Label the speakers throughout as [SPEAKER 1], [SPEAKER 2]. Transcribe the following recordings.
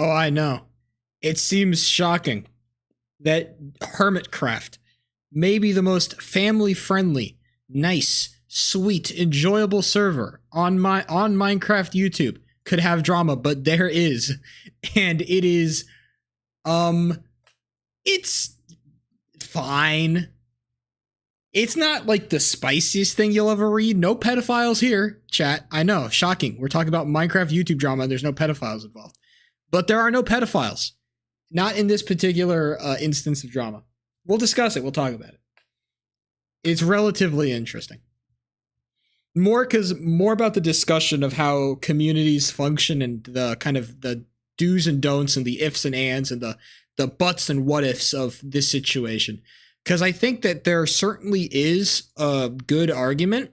[SPEAKER 1] Oh, I know. It seems shocking that Hermitcraft, maybe the most family-friendly, nice, sweet, enjoyable server on Minecraft YouTube, could have drama, but there is, and it is, it's fine. It's not like the spiciest thing you'll ever read. No pedophiles here, chat. I know, shocking. We're talking about Minecraft YouTube drama, and there's no pedophiles involved. But there are no pedophiles. Not in this particular instance of drama. We'll discuss it. We'll talk about it. It's relatively interesting. More about the discussion of how communities function and the kind of the do's and don'ts and the ifs and ands and the buts and what ifs of this situation. Because I think that there certainly is a good argument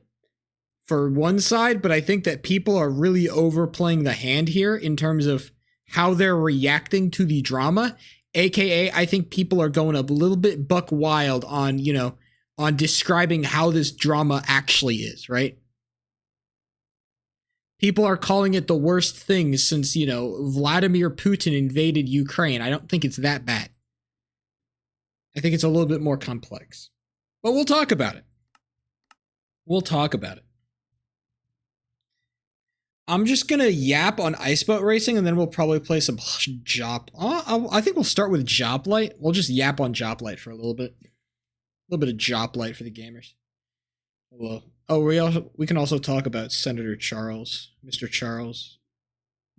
[SPEAKER 1] for one side, but I think that people are really overplaying the hand here in terms of how they're reacting to the drama. AKA, I think people are going a little bit buck wild on, on describing how this drama actually is, right? People are calling it the worst thing since, Vladimir Putin invaded Ukraine. I don't think it's that bad. I think it's a little bit more complex. But we'll talk about it. I'm just going to yap on Iceboat Racing, and then we'll probably play some Jop. I think we'll start with Joplight. We'll just yap on Joplight for a little bit. A little bit of Joplight for the gamers. Hello. Oh, we can also talk about Senator Charles. Mr. Charles.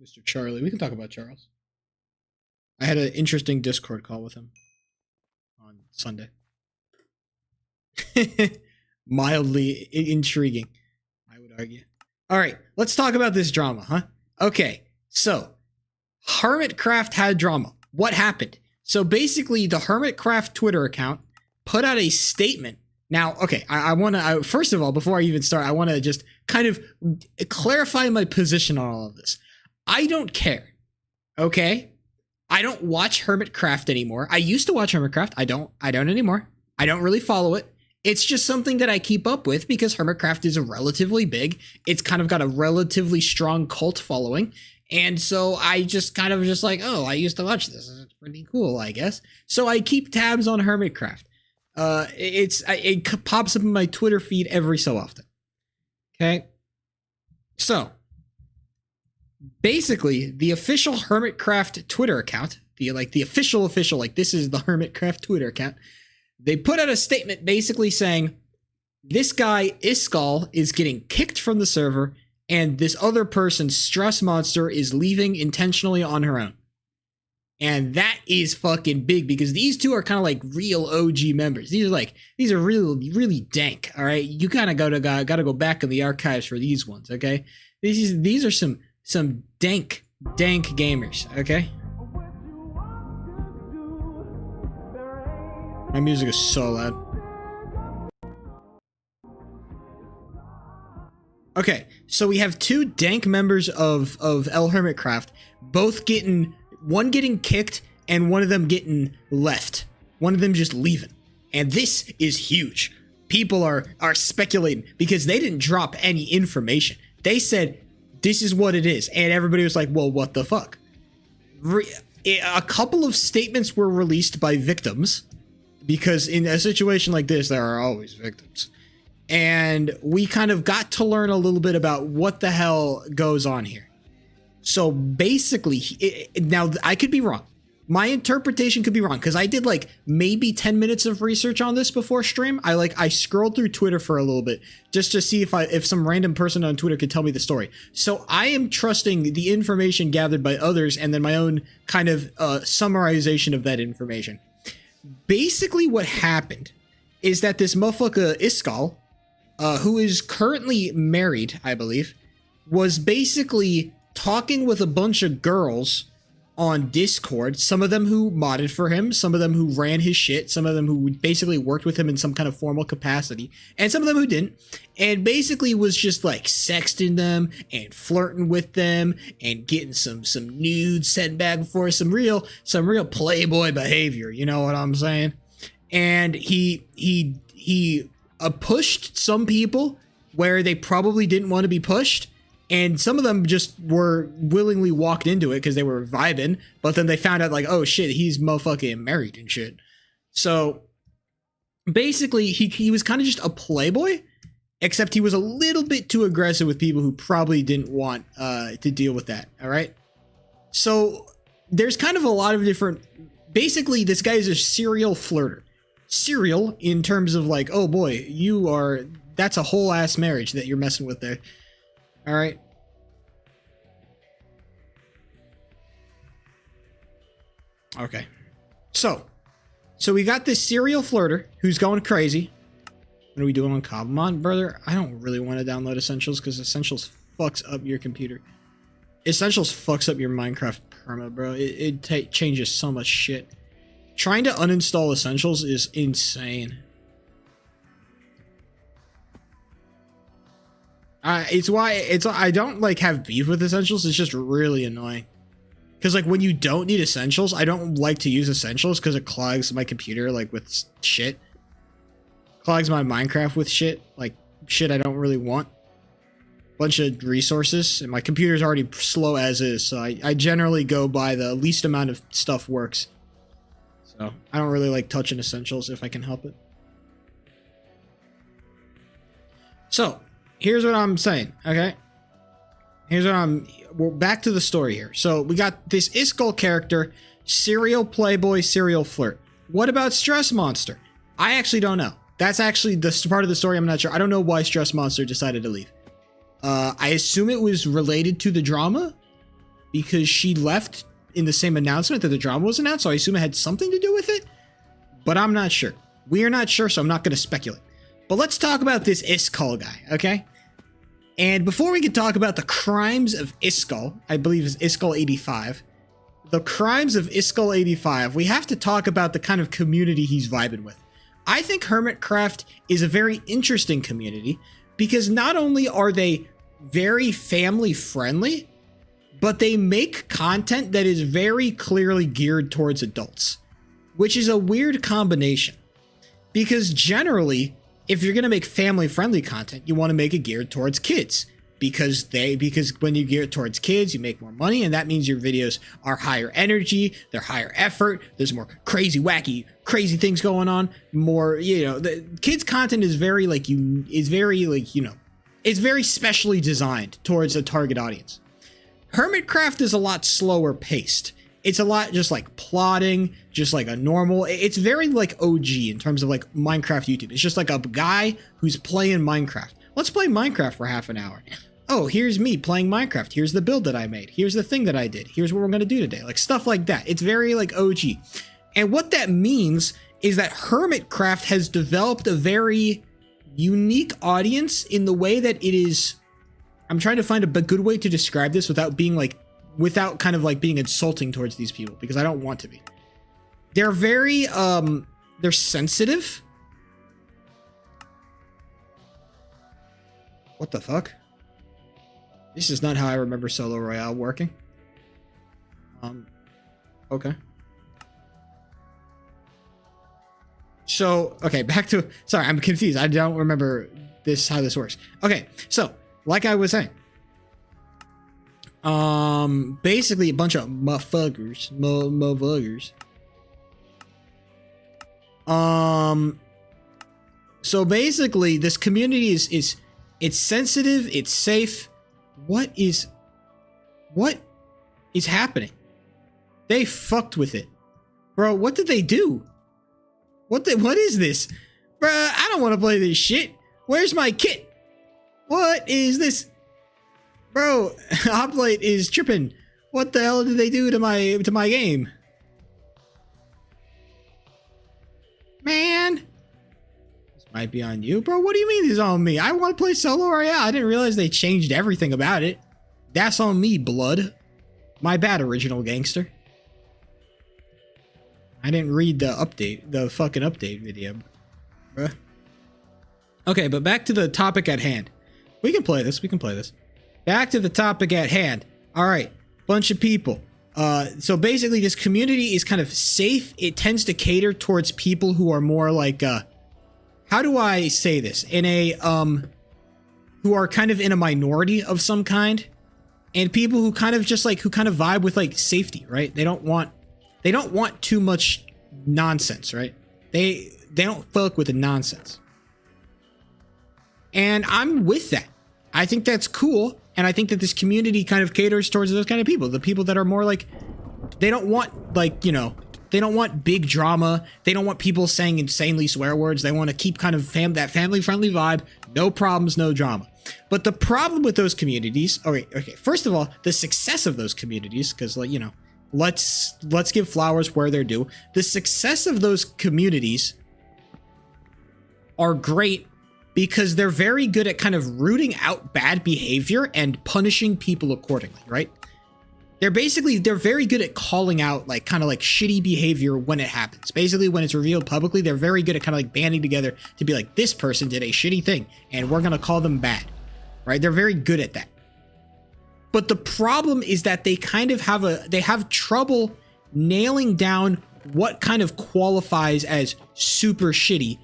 [SPEAKER 1] Mr. Charlie. We can talk about Charles. I had an interesting Discord call with him on Sunday. Mildly intriguing, I would argue. All right, let's talk about this drama, huh? Okay, so Hermitcraft had drama. What happened? So basically, the Hermitcraft Twitter account put out a statement. Now, okay, I want to, first of all, before I even start, I want to just kind of clarify my position on all of this. I don't care, okay? I don't watch Hermitcraft anymore. I used to watch Hermitcraft. I don't anymore. I don't really follow it. It's just something that I keep up with because Hermitcraft is relatively big. It's kind of got a relatively strong cult following. And so I just kind of just like, oh, I used to watch this. It's pretty cool, I guess. So I keep tabs on Hermitcraft. It pops up in my Twitter feed every so often. Okay. So basically the official Hermitcraft Twitter account, the official, like this is the Hermitcraft Twitter account. They put out a statement basically saying this guy, Iskall, is getting kicked from the server, and this other person, Stress Monster, is leaving intentionally on her own. And that is fucking big because these two are kind of like real OG members. These are really, really dank, all right? You kind of gotta go back in the archives for these ones, okay? These are some dank gamers, okay? My music is so loud. Okay, so we have two dank members of El Hermitcraft, one getting kicked and one of them getting left. One of them just leaving. And this is huge. People are speculating because they didn't drop any information. They said, this is what it is. And everybody was like, well, what the fuck? A couple of statements were released by victims. Because in a situation like this, there are always victims. And we kind of got to learn a little bit about what the hell goes on here. So basically, now I could be wrong. My interpretation could be wrong because I did like maybe 10 minutes of research on this before stream. I scrolled through Twitter for a little bit just to see if some random person on Twitter could tell me the story. So I am trusting the information gathered by others and then my own kind of summarization of that information. Basically what happened is that this motherfucker Iskall, who is currently married, I believe, was basically talking with a bunch of girls on Discord, some of them who modded for him, some of them who ran his shit, some of them who basically worked with him in some kind of formal capacity, and some of them who didn't, and basically was just like sexting them and flirting with them and getting some nudes sent back for some real playboy behavior, you know what I'm saying? And he pushed some people where they probably didn't want to be pushed, And some of them just were willingly walked into it because they were vibing, but then they found out like, oh shit, he's motherfucking married and shit. So basically he was kind of just a playboy, except he was a little bit too aggressive with people who probably didn't want to deal with that. All right. So there's kind of a lot of different, basically this guy is a serial flirter. Serial in terms of like, oh boy, that's a whole ass marriage that you're messing with there. All right. Okay. So we got this serial flirter who's going crazy. What are we doing on Cobblemont, brother? I don't really want to download Essentials because Essentials fucks up your computer. Essentials fucks up your Minecraft perma, bro. It changes so much shit. Trying to uninstall Essentials is insane. I don't like have beef with Essentials. It's just really annoying. Because like when you don't need Essentials, I don't like to use Essentials because it clogs my computer like with shit. Clogs my Minecraft with shit. Like shit I don't really want. Bunch of resources, and my computer's already slow as is, so I generally go by the least amount of stuff works. So I don't really like touching Essentials if I can help it. So here's what I'm saying, okay? We're back to the story here. So we got this Iskall character, serial playboy, serial flirt. What about Stress Monster? I actually don't know. That's actually the part of the story I'm not sure. I don't know why Stress Monster decided to leave. I assume it was related to the drama because she left in the same announcement that the drama was announced. So I assume it had something to do with it, but I'm not sure. We are not sure, so I'm not going to speculate. But let's talk about this Iskall guy, okay? And before we can talk about the crimes of Iskall, I believe it's Iskall 85. The crimes of Iskall 85, we have to talk about the kind of community he's vibing with. I think Hermitcraft is a very interesting community because not only are they very family friendly, but they make content that is very clearly geared towards adults, which is a weird combination. Because generally, if you're going to make family friendly content, you want to make it geared towards kids. Because when you gear it towards kids, you make more money, and that means your videos are higher energy, they're higher effort, there's more crazy, wacky, crazy things going on, more, the kids content is very it's very specially designed towards a target audience. Hermitcraft is a lot slower paced. It's a lot just like plotting, just like a normal, it's very like OG in terms of like Minecraft YouTube. It's just like a guy who's playing Minecraft. Let's play Minecraft for half an hour. Oh, here's me playing Minecraft. Here's the build that I made. Here's the thing that I did. Here's what we're going to do today. Like stuff like that. It's very like OG. And what that means is that Hermitcraft has developed a very unique audience in the way that it is. I'm trying to find a good way to describe this without kind of like being insulting towards these people, because I don't want to be. They're very, they're sensitive. What the fuck? This is not how I remember Solo Royale working. Okay. So, okay, back to, sorry, I'm confused. I don't remember how this works. Okay, so, like I was saying, basically a bunch of motherfuckers. So basically this community is it's sensitive, it's safe. What is happening? They fucked with it. Bro, what did they do? What is this? Bruh, I don't want to play this shit. Where's my kit? What is this? Bro, Hoplite is tripping. What the hell did they do to my game? Man. This might be on you, bro. What do you mean this is on me? I want to play Solo Royale. I didn't realize they changed everything about it. That's on me, blood. My bad, original gangster. I didn't read the fucking update video, bruh. Okay, but back to the topic at hand. We can play this. Back to the topic at hand. All right, bunch of people. So basically this community is kind of safe. It tends to cater towards people who are more like, how do I say this? In a, who are kind of in a minority of some kind, and people who kind of just like, who kind of vibe with like safety, right? They don't want too much nonsense, right? They don't fuck with the nonsense. And I'm with that. I think that's cool. And I think that this community kind of caters towards those kind of people. The people that are more like, they don't want like, you know, they don't want big drama. They don't want people saying insanely swear words. They want to keep kind of that family friendly vibe. No problems, no drama. But the problem with those communities, okay, first of all, the success of those communities, because like, you know, let's give flowers where they're due. The success of those communities are great because they're very good at kind of rooting out bad behavior and punishing people accordingly, right? They're very good at calling out like kind of like shitty behavior when it happens. Basically, when it's revealed publicly, they're very good at kind of like banding together to be like, this person did a shitty thing and we're going to call them bad, right? They're very good at that. But the problem is that they kind of have trouble nailing down what kind of qualifies as super shitty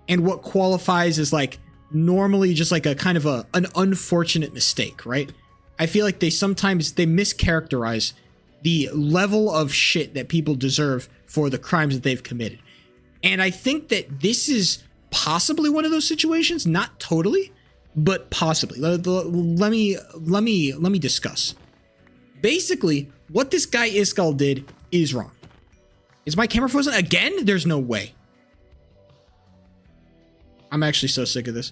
[SPEAKER 1] and what qualifies as like normally just like a kind of an unfortunate mistake, right? I feel like they mischaracterize the level of shit that people deserve for the crimes that they've committed. And I think that this is possibly one of those situations, not totally, but possibly. Let me discuss. Basically, what this guy Iskall did is wrong. Is my camera frozen again? There's no way. I'm actually so sick of this.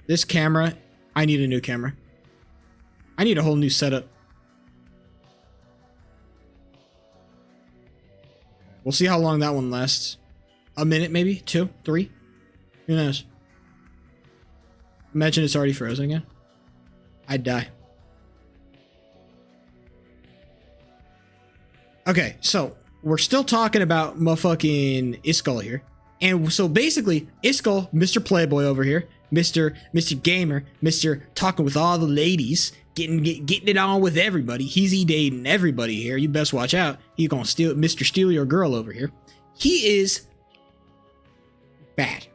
[SPEAKER 1] This camera, I need a new camera. I need a whole new setup. We'll see how long that one lasts. A minute, maybe? 2, 3? Who knows? Imagine it's already frozen again. I'd die. Okay, so we're still talking about motherfucking Iskall here. And so basically, Iskall, Mr. Playboy over here, Mr. Gamer, Mr. talking with all the ladies, getting it on with everybody. He's dating everybody here. You best watch out. He's gonna steal your girl over here. He is bad.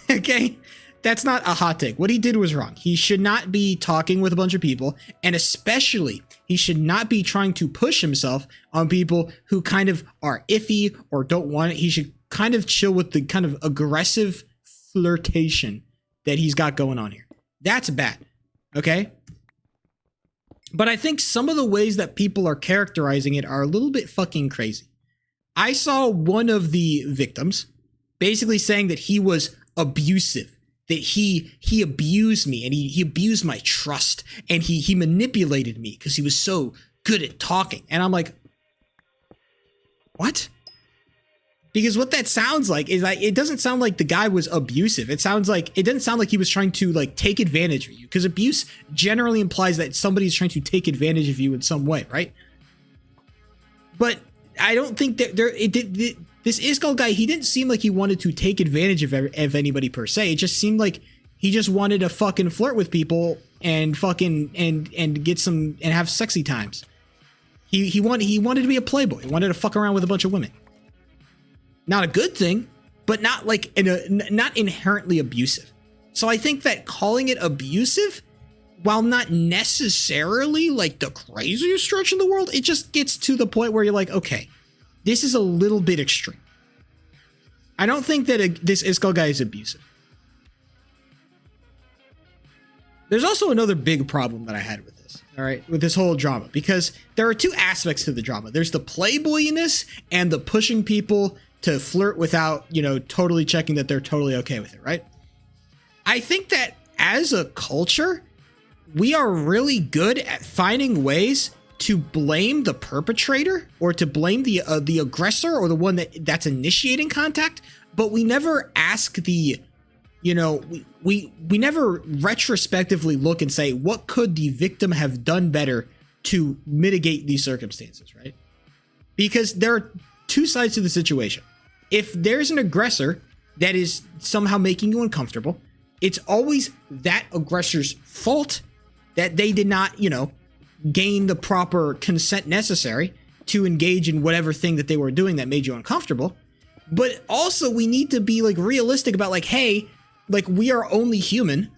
[SPEAKER 1] Okay? That's not a hot take. What he did was wrong. He should not be talking with a bunch of people, and especially he should not be trying to push himself on people who kind of are iffy or don't want it. He should kind of chill with the kind of aggressive flirtation that he's got going on here. That's bad. Okay? But I think some of the ways that people are characterizing it are a little bit fucking crazy. I saw one of the victims basically saying that he was abusive, that he abused me and he abused my trust and he manipulated me because he was so good at talking. And I'm like, what? Because what that sounds like is like, it doesn't sound like the guy was abusive. It doesn't sound like he was trying to like take advantage of you, because abuse generally implies that somebody's trying to take advantage of you in some way, right? But I don't think that this Iskall guy, he didn't seem like he wanted to take advantage of anybody per se. It just seemed like he just wanted to fucking flirt with people and fucking and get some and have sexy times. He wanted to be a playboy. He wanted to fuck around with a bunch of women. Not a good thing, but not like not inherently abusive. So I think that calling it abusive, while not necessarily like the craziest stretch in the world, it just gets to the point where you're like, okay, this is a little bit extreme. I don't think that this Iskall guy is abusive. There's also another big problem that I had with this, all right, with this whole drama, because there are two aspects to the drama. There's the playboyiness and the pushing people to flirt without, you know, totally checking that they're totally okay with it, right? I think that as a culture, we are really good at finding ways to blame the perpetrator or to blame the aggressor or the one that's initiating contact, but we never ask we never retrospectively look and say, what could the victim have done better to mitigate these circumstances, right? Because there are two sides to the situation. If there's an aggressor that is somehow making you uncomfortable, it's always that aggressor's fault that they did not, gain the proper consent necessary to engage in whatever thing that they were doing that made you uncomfortable. But also we need to be like realistic about like, hey, like we are only human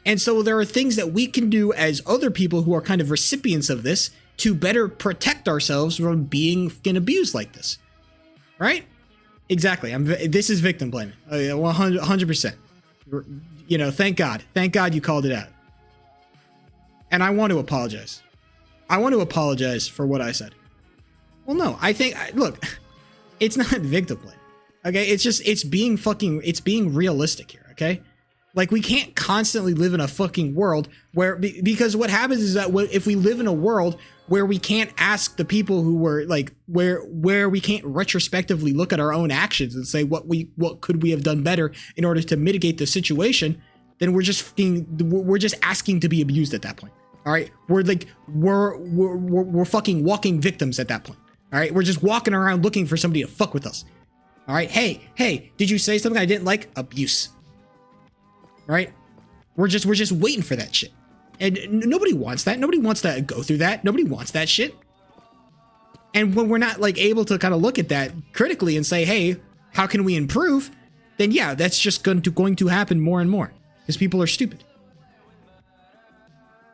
[SPEAKER 1] And so there are things that we can do as other people who are kind of recipients of this to better protect ourselves from being fucking abused like this. Right? Exactly. This is victim blaming. 100%. You know, thank God. Thank God you called it out. And I want to apologize. I want to apologize for what I said. Well, no, I think, look, it's not victim blaming. Okay? It's being realistic here. Okay? Like, we can't constantly live in a fucking world where, because what happens is that if we live in a world where we can't ask the people who were like, where we can't retrospectively look at our own actions and say what could we have done better in order to mitigate the situation, then we're just asking to be abused at that point. All right, we're fucking walking victims at that point. All right, we're just walking around looking for somebody to fuck with us. All right, hey, did you say something I didn't like? Abuse. Right? We're just waiting for that shit. And nobody wants that. Nobody wants to go through that. Nobody wants that shit. And when we're not like able to kind of look at that critically and say, hey, how can we improve? Then yeah, that's just going to happen more and more because people are stupid.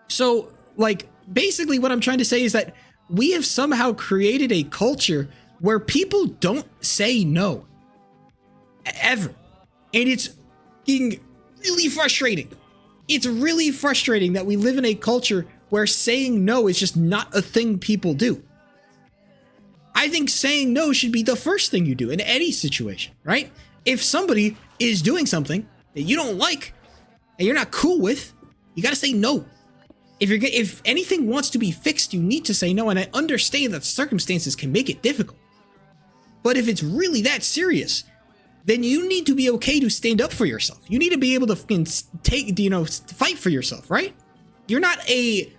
[SPEAKER 1] So like basically what I'm trying to say is that we have somehow created a culture where people don't say no ever. And it's being really frustrating. It's really frustrating that we live in a culture where saying no is just not a thing people do. I think saying no should be the first thing you do in any situation, right? If somebody is doing something that you don't like and you're not cool with, you got to say no. If anything wants to be fixed, you need to say no. And I understand that circumstances can make it difficult. But if it's really that serious, then you need to be okay to stand up for yourself. You need to be able to fucking fight for yourself, right? You're not a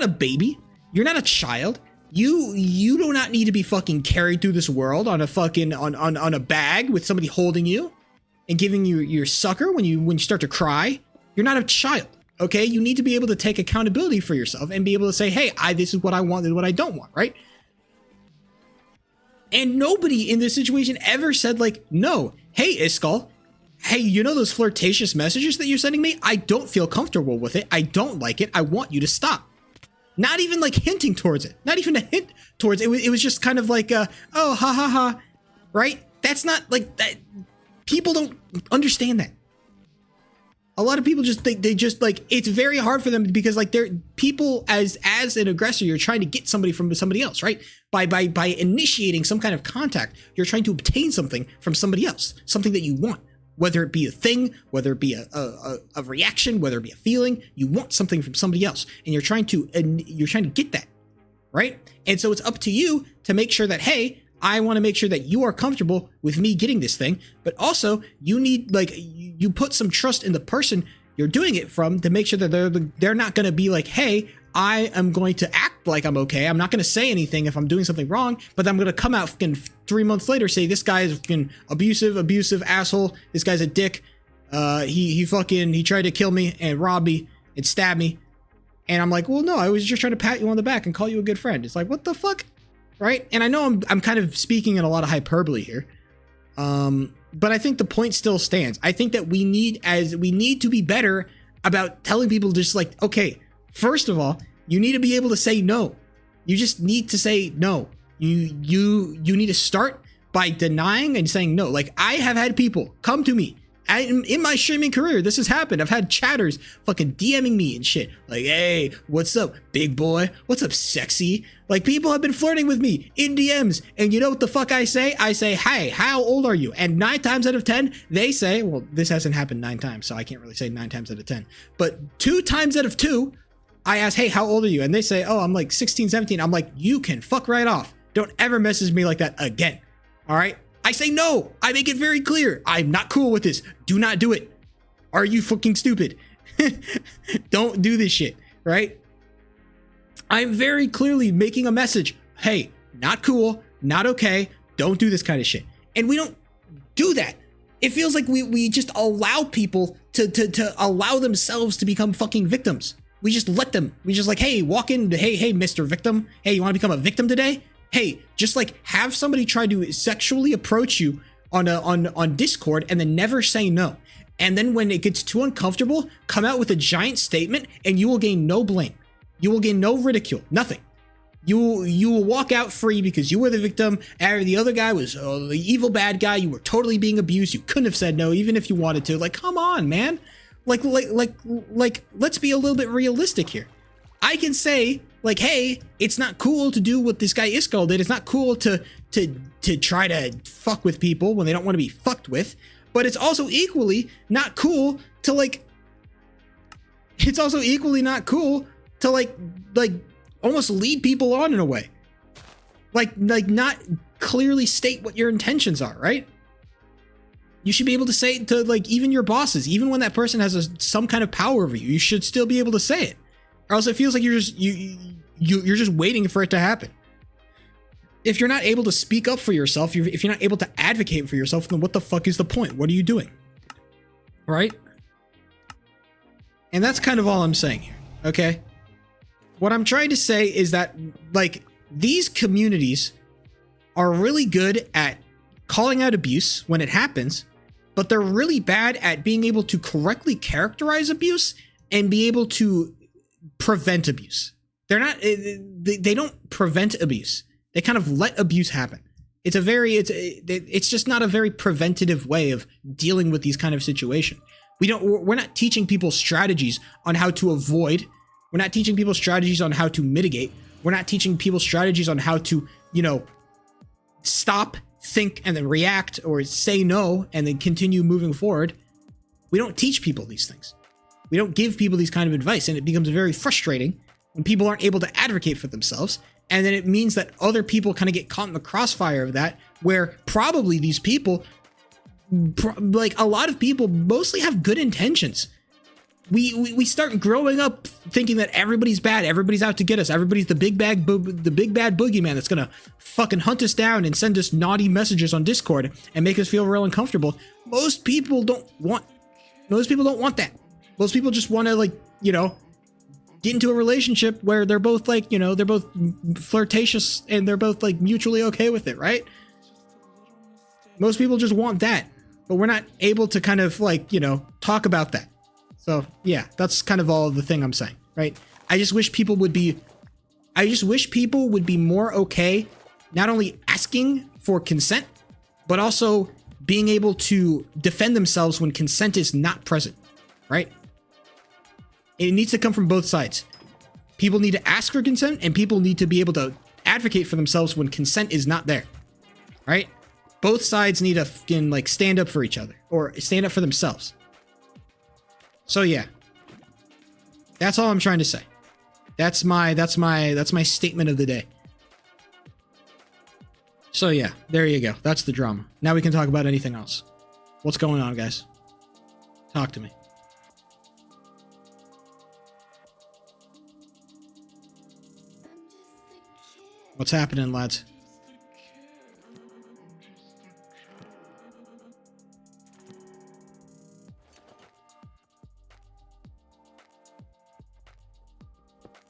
[SPEAKER 1] baby. You're not a child. You do not need to be fucking carried through this world on a fucking on a bag with somebody holding you and giving you your sucker when you start to cry. You're not a child, okay? You need to be able to take accountability for yourself and be able to say, hey, this is what I want and what I don't want, right? And nobody in this situation ever said like, no, hey, Iskall, hey, you know those flirtatious messages that you're sending me? I don't feel comfortable with it. I don't like it. I want you to stop. Not even like hinting towards it. Not even a hint towards it. It was just kind of like, oh, ha, ha, ha, right? That's not like that. People don't understand that. A lot of people they just like, it's very hard for them because like they're people as an aggressor, you're trying to get somebody from somebody else, right? By initiating some kind of contact, you're trying to obtain something from somebody else, something that you want, whether it be a thing, whether it be a reaction, whether it be a feeling, you want something from somebody else and you're trying to get that, right? And so it's up to you to make sure that, hey, I want to make sure that you are comfortable with me getting this thing, but also you need like you put some trust in the person you're doing it from to make sure that they're not going to be like, hey, I am going to act like I'm okay. I'm not going to say anything if I'm doing something wrong, but I'm going to come out fucking 3 months later say this guy is fucking abusive asshole. This guy's a dick. He tried to kill me and rob me and stab me. And I'm like, well, no, I was just trying to pat you on the back and call you a good friend. It's like, what the fuck? Right? And I know I'm kind of speaking in a lot of hyperbole here. But I think the point still stands. I think that we need to be better about telling people just like, okay, first of all, you need to be able to say no. You just need to say no. You need to start by denying and saying no. Like I have had people come to me in my streaming career. This has happened. I've had chatters fucking DMing me and shit. Like, hey, what's up, big boy? What's up, sexy? Like people have been flirting with me in DMs. And you know what the fuck I say? I say, hey, how old are you? And 9 times out of 10, they say, well, this hasn't happened 9 times, so I can't really say 9 times out of 10. But 2 times out of 2, I ask, hey, how old are you? And they say, oh, I'm like 16, 17. I'm like, you can fuck right off. Don't ever message me like that again. All right? I say no. I make it very clear. I'm not cool with this. Do not do it. Are you fucking stupid? Don't do this shit, right? I'm very clearly making a message. Hey, not cool, not okay. Don't do this kind of shit. And we don't do that. It feels like we just allow people to allow themselves to become fucking victims. We just let them. We just like, hey, walk in. Hey, Mr. Victim. Hey, you want to become a victim today? Hey, just like have somebody try to sexually approach you on Discord and then never say no. And then when it gets too uncomfortable, come out with a giant statement and you will gain no blame. You will gain no ridicule, nothing. You will walk out free because you were the victim. And the other guy was the evil bad guy. You were totally being abused. You couldn't have said no, even if you wanted to. Like, come on, man. Like, let's be a little bit realistic here. I can say, like, hey, it's not cool to do what this guy Iskall did. It's not cool to try to fuck with people when they don't want to be fucked with. But it's also equally not cool to like. It's also equally not cool to like almost lead people on in a way. Like not clearly state what your intentions are, right? You should be able to say it to like even your bosses, even when that person has some kind of power over you. You should still be able to say it, or else it feels like you're just waiting for it to happen. If you're not able to speak up for yourself, if you're not able to advocate for yourself, then what the fuck is the point? What are you doing? Right? And that's kind of all I'm saying here, okay? What I'm trying to say is that, like, these communities are really good at calling out abuse when it happens, but they're really bad at being able to correctly characterize abuse and be able to prevent abuse. They're not, they don't prevent abuse. They kind of let abuse happen. It's just not a very preventative way of dealing with these kind of situations. We're not teaching people strategies on how to avoid. We're not teaching people strategies on how to mitigate. We're not teaching people strategies on how to, stop, think, and then react, or say no and then continue moving forward. We don't teach people these things. We don't give people these kind of advice, and it becomes very frustrating when people aren't able to advocate for themselves. And then it means that other people kind of get caught in the crossfire of that, where probably these people, like a lot of people, mostly have good intentions. We start growing up thinking that everybody's bad, everybody's out to get us, everybody's the big bad boogeyman that's gonna fucking hunt us down and send us naughty messages on Discord and make us feel real uncomfortable. Most people don't want that. Most people just want to get into a relationship where they're both they're both flirtatious and they're both like mutually okay with it, right? Most people just want that, but we're not able to kind of talk about that. So yeah, that's kind of all the thing I'm saying, right? I just wish people would be more okay, not only asking for consent, but also being able to defend themselves when consent is not present, right? It needs to come from both sides. People need to ask for consent, and people need to be able to advocate for themselves when consent is not there, right? Both sides need to stand up for each other or stand up for themselves. So yeah, that's all I'm trying to say. That's my statement of the day. So yeah, there you go. That's the drama. Now we can talk about anything else. What's going on, guys? Talk to me. What's happening, lads?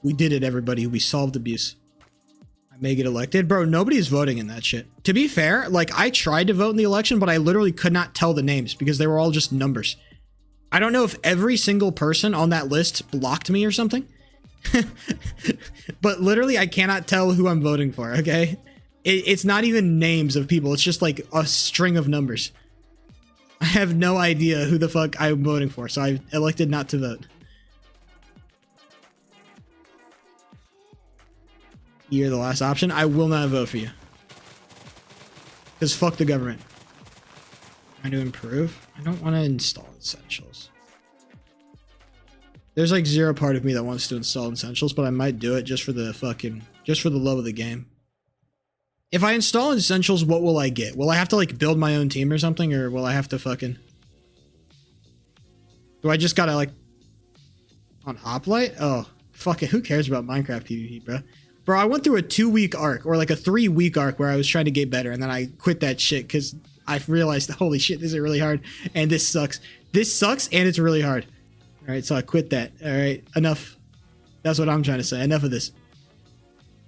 [SPEAKER 1] We did it, everybody. We solved abuse. I may get elected. Bro, nobody's voting in that shit. To be fair, I tried to vote in the election, but I literally could not tell the names because they were all just numbers. I don't know if every single person on that list blocked me or something. But literally, I cannot tell who I'm voting for, okay? It's not even names of people. It's just like a string of numbers. I have no idea who the fuck I'm voting for, so I elected not to vote. You're the last option. I will not vote for you. Because fuck the government. Trying to improve? I don't want to install essentials. There's zero part of me that wants to install essentials, but I might do it just for the love of the game. If I install essentials, what will I get? Will I have to build my own team or something, or will I have to do I just gotta on Hoplite? Oh, fuck it. Who cares about Minecraft PvP, bro? Bro, I went through a 2-week arc or a 3-week arc where I was trying to get better, and then I quit that shit because I realized, holy shit, this is really hard and this sucks. This sucks and it's really hard. All right, so I quit that. All right, enough. That's what I'm trying to say. Enough of this.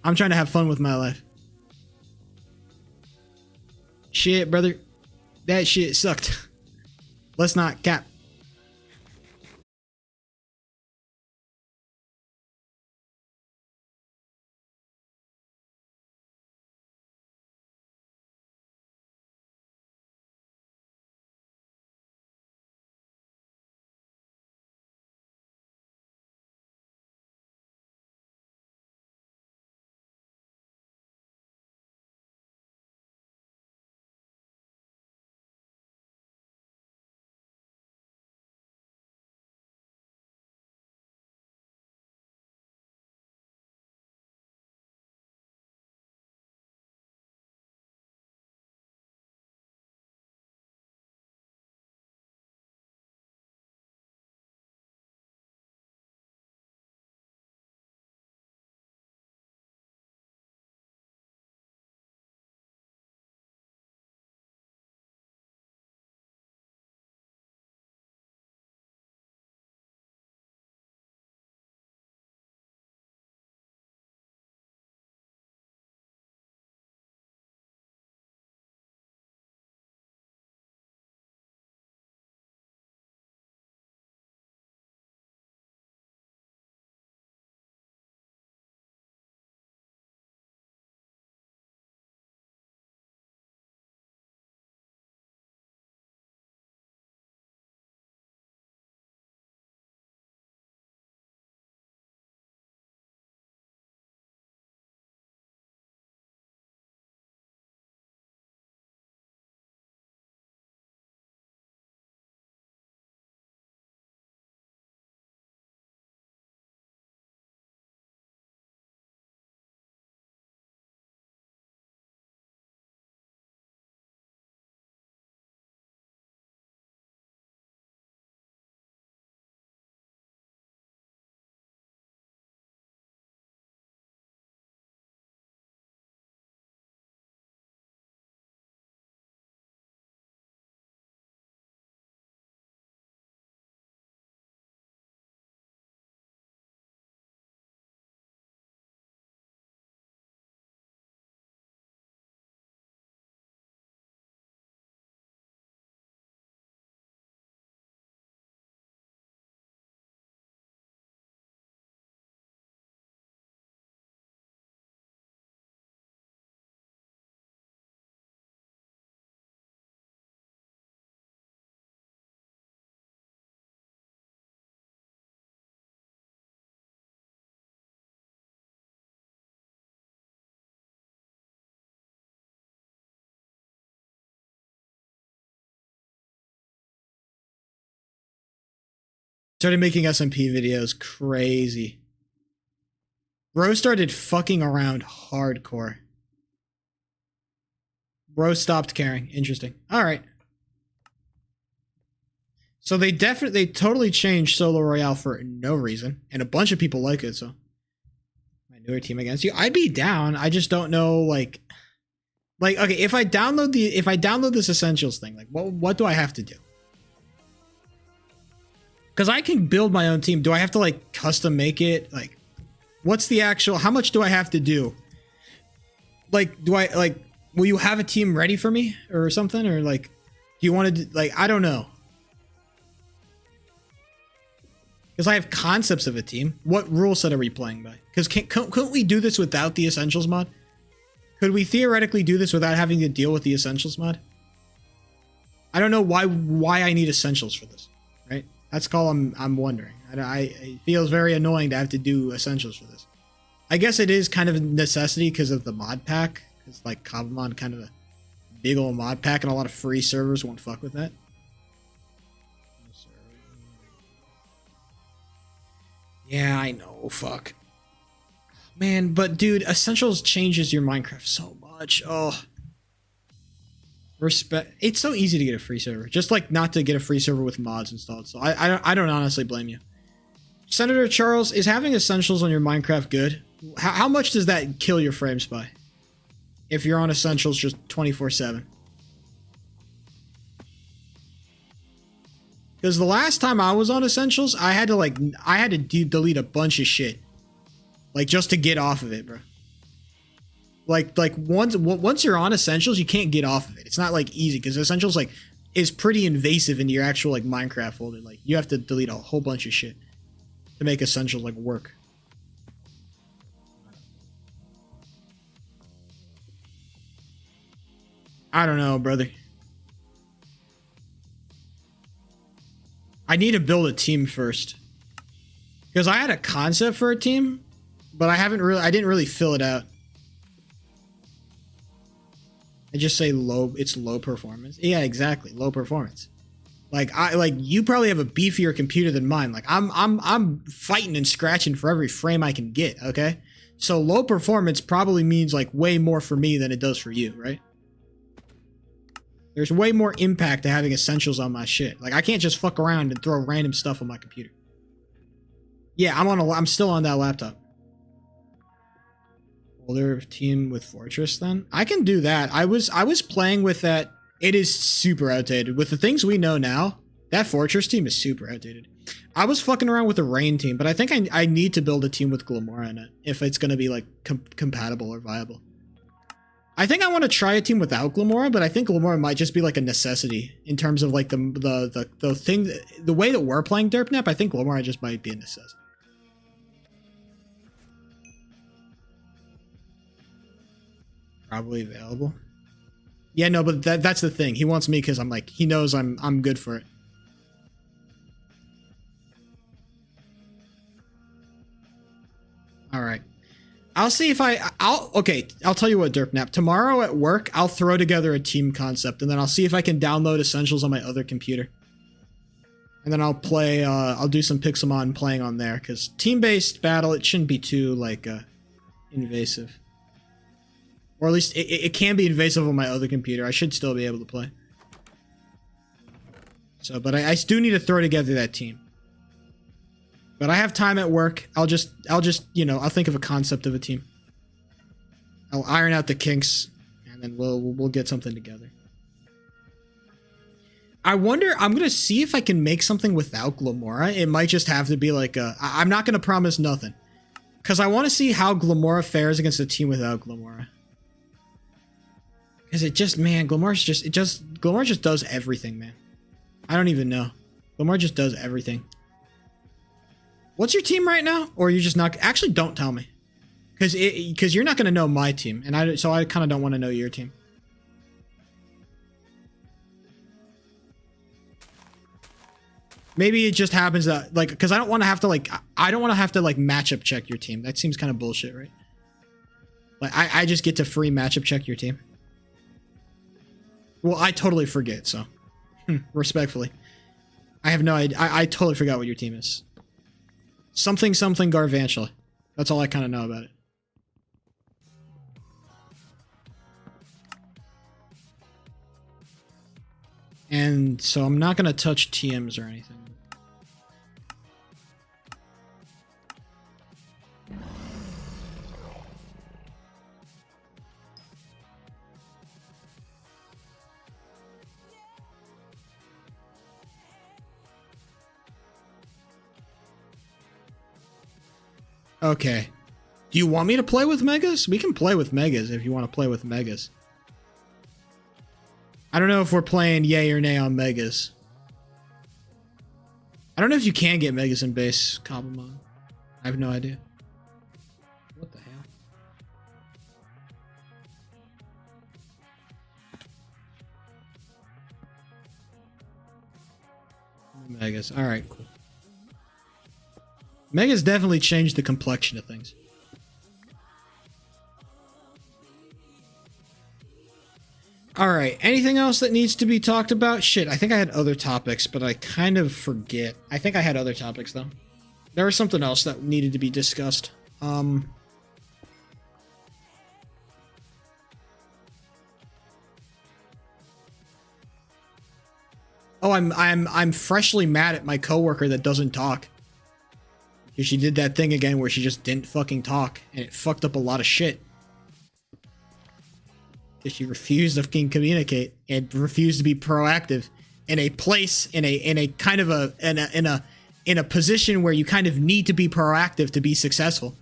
[SPEAKER 1] I'm trying to have fun with my life. Shit, brother. That shit sucked. Let's not cap. Started making SMP videos. Crazy. Bro started fucking around hardcore. Bro stopped caring. Interesting. All right. So they totally changed Solo Royale for no reason, and a bunch of people like it. So my newer team against you, I'd be down. I just don't know, like okay, if I download this essentials thing, like what do I have to do? Because I can build my own team. Do I have to like custom make it? Like, what's the actual? How much do I have to do? Like, do I like? Will you have a team ready for me or something? Or like, do you want to like? I don't know. Because I have concepts of a team. What rule set are we playing by? Because couldn't we do this without the essentials mod? Could we theoretically do this without having to deal with the essentials mod? I don't know why I need essentials for this, right? That's all I'm wondering. It feels very annoying to have to do essentials for this. I guess it is kind of a necessity because of the mod pack. Because like Kabamon kind of a big old mod pack, and a lot of free servers won't fuck with that. Yeah, I know. Fuck. Man, but dude, essentials changes your Minecraft so much. Oh. Respect. It's so easy to get a free server. Just like not to get a free server with mods installed. So I don't honestly blame you. Senator Charles, is having essentials on your Minecraft good? How much does that kill your frames by? If you're on essentials just 24/7. Because the last time I was on essentials, I had to delete a bunch of shit. Like just to get off of it, bro. Like once you're on essentials, you can't get off of it. It's not like easy because essentials like is pretty invasive into your actual like Minecraft folder. Like you have to delete a whole bunch of shit to make essentials like work. I don't know, brother. I need to build a team first. Because I had a concept for a team, but I didn't really fill it out. I just say it's low performance. Yeah, exactly. Low performance. Like you probably have a beefier computer than mine. Like I'm fighting and scratching for every frame I can get, okay? So low performance probably means like way more for me than it does for you, right? There's way more impact to having essentials on my shit. Like I can't just fuck around and throw random stuff on my computer. Yeah, I'm still on that laptop. Older team with Fortress then? I can do that. I was playing with that. It is super outdated. With the things we know now, that Fortress team is super outdated. I was fucking around with the Rain team, but I think I need to build a team with Glamora in it if it's going to be like compatible or viable. I think I want to try a team without Glamora, but I think Glamora might just be like a necessity in terms of like the way that we're playing Derpnap. I think Glamora just might be a necessity. Probably available. Yeah, no, but that's the thing. He wants me because I'm like, he knows I'm good for it. All right. I'll see if okay, I'll tell you what, Derpnap. Tomorrow at work, I'll throw together a team concept, and then I'll see if I can download Essentials on my other computer. And then I'll play, I'll do some Pixelmon playing on there, because team-based battle, it shouldn't be too, like, invasive. Or at least, it can be invasive on my other computer. I should still be able to play. So, but I do need to throw together that team. But I have time at work. I'll just, you know, I'll think of a concept of a team. I'll iron out the kinks, and then we'll get something together. I wonder, I'm going to see if I can make something without Glamora. It might just have to be like I'm not going to promise nothing. Because I want to see how Glamora fares against a team without Glamora. Because it just, man, Glamora just does everything, man. I don't even know. Glamora just does everything. What's your team right now? Or are you just not... Actually, don't tell me. Because you're not going to know my team. And so I kind of don't want to know your team. Maybe it just happens that, like... Because I don't want to have to, like... I don't want to have to, like, matchup check your team. That seems kind of bullshit, right? Like, I just get to free matchup check your team. Well, I totally forget, so... respectfully. I have no idea. I totally forgot what your team is. Something Garvantula. That's all I kind of know about it. And so I'm not going to touch TMs or anything. Okay. Do you want me to play with Megas? We can play with Megas if you want to play with Megas. I don't know if we're playing yay or nay on Megas. I don't know if you can get Megas in base Kabumon. I have no idea. What the hell? Megas. Alright, cool. Megas definitely changed the complexion of things. Alright, anything else that needs to be talked about? Shit, I think I had other topics, but I kind of forget. I think I had other topics, though. There was something else that needed to be discussed. Oh, I'm freshly mad at my coworker that doesn't talk. Because she did that thing again where she just didn't fucking talk, and it fucked up a lot of shit. Because she refused to fucking communicate and refused to be proactive in a place, in a kind of in a position where you kind of need to be proactive to be successful.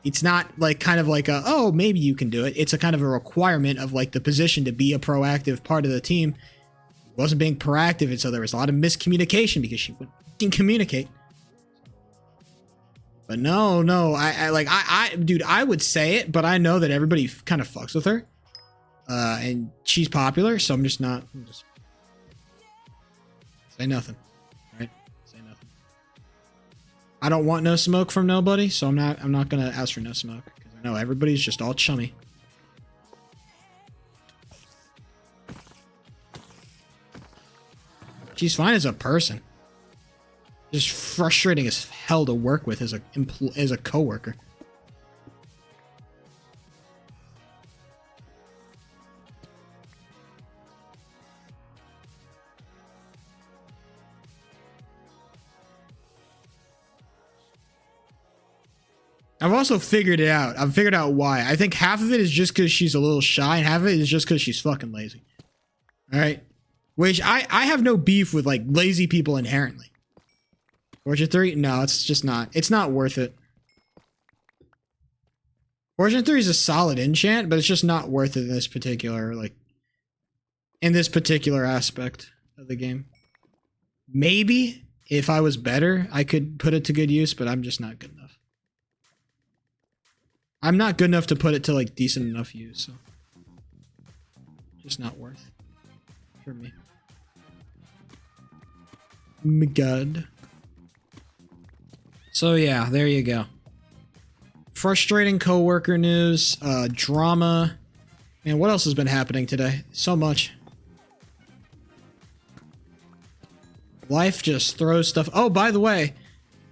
[SPEAKER 1] It's not like kind of like a, oh, maybe you can do it. It's a kind of a requirement of like the position to be a proactive part of the team. Wasn't being proactive, and so there was a lot of miscommunication because she wouldn't communicate. But no, dude, I would say it, but I know that everybody kind of fucks with her. And she's popular, so I'm just say nothing, right? Say nothing. I don't want no smoke from nobody, so I'm not gonna ask for no smoke because I know everybody's just all chummy. She's fine as a person. Just frustrating as hell to work with as a coworker. I've also figured it out. I've figured out why. I think half of it is just because she's a little shy, and half of it is just because she's fucking lazy. All right? Which I have no beef with, like, lazy people inherently. Fortune 3? No, it's just not. It's not worth it. Fortune 3 is a solid enchant, but it's just not worth it in this particular, like, in this particular aspect of the game. Maybe, if I was better, I could put it to good use, but I'm just not good enough. I'm not good enough to put it to, like, decent enough use, so. Just not worth for me. My God. So yeah, there you go. Frustrating coworker news, drama. Man, what else has been happening today? So much. Life just throws stuff. Oh, by the way,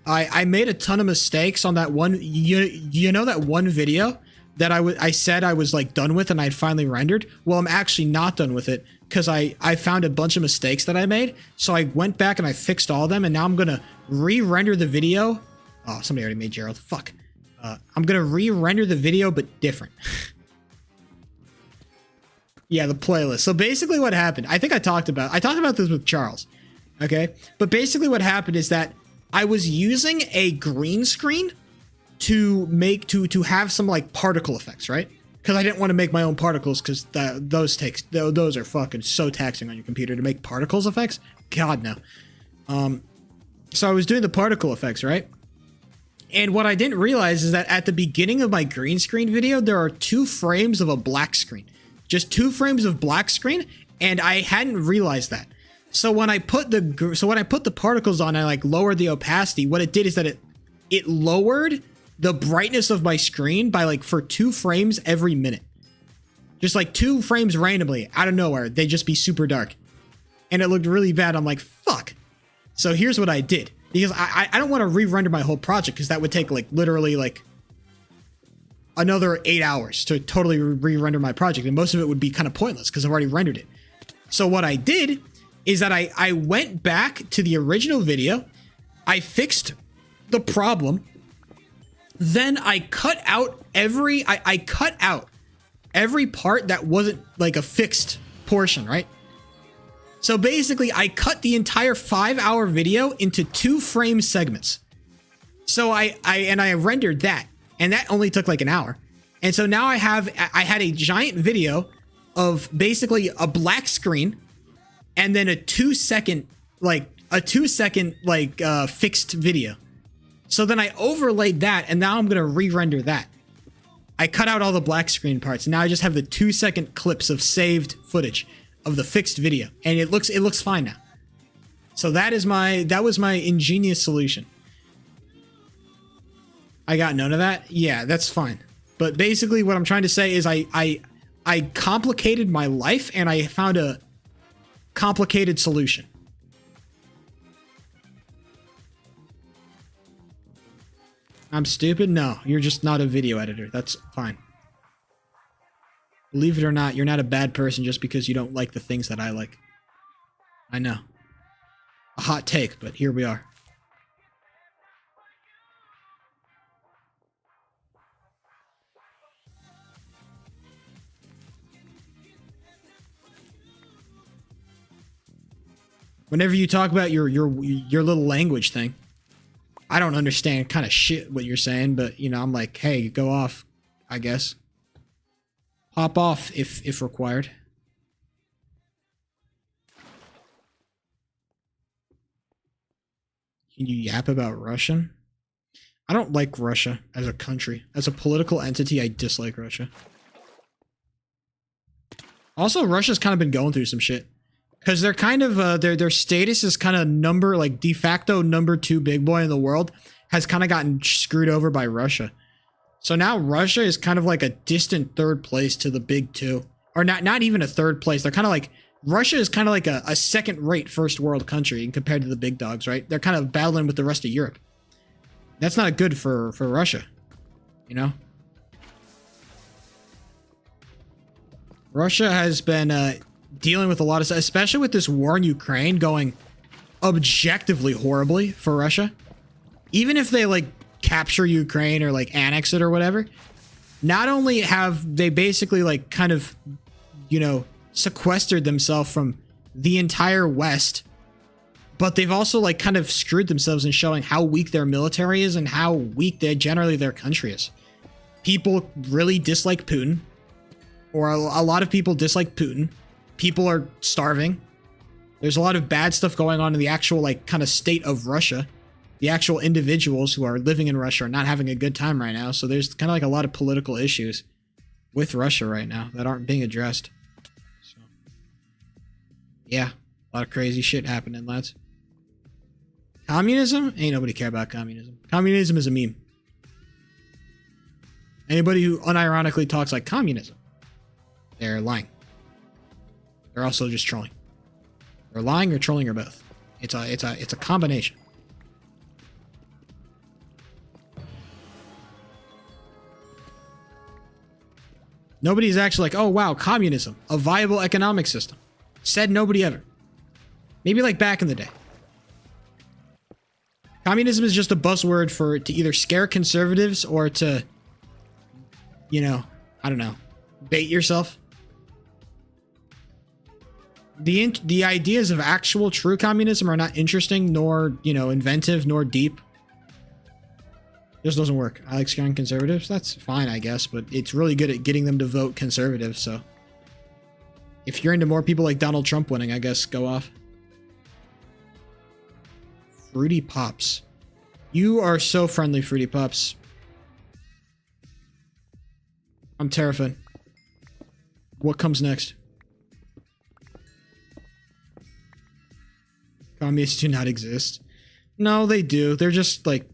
[SPEAKER 1] I made a ton of mistakes on that one. You know that one video that I said I was like done with and I'd finally rendered? Well, I'm actually not done with it because I found a bunch of mistakes that I made. So I went back and I fixed all of them, and now I'm gonna re-render the video. Oh, somebody already made Gerald. Fuck. I'm gonna re-render the video, but different. Yeah, the playlist. So basically what happened, I think I talked about this with Charles. Okay? But basically what happened is that I was using a green screen to have some like particle effects, right? Because I didn't want to make my own particles because those are fucking so taxing on your computer to make particles effects. God no. So I was doing the particle effects, right? And what I didn't realize is that at the beginning of my green screen video, there are 2 frames of a black screen. Just 2 frames of black screen, and I hadn't realized that. So when I put the particles on, I like lowered the opacity. What it did is that it lowered the brightness of my screen by like for 2 frames every minute. Just like 2 frames randomly out of nowhere, they'd just be super dark. And it looked really bad. I'm like, fuck. So here's what I did, because I don't want to re-render my whole project, because that would take like literally like another 8 hours to totally re-render my project, and most of it would be kind of pointless because I've already rendered it. So what I did is that I went back to the original video, I fixed the problem, then I cut out every part that wasn't like a fixed portion, right? So basically, I cut the entire 5-hour video into 2-frame segments. So I rendered that, and that only took like an hour. And so now I had a giant video of basically a black screen, and then a 2-second fixed video. So then I overlaid that, and now I'm gonna re-render that. I cut out all the black screen parts. Now I just have the 2-second clips of saved footage of the fixed video, and it looks fine now. So that was my ingenious solution. I got none of that? Yeah, that's fine. But basically what I'm trying to say is I complicated my life, and I found a complicated solution. I'm stupid? No, you're just not a video editor. That's fine. Believe it or not, you're not a bad person just because you don't like the things that I like. I know. A hot take, but here we are. Whenever you talk about your little language thing, I don't understand kind of shit what you're saying, but you know, I'm like, hey, go off, I guess. Hop off if required. Can you yap about Russia? I don't like Russia as a country. As a political entity, I dislike Russia. Also, Russia's kind of been going through some shit. Because they're kind of, their status is kind of de facto number 2 big boy in the world has kind of gotten screwed over by Russia. So now Russia is kind of like a distant 3rd place to the big 2. Or not even a 3rd place. They're kind of like, Russia is kind of like a second-rate first world country compared to the big dogs, right? They're kind of battling with the rest of Europe. That's not good for Russia, you know? Russia has been dealing with a lot of stuff, especially with this war in Ukraine going objectively horribly for Russia. Even if they like capture Ukraine or like annex it or whatever, not only have they basically like kind of, you know, sequestered themselves from the entire West, but they've also like kind of screwed themselves in showing how weak their military is and how weak their country is. People really dislike Putin, or a lot of people dislike Putin. People are starving. There's a lot of bad stuff going on in the actual like kind of state of Russia. The actual individuals who are living in Russia are not having a good time right now. So there's kind of like a lot of political issues with Russia right now that aren't being addressed. So, yeah, a lot of crazy shit happening, lads. Communism? Ain't nobody care about communism. Communism is a meme. Anybody who unironically talks like communism, they're lying. They're also just trolling. They're lying or trolling or both. It's a combination. Nobody's actually like, oh wow, communism, a viable economic system. Said nobody ever. Maybe like back in the day. Communism is just a buzzword to either scare conservatives or to, you know, I don't know, bait yourself. The ideas of actual true communism are not interesting, nor, you know, inventive, nor deep. Just doesn't work. I like scaring conservatives. That's fine, I guess, but it's really good at getting them to vote conservative, so. If you're into more people like Donald Trump winning, I guess go off. Fruity Pops. You are so friendly, Fruity Pops. I'm terrified. What comes next? Communists do not exist. No, they do. They're just like...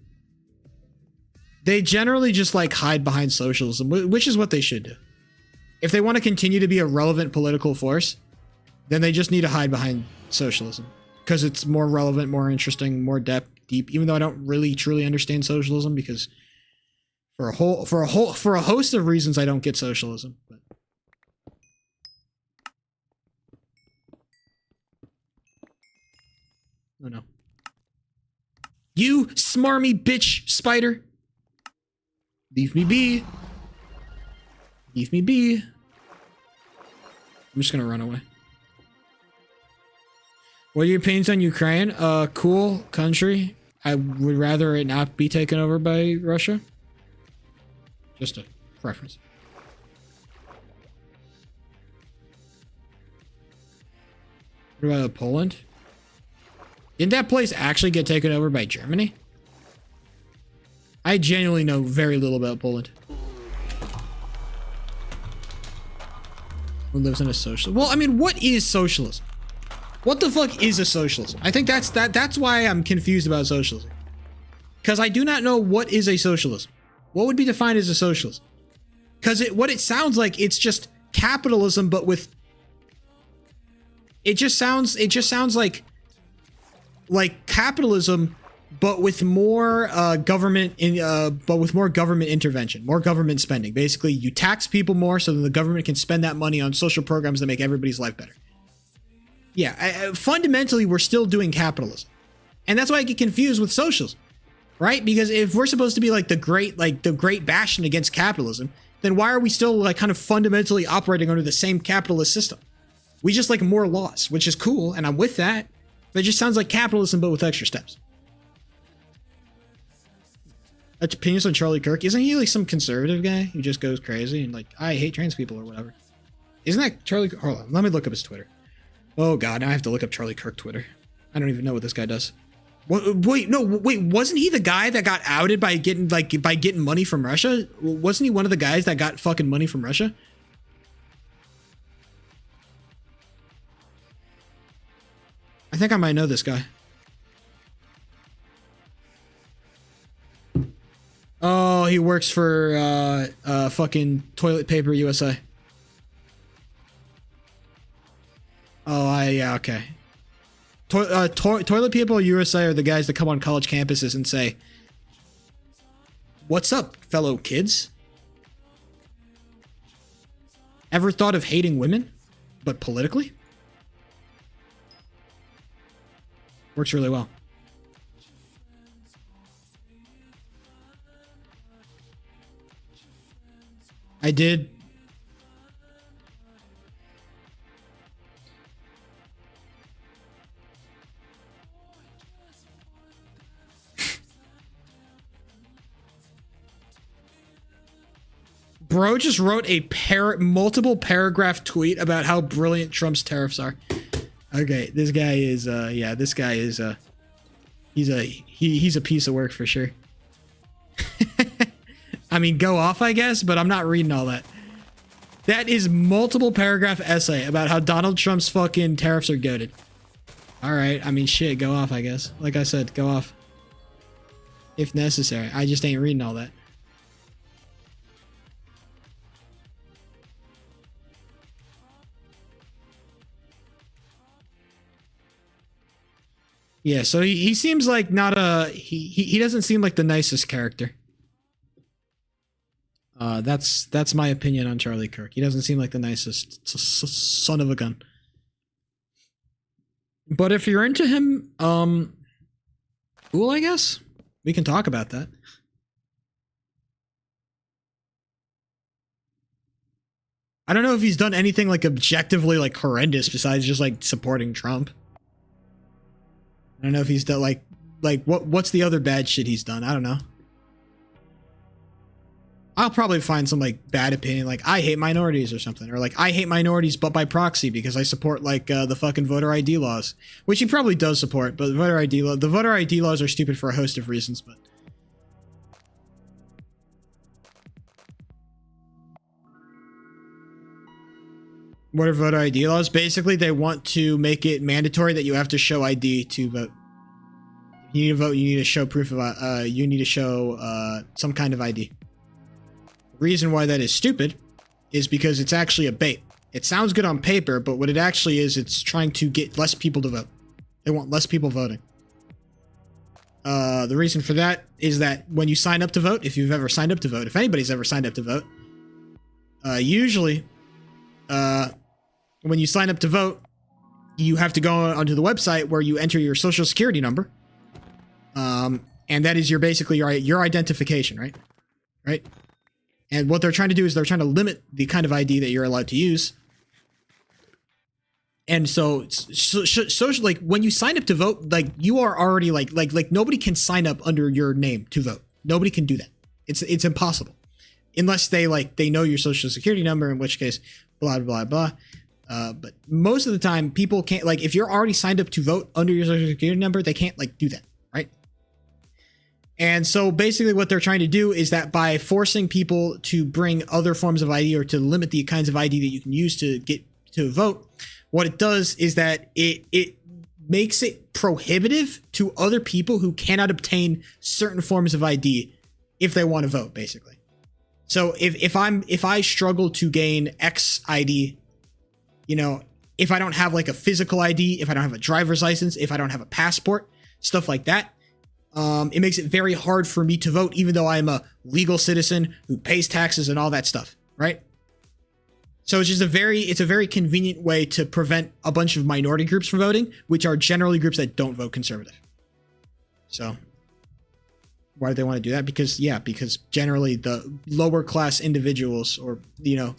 [SPEAKER 1] They generally just like hide behind socialism, which is what they should do. If they want to continue to be a relevant political force, then they just need to hide behind socialism. because it's more relevant, more interesting, more deep. Even though I don't really truly understand socialism, because for a host of reasons I don't get socialism. But. Oh no. You smarmy bitch spider. Leave me be. Leave me be. I'm just gonna run away. What are your opinions on Ukraine? Cool country. I would rather it not be taken over by Russia. Just a preference. What about Poland? Didn't that place actually get taken over by Germany? I genuinely know very little about Poland. Who lives in a socialist? Well, I mean, what is socialism? What the fuck is a socialism? I think that's why I'm confused about socialism. Because I do not know what is a socialism. What would be defined as a socialism? Because what it sounds like, it's just capitalism, but with... It just sounds like capitalism, but with more government intervention, more government spending. Basically, you tax people more so that the government can spend that money on social programs that make everybody's life better. Yeah, fundamentally, we're still doing capitalism, and that's why I get confused with socialism, right? Because if we're supposed to be like the great bastion against capitalism, then why are we still like kind of fundamentally operating under the same capitalist system? We just like more laws, which is cool, and I'm with that. But it just sounds like capitalism, but with extra steps. Opinions on Charlie Kirk? Isn't he like some conservative guy who just goes crazy and like, I hate trans people or whatever? Isn't that Charlie? Hold on, let me look up his Twitter. Oh god, now I have to look up Charlie Kirk Twitter. I don't even know what this guy does. Wait, wasn't he the guy that got outed by getting money from Russia? Wasn't he one of the guys that got fucking money from Russia? I think I might know this guy. Oh, he works for fucking Toilet Paper USA. Oh, yeah, okay. Toilet Paper USA are the guys that come on college campuses and say, "What's up, fellow kids? Ever thought of hating women, but politically?" Works really well. I did. Bro just wrote a multiple paragraph tweet about how brilliant Trump's tariffs are. Okay, this guy is yeah, this guy is he's a piece of work for sure. I mean, go off, I guess, but I'm not reading all that. That is multiple paragraph essay about how Donald Trump's fucking tariffs are goated. All right, I mean, shit, go off, I guess. Like I said, go off if necessary. I just ain't reading all that. Yeah, so he seems like not a he doesn't seem like the nicest character. That's my opinion on Charlie Kirk. He doesn't seem like the nicest son of a gun. But if you're into him, cool, I guess. We can talk about that. I don't know if he's done anything like objectively like horrendous besides just like supporting Trump. I don't know if he's done like what's the other bad shit he's done? I don't know. I'll probably find some like bad opinion, like I hate minorities or something, or like I hate minorities but by proxy because I support like the fucking voter ID laws, which he probably does support. But the voter ID laws are stupid for a host of reasons. But what are voter ID laws? Basically, they want to make it mandatory that you have to show ID to vote. You need to vote. You need to show proof of. You need to show some kind of ID. The reason why that is stupid is because it's actually a bait. It sounds good on paper, but what it actually is, it's trying to get less people to vote. They want less people voting. The reason for that is that when you sign up to vote, if you've ever signed up to vote, if anybody's ever signed up to vote, usually, when you sign up to vote, you have to go onto the website where you enter your social security number. And that is basically your identification, right? Right. And what they're trying to do is they're trying to limit the kind of ID that you're allowed to use. And so like when you sign up to vote, like you are already like nobody can sign up under your name to vote. Nobody can do that. It's impossible unless they know your social security number, in which case blah, blah, blah. But most of the time people can't, like, if you're already signed up to vote under your social security number, they can't like do that. Right. And so basically what they're trying to do is that by forcing people to bring other forms of ID or to limit the kinds of ID that you can use to get to vote, what it does is that it makes it prohibitive to other people who cannot obtain certain forms of ID if they want to vote, basically. So if I struggle to gain X ID, you know, if I don't have like a physical ID, if I don't have a driver's license, if I don't have a passport, stuff like that, it makes it very hard for me to vote, even though I'm a legal citizen who pays taxes and all that stuff, right? So it's just a very convenient way to prevent a bunch of minority groups from voting, which are generally groups that don't vote conservative. So why do they want to do that? Because generally the lower class individuals, or, you know,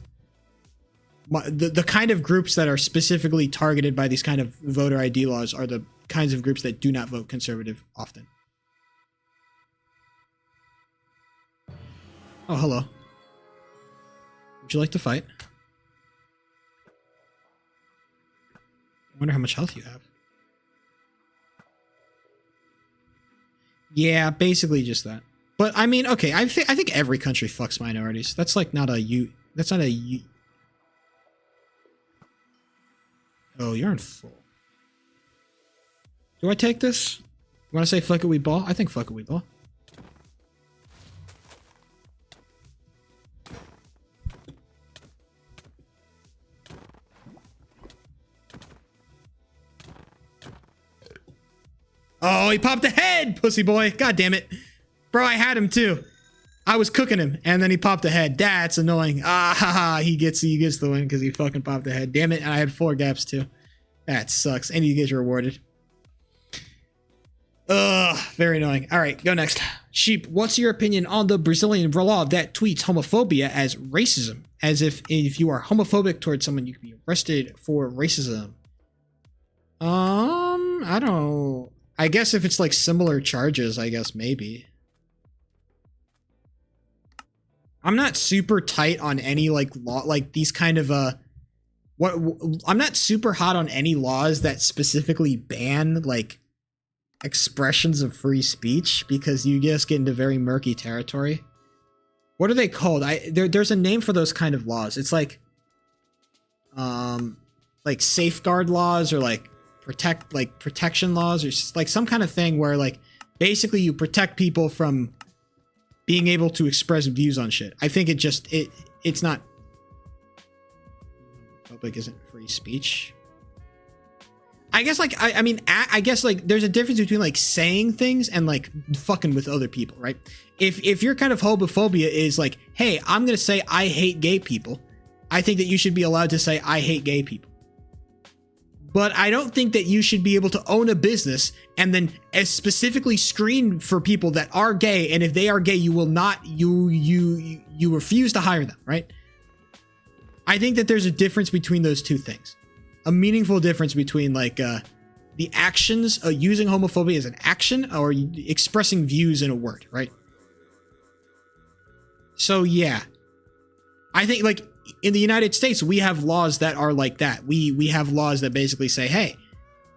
[SPEAKER 1] the kind of groups that are specifically targeted by these kind of voter ID laws are the kinds of groups that do not vote conservative often. Oh, hello. Would you like to fight? I wonder how much health you have. Yeah, basically just that. But I mean, okay, I think every country fucks minorities. That's like not a that's not a Oh, you're in full. Do I take this? You want to say fuck it, we ball? I think fuck it, we ball. Oh, he popped a head, pussy boy. God damn it. Bro, I had him too. I was cooking him, and then he popped a head. That's annoying. Ah, haha, he gets the win because he fucking popped a head. Damn it, and I had 4 gaps too. That sucks. And you get rewarded. Ugh, very annoying. All right, go next. Sheep, what's your opinion on the Brazilian law that tweets homophobia as racism? As if you are homophobic towards someone, you can be arrested for racism. I don't... I guess if it's like similar charges, I guess maybe. I'm not super tight on any like law, like these kind of I'm not super hot on any laws that specifically ban like expressions of free speech, because you just get into very murky territory. What are they called? There's a name for those kind of laws. It's like safeguard laws, or like protection laws, or like some kind of thing where like basically you protect people from being able to express views on shit. I think it's not public isn't free speech. I guess like I guess like there's a difference between like saying things and like fucking with other people, right? If your kind of homophobia is like, hey, I'm gonna say I hate gay people, I think that you should be allowed to say I hate gay people. But I don't think that you should be able to own a business and then specifically screen for people that are gay, and if they are gay, you will not, you refuse to hire them, right? I think that there's a difference between those two things. A meaningful difference between like the actions of using homophobia as an action, or expressing views in a word, right? So yeah, I think like in the United States, we have laws that are like that. We have laws that basically say, hey,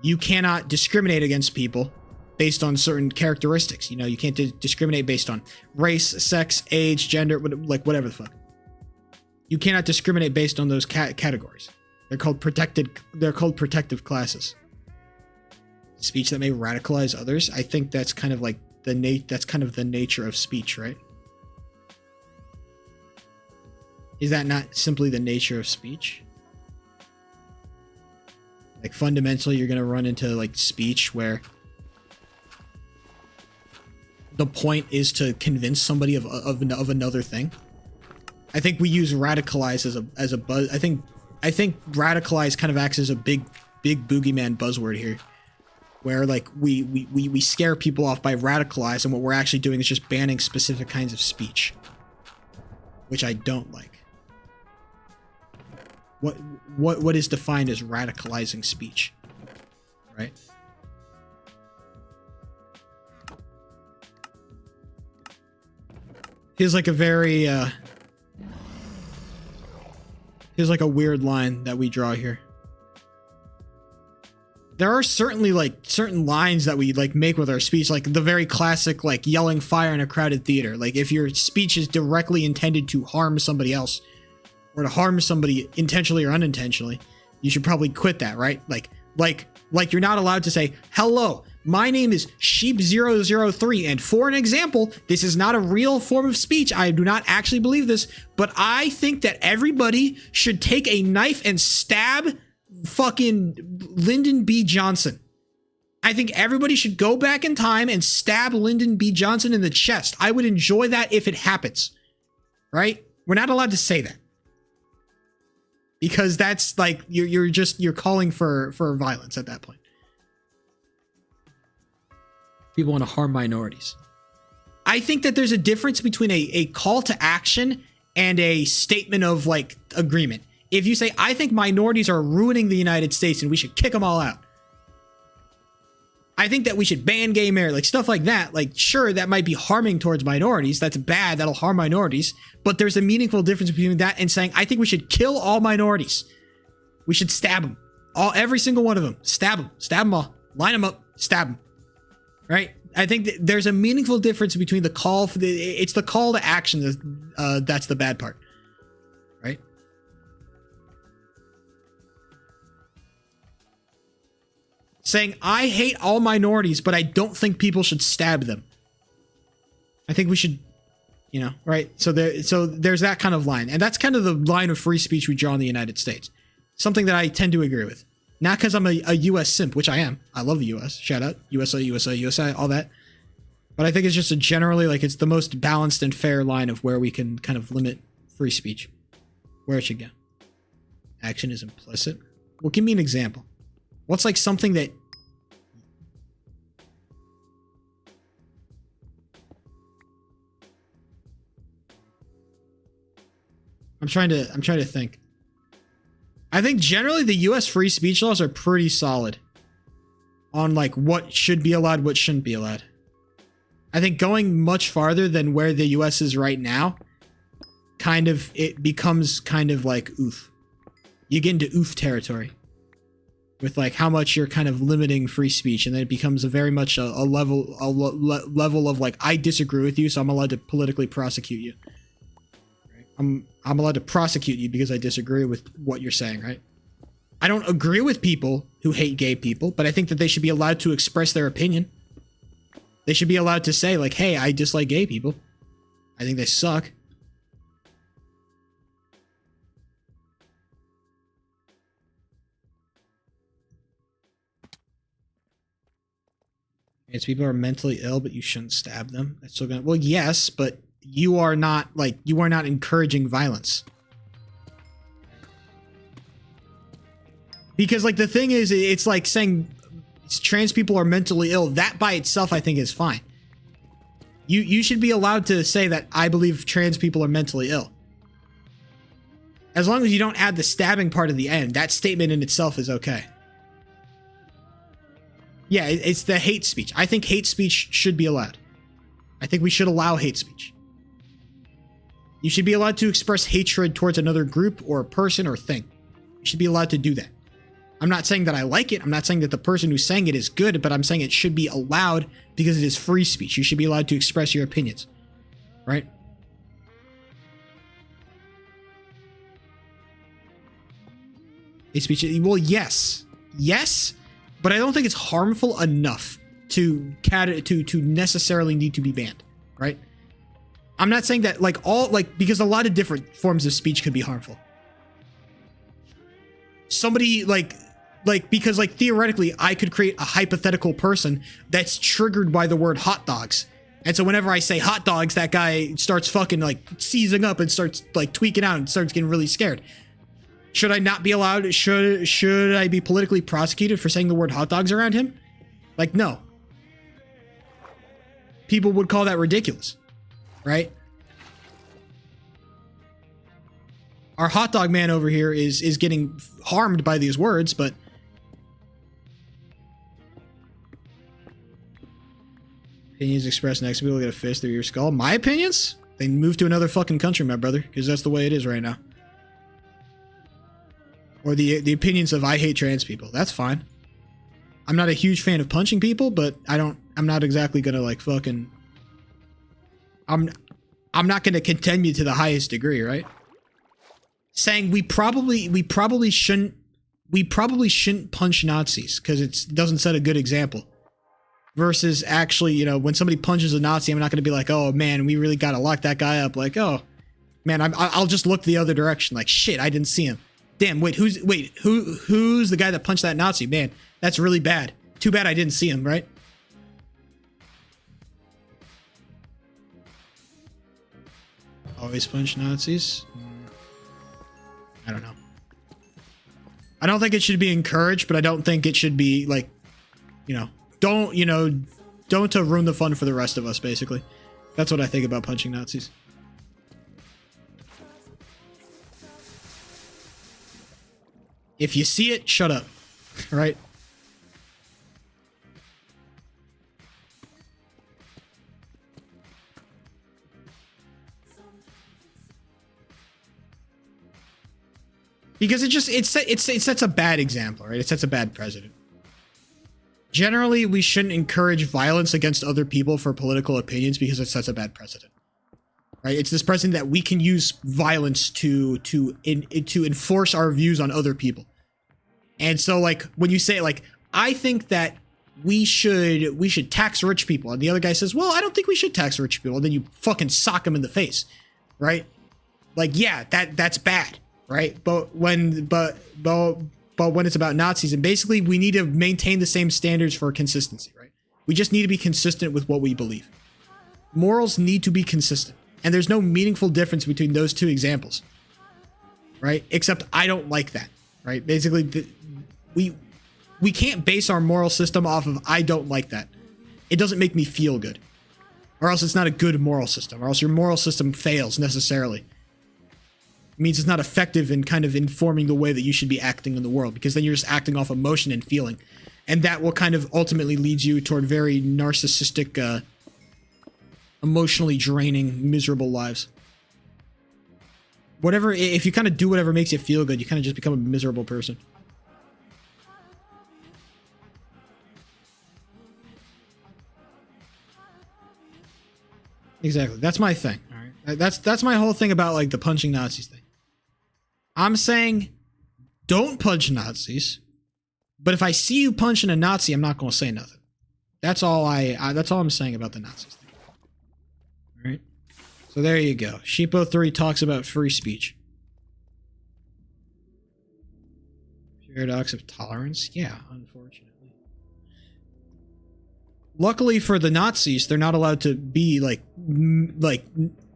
[SPEAKER 1] you cannot discriminate against people based on certain characteristics. You know, you can't discriminate based on race, sex, age, gender, like whatever the fuck. You cannot discriminate based on those categories. They're called protective classes. Speech that may radicalize others. I think that's kind of like the nature of speech, right? Is that not simply the nature of speech? Like fundamentally, you're gonna run into like speech where the point is to convince somebody of another thing. I think we use radicalize as a buzz. I think radicalize kind of acts as a big boogeyman buzzword here, where like we scare people off by radicalize, and what we're actually doing is just banning specific kinds of speech, which I don't like. What is defined as radicalizing speech, right? Feels like a very feels like a weird line that we draw here. There are certainly like certain lines that we like make with our speech, like the very classic like yelling fire in a crowded theater. Like if your speech is directly intended to harm somebody else or to harm somebody intentionally or unintentionally, you should probably quit that, right? Like you're not allowed to say, "Hello, my name is Sheep003, and for an example, this is not a real form of speech. I do not actually believe this, but I think that everybody should take a knife and stab fucking Lyndon B. Johnson. I think everybody should go back in time and stab Lyndon B. Johnson in the chest. I would enjoy that if it happens." Right? We're not allowed to say that. Because that's like, you're calling for violence at that point. People want to harm minorities. I think that there's a difference between a call to action and a statement of like agreement. If you say, "I think minorities are ruining the United States and we should kick them all out," I think that we should ban gay marriage, like stuff like that. Like, sure, that might be harming towards minorities. That's bad. That'll harm minorities. But there's a meaningful difference between that and saying, "I think we should kill all minorities. We should stab them. Every single one of them. Stab them all. Line them up. Stab them." Right? I think that there's a meaningful difference between the call for it's the call to action that's the bad part. Right? Saying, "I hate all minorities, but I don't think people should stab them." I think we should, right? So there's that kind of line. And that's kind of the line of free speech we draw in the United States. Something that I tend to agree with. Not because I'm a US simp, which I am. I love the US. Shout out. USA, all that. But I think it's just generally like it's the most balanced and fair line of where we can kind of limit free speech. Where it should go. Action is implicit. Well, give me an example. What's like something that I'm trying to think. I think generally the US free speech laws are pretty solid on like what should be allowed, what shouldn't be allowed. I think going much farther than where the US is right now, it becomes kind of like oof. You get into oof territory. With like how much you're kind of limiting free speech, and then it becomes a very much a level of like, I disagree with you, so I'm allowed to politically prosecute you. Right? I'm allowed to prosecute you because I disagree with what you're saying, right? I don't agree with people who hate gay people, but I think that they should be allowed to express their opinion. They should be allowed to say like, "Hey, I dislike gay people. I think they suck." It's people are mentally ill, but you shouldn't stab them. That's still gonna. Well, yes, but you are not encouraging violence. Because like the thing is, it's like saying trans people are mentally ill. That by itself, I think, is fine. You should be allowed to say that I believe trans people are mentally ill. As long as you don't add the stabbing part at the end, that statement in itself is okay. Yeah, it's the hate speech. I think hate speech should be allowed. I think we should allow hate speech. You should be allowed to express hatred towards another group or person or thing. You should be allowed to do that. I'm not saying that I like it. I'm not saying that the person who's saying it is good, but I'm saying it should be allowed because it is free speech. You should be allowed to express your opinions. Right? Hate speech. Well, yes. Yes. But I don't think it's harmful enough to necessarily need to be banned, right? I'm not saying that because a lot of different forms of speech could be harmful. Somebody like like, because like theoretically I could create a hypothetical person that's triggered by the word hot dogs. And so whenever I say hot dogs, that guy starts fucking like seizing up and starts like tweaking out and starts getting really scared. Should I not be allowed? Should I be politically prosecuted for saying the word hot dogs around him? Like, no. People would call that ridiculous, right? Our hot dog man over here is getting harmed by these words, but opinions expressed next to people get a fist through your skull. My opinions? They move to another fucking country, my brother, because that's the way it is right now. Or the opinions of I hate trans people. That's fine. I'm not a huge fan of punching people, but I'm not exactly gonna like fucking I'm not gonna condemn you to the highest degree, right? Saying we probably shouldn't punch Nazis because it doesn't set a good example. Versus actually, you know, when somebody punches a Nazi, I'm not going to be like, oh man, we really got to lock that guy up. Like, oh man, I'll just look the other direction. Like, shit, I didn't see him. Damn, who's the guy that punched that Nazi? Man, that's really bad. Too bad I didn't see him, right? Always punch Nazis? I don't know. I don't think it should be encouraged, but I don't think it should be like, you know, don't to ruin the fun for the rest of us, basically. That's what I think about punching Nazis. If you see it, shut up. Right? Because it sets a bad example, right? It sets a bad precedent. Generally, we shouldn't encourage violence against other people for political opinions because it sets a bad precedent. Right? It's this precedent that we can use violence to enforce our views on other people. And so, like, when you say, like, I think that we should tax rich people, and the other guy says, well, I don't think we should tax rich people, and then you fucking sock him in the face, right? Like, yeah, that's bad, right? But when it's about Nazis, and basically we need to maintain the same standards for consistency, right? We just need to be consistent with what we believe. Morals need to be consistent. And there's no meaningful difference between those two examples, right? Except I don't like that, right? Basically, we can't base our moral system off of I don't like that. It doesn't make me feel good. Or else it's not a good moral system. Or else your moral system fails necessarily. It means it's not effective in kind of informing the way that you should be acting in the world, because then you're just acting off emotion and feeling. And that will kind of ultimately lead you toward very narcissistic, emotionally draining, miserable lives. Whatever, if you kind of do whatever makes you feel good, you kind of just become a miserable person. Exactly. That's my thing. All right. That's my whole thing about like the punching Nazis thing. I'm saying don't punch Nazis, but if I see you punching a Nazi, I'm not going to say nothing. That's all that's all I'm saying about the Nazis thing. All right. So there you go. Sheepo3 talks about free speech. Paradox of tolerance? Yeah, unfortunately. Luckily for the Nazis, they're not allowed to be like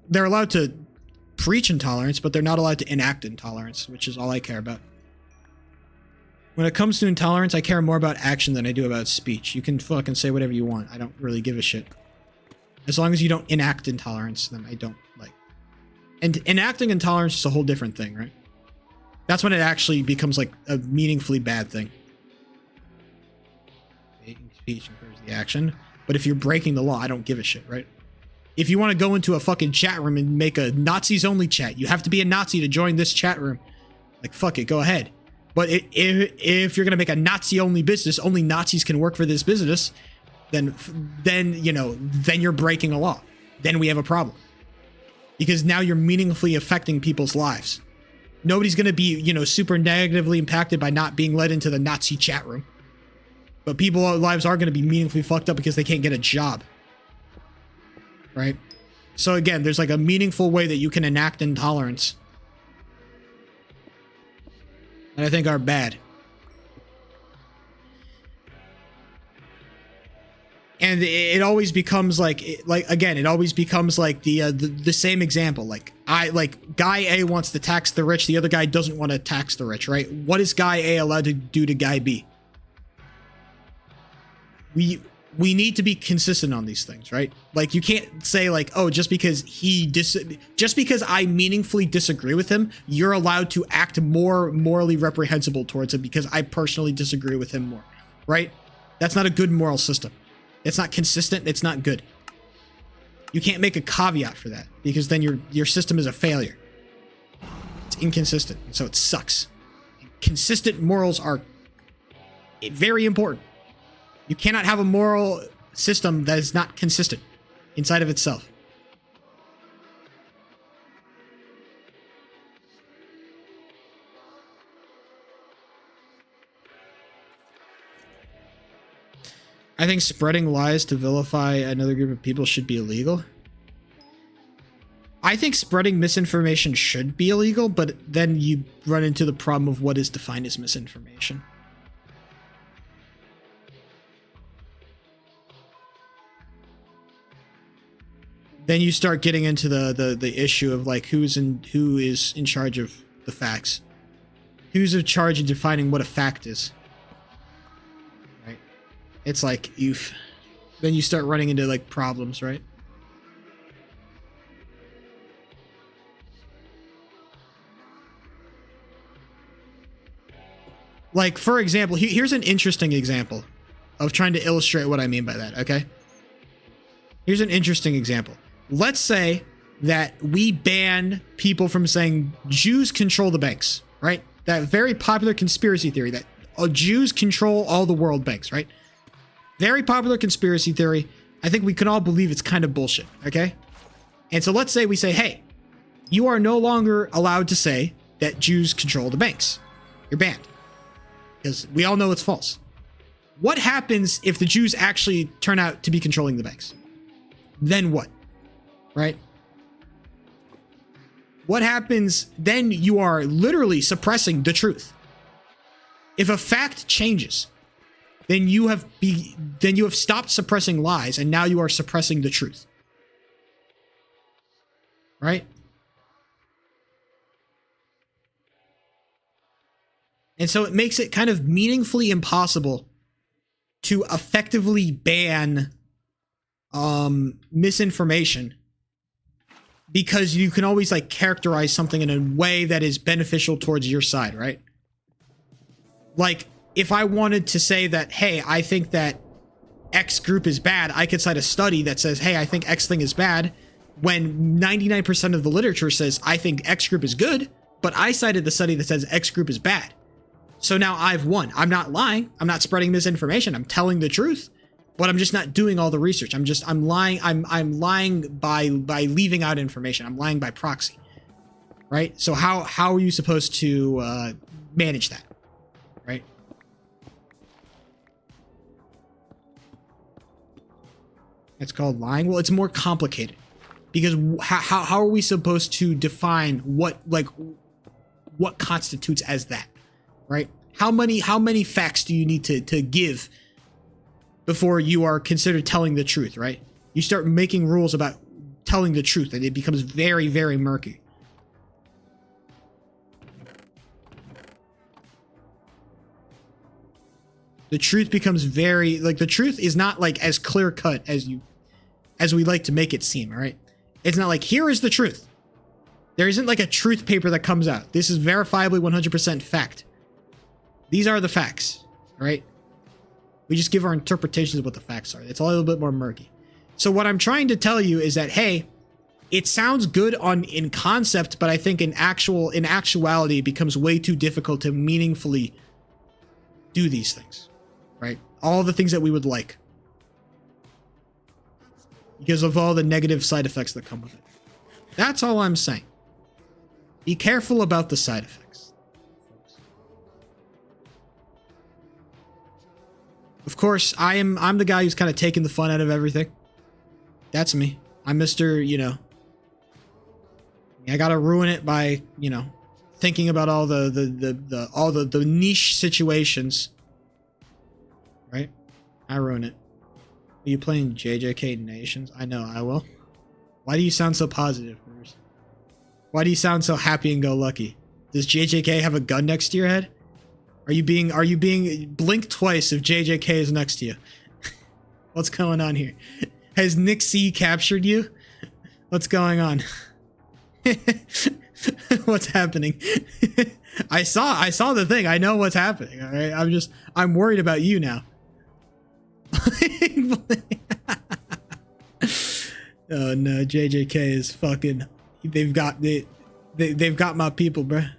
[SPEAKER 1] they're allowed to preach intolerance, but they're not allowed to enact intolerance, which is all I care about. When it comes to intolerance, I care more about action than I do about speech. You can fucking say whatever you want. I don't really give a shit. As long as you don't enact intolerance, then I don't like. And enacting intolerance is a whole different thing, right? That's when it actually becomes like a meaningfully bad thing. Speech encourages the action. But if you're breaking the law, I don't give a shit, right? If you want to go into a fucking chat room and make a Nazis only chat, you have to be a Nazi to join this chat room. Like, fuck it, go ahead. But if you're going to make a Nazi only business, only Nazis can work for this business, then you're breaking a law. Then we have a problem. Because now you're meaningfully affecting people's lives. Nobody's going to be, super negatively impacted by not being led into the Nazi chat room. But people's lives are going to be meaningfully fucked up because they can't get a job. Right? So again, there's like a meaningful way that you can enact intolerance. And I think are bad. And it always becomes like again, it always becomes like the same example. Like guy A wants to tax the rich, the other guy doesn't want to tax the rich, right? What is guy A allowed to do to guy B? We need to be consistent on these things, right? Like you can't say like, oh, just because I meaningfully disagree with him, you're allowed to act more morally reprehensible towards him because I personally disagree with him more, right? That's not a good moral system. It's not consistent. It's not good. You can't make a caveat for that because then your system is a failure. It's inconsistent, so it sucks. Consistent morals are very important. You cannot have a moral system that is not consistent inside of itself. I think spreading lies to vilify another group of people should be illegal. I think spreading misinformation should be illegal, but then you run into the problem of what is defined as misinformation. Then you start getting into the issue of like who is in charge of the facts. Who's in charge of defining what a fact is. Right? It's like then you start running into like problems, right? Like, for example, here's an interesting example of trying to illustrate what I mean by that, okay? Here's an interesting example. Let's say that we ban people from saying Jews control the banks, right? That very popular conspiracy theory that Jews control all the world banks, right? Very popular conspiracy theory. I think we can all believe it's kind of bullshit, okay? And so let's say we say, hey, you are no longer allowed to say that Jews control the banks. You're banned. Because we all know it's false. What happens if the Jews actually turn out to be controlling the banks? Then what? Right? What happens then? You are literally suppressing the truth. If a fact changes, then you have stopped suppressing lies and now you are suppressing the truth. Right? And so it makes it kind of meaningfully impossible to effectively ban misinformation, because you can always like characterize something in a way that is beneficial towards your side, right? Like if I wanted to say that, hey, I think that X group is bad, I could cite a study that says, hey, I think X thing is bad, when 99% of the literature says I think X group is good, but I cited the study that says X group is bad. So now I've won. I'm not lying. I'm not spreading misinformation. I'm telling the truth. But I'm just not doing all the research. I'm lying. I'm lying by leaving out information. I'm lying by proxy, right? So how are you supposed to manage that, right? It's called lying. Well, it's more complicated because how are we supposed to define what constitutes as that, right? How many facts do you need to give before you are considered telling the truth, right? You start making rules about telling the truth and it becomes very, very murky. The truth becomes very, like, the truth is not like as clear cut as we like to make it seem, all right? It's not like, here is the truth. There isn't like a truth paper that comes out. This is verifiably 100% fact. These are the facts, right? We just give our interpretations of what the facts are. It's a little bit more murky. So what I'm trying to tell you is that, hey, it sounds good in concept, but I think in actuality, it becomes way too difficult to meaningfully do these things, right? All the things that we would like, because of all the negative side effects that come with it. That's all I'm saying. Be careful about the side effects. Of course, I'm the guy who's kind of taking the fun out of everything. That's me. I'm Mr., I gotta ruin it by, thinking about all the niche situations. Right? I ruin it. Are you playing JJK Nations? I know I will. Why do you sound so positive, Bruce? Why do you sound so happy and go lucky? Does JJK have a gun next to your head? Are you being blink twice if JJK is next to you? What's going on here? Has Nick C captured you? What's going on? What's happening? I saw the thing. I know what's happening. All right. I'm worried about you now. Oh no, JJK is fucking. They've got my people, bruh.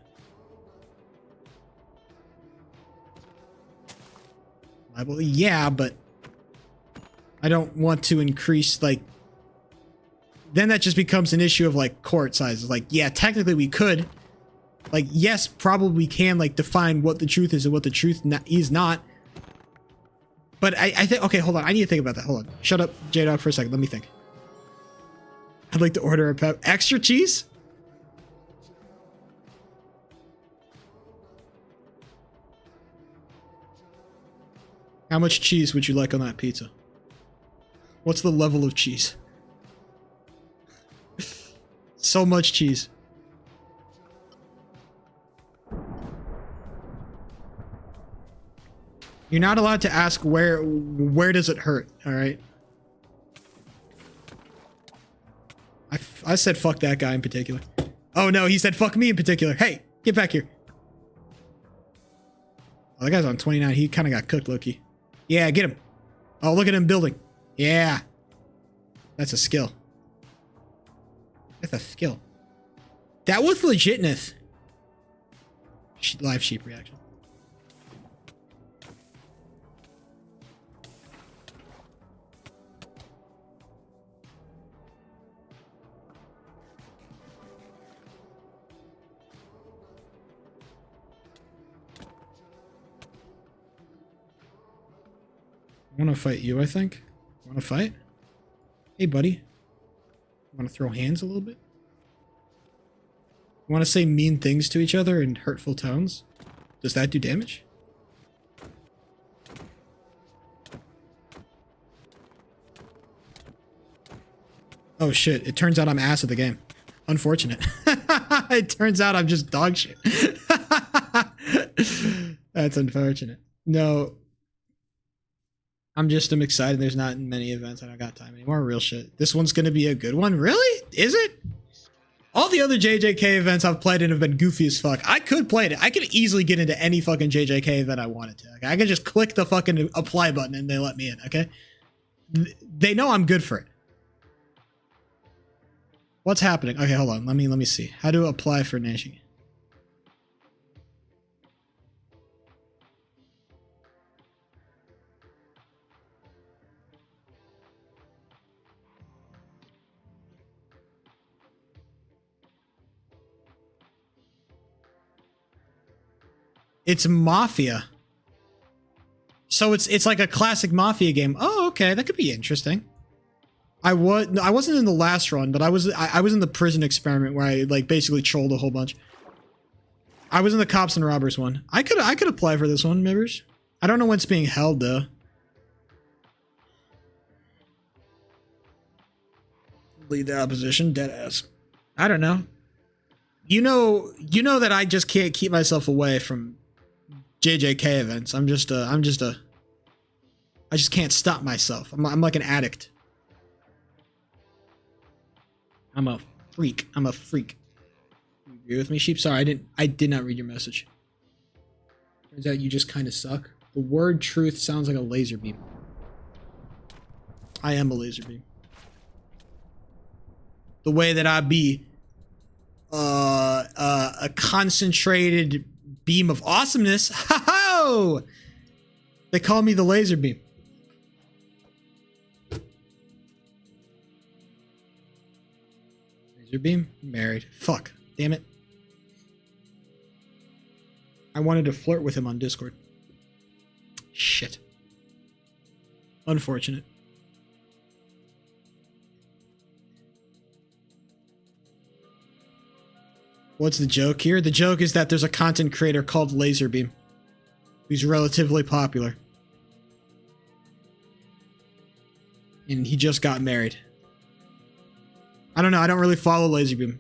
[SPEAKER 1] Well, yeah, but I don't want to increase, like, then that just becomes an issue of like court sizes. Like, yeah, technically we could, like, yes, probably can, like, define what the truth is and what the truth is not. But I think, okay, hold on, I need to think about that. Hold on, shut up, J-Dog, for a second. Let me think. I'd like to order a pep. Extra cheese? How much cheese would you like on that pizza? What's the level of cheese? So much cheese. You're not allowed to ask where does it hurt, all right? I said fuck that guy in particular. Oh no, he said fuck me in particular. Hey, get back here. Oh, that guy's on 29. He kind of got cooked, Loki. Yeah, get him. Oh, look at him building. Yeah. That's a skill. That's a skill. That was legitness. Live sheep reaction. I want to fight you, I think. Want to fight? Hey, buddy. Want to throw hands a little bit? Want to say mean things to each other in hurtful tones? Does that do damage? Oh shit, it turns out I'm ass at the game. Unfortunate. It turns out I'm just dog shit. That's unfortunate. No. I'm excited. There's not many events. I don't got time anymore. Real shit. This one's going to be a good one. Really? Is it? All the other JJK events I've played in have been goofy as fuck. I could play it. I could easily get into any fucking JJK event I wanted to. Okay? I could just click the fucking apply button and they let me in. Okay? They know I'm good for it. What's happening? Okay, hold on. Let me see. How to apply for nation? It's Mafia. So it's like a classic Mafia game. Oh, okay, that could be interesting. I wasn't in the last run, but I was in the prison experiment where I like basically trolled a whole bunch. I was in the cops and robbers one. I could apply for this one, members. I don't know when it's being held though. Lead the opposition, dead ass. I don't know. You know that I just can't keep myself away from JJK events. I just can't stop myself. I'm like an addict. I'm a freak. I'm a freak. You agree with me, Sheep? Sorry, I did not read your message. Turns out you just kind of suck. The word truth sounds like a laser beam. I am a laser beam. The way that I be a concentrated beam of awesomeness. Ha ho! They call me the laser beam. Laser beam? Married. Fuck. Damn it. I wanted to flirt with him on Discord. Shit. Unfortunate. What's the joke here? The joke is that there's a content creator called Laserbeam who's relatively popular. and he just got married. I don't know. I don't really follow LaserBeam.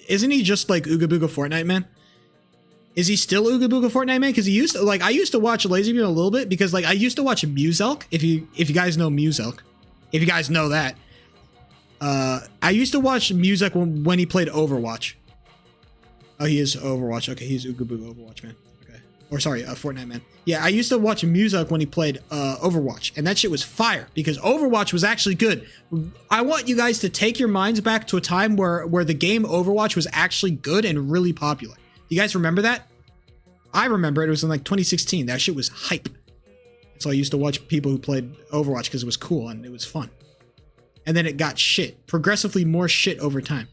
[SPEAKER 1] Isn't he just like Ooga Booga Fortnite Man? Is he still Ooga Booga Fortnite Man? Because he used to, like, I used to watch LaserBeam a little bit because like I used to watch Muselk. If you guys know Muselk, if you guys know that, I used to watch Muselk when he played Overwatch. Oh, he is Overwatch. Okay, he's Ooga Booga Overwatch Man. Okay, or sorry, Fortnite Man. Yeah, I used to watch Muselk when he played Overwatch, and that shit was fire because Overwatch was actually good. I want you guys to take your minds back to a time where the game Overwatch was actually good and really popular. You guys remember that? I remember it. It was in like 2016. That shit was hype. So I used to watch people who played Overwatch because it was cool and it was fun. And then it got shit. Progressively more shit over time.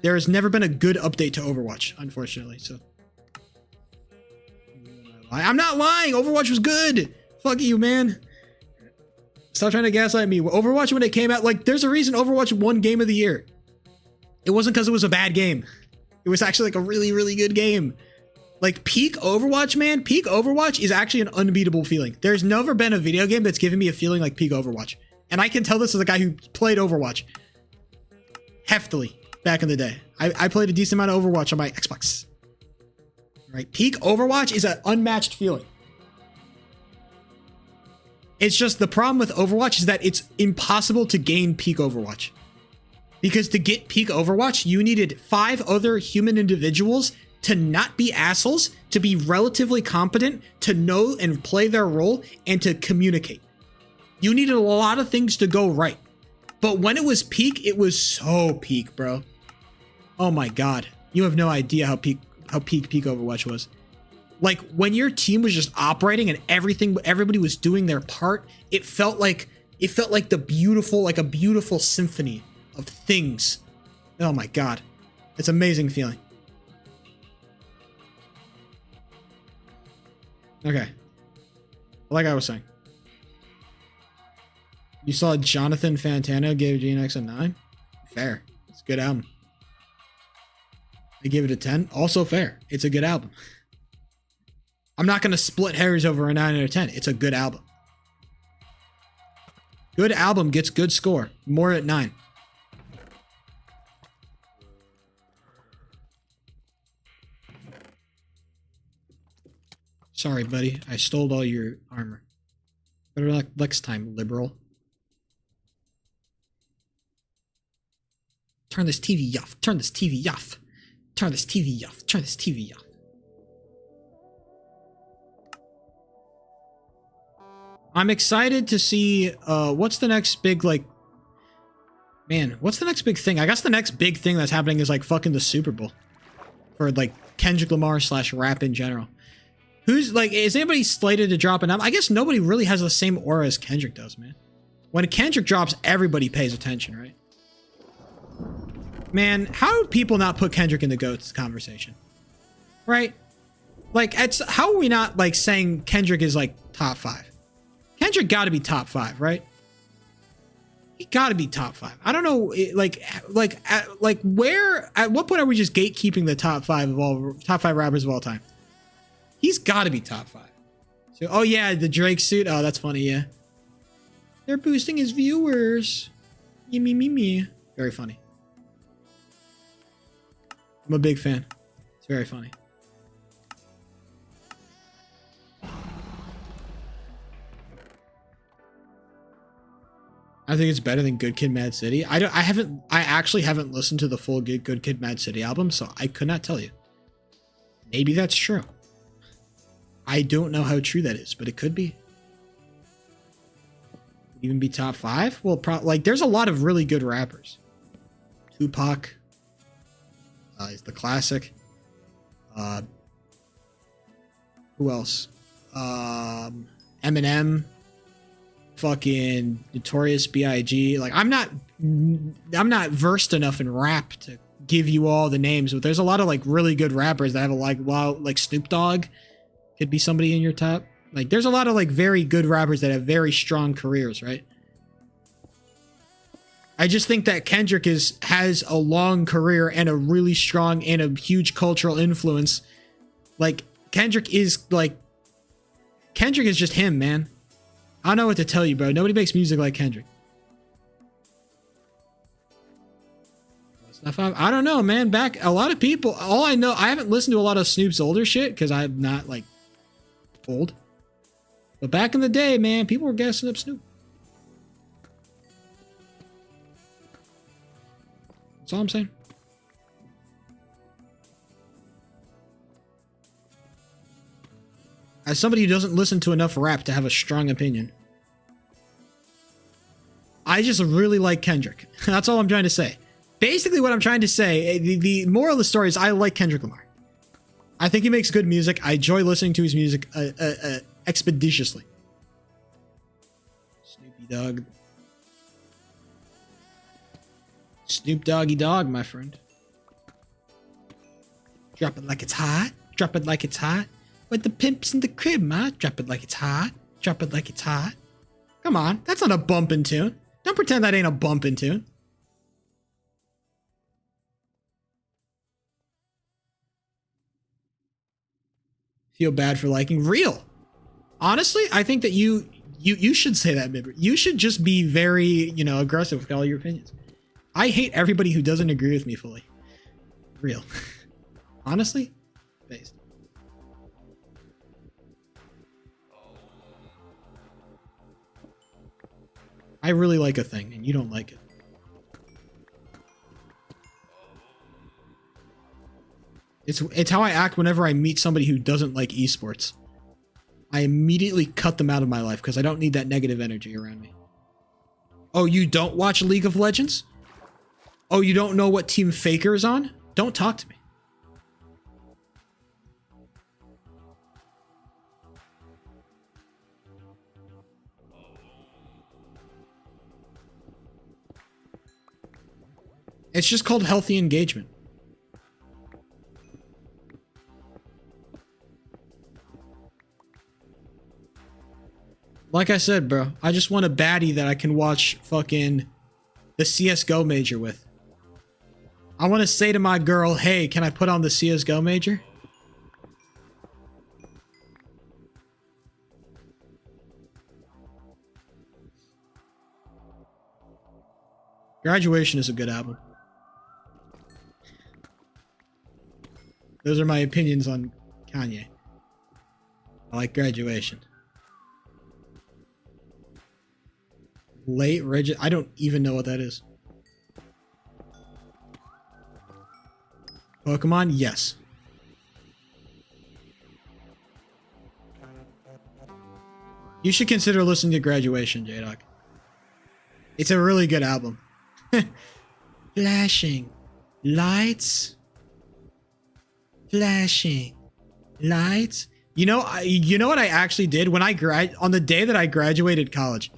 [SPEAKER 1] There has never been a good update to Overwatch, unfortunately. So I'm not lying. Overwatch was good. Fuck you, man. Stop trying to gaslight me. Overwatch, when it came out, like, there's a reason Overwatch won Game of the Year. It wasn't because it was a bad game. It was actually like a really, really good game. Like peak Overwatch, man. Peak Overwatch is actually an unbeatable feeling. There's never been a video game that's given me a feeling like peak Overwatch. And I can tell this as a guy who played Overwatch heftily back in the day. I played a decent amount of Overwatch on my Xbox. Right? Peak Overwatch is an unmatched feeling. It's just the problem with Overwatch is that it's impossible to gain peak Overwatch. Because to get peak Overwatch, you needed 5 other human individuals to not be assholes, to be relatively competent, to know and play their role, and to communicate. You needed a lot of things to go right. But when it was peak, it was so peak, bro. Oh my god. You have no idea how peak Overwatch was. Like when your team was just operating and everybody was doing their part, it felt like a beautiful symphony of things. Oh my god. It's an amazing feeling. Okay. Like I was saying. You saw Jonathan Fantano gave GNX a 9? Fair. It's a good album. I give it a 10. Also fair. It's a good album. I'm not going to split hairs over a 9 or a 10. It's a good album. Good album gets good score. More at 9. Sorry, buddy. I stole all your armor. Better luck next time, liberal. Turn this TV off. Turn this TV off. Turn this TV off. Turn this TV off. I'm excited to see what's the next big, like, man, what's the next big thing? I guess the next big thing that's happening is like fucking the Super Bowl for like Kendrick Lamar / rap in general. Who's like, is anybody slated to drop an album? I guess nobody really has the same aura as Kendrick does, man. When Kendrick drops, everybody pays attention, right? Man, how do people not put Kendrick in the GOATs conversation? Right? Like, how are we not like saying Kendrick is like top 5? Kendrick got to be top 5, right? He got to be top 5. I don't know, where, at what point are we just gatekeeping the top 5 rappers of all time? He's got to be top 5. So, oh yeah, the Drake suit. Oh, that's funny. Yeah, they're boosting his viewers. Me. Very funny. I'm a big fan. It's very funny. I think it's better than Good Kid, Mad City. I actually haven't listened to the full Good Kid, Mad City album, so I could not tell you. Maybe that's true. I don't know how true that is, but it could be. Even be top 5? Well, like there's a lot of really good rappers. Tupac is the classic. Who else? Eminem. Fucking Notorious B.I.G. Like I'm not versed enough in rap to give you all the names, but there's a lot of like really good rappers that have like Snoop Dogg could be somebody in your top. Like there's a lot of like very good rappers that have very strong careers, right? I just think that Kendrick has a long career and a really strong and a huge cultural influence. Like Kendrick is just him, man. I don't know what to tell you, bro. Nobody makes music like Kendrick. Stuff I don't know, man. Back a lot of people. All I know, I haven't listened to a lot of Snoop's older shit because I'm not like old. But back in the day, man, people were gassing up Snoop. That's all I'm saying. As somebody who doesn't listen to enough rap to have a strong opinion, I just really like Kendrick. That's all I'm trying to say. Basically, what I'm trying to say, the moral of the story is I like Kendrick Lamar. I think he makes good music. I enjoy listening to his music expeditiously. Snoopy Dogg. Snoop Doggy Dogg, my friend. Drop it like it's hot. Drop it like it's hot. With the pimps in the crib, ma. Drop it like it's hot. Drop it like it's hot. Come on, that's not a bumpin' tune. Don't pretend that ain't a bumpin' tune. Feel bad for liking real. Honestly, I think that you should say that, Mibber. You should just be very, aggressive with all your opinions. I hate everybody who doesn't agree with me fully. Real. Honestly, based. I really like a thing and you don't like it. It's how I act whenever I meet somebody who doesn't like esports. I immediately cut them out of my life because I don't need that negative energy around me. Oh, you don't watch League of Legends? Oh, you don't know what Team Faker is on? Don't talk to me. It's just called healthy engagement. Like I said, bro, I just want a baddie that I can watch fucking the CSGO major with. I want to say to my girl, hey, can I put on the CSGO major? Graduation is a good album. Those are my opinions on Kanye. I like Graduation. Late rigid. I don't even know what that is. Pokemon? Yes. You should consider listening to Graduation, J-Dog. It's a really good album. Flashing lights. Flashing lights. You know what I actually did when on the day that I graduated college.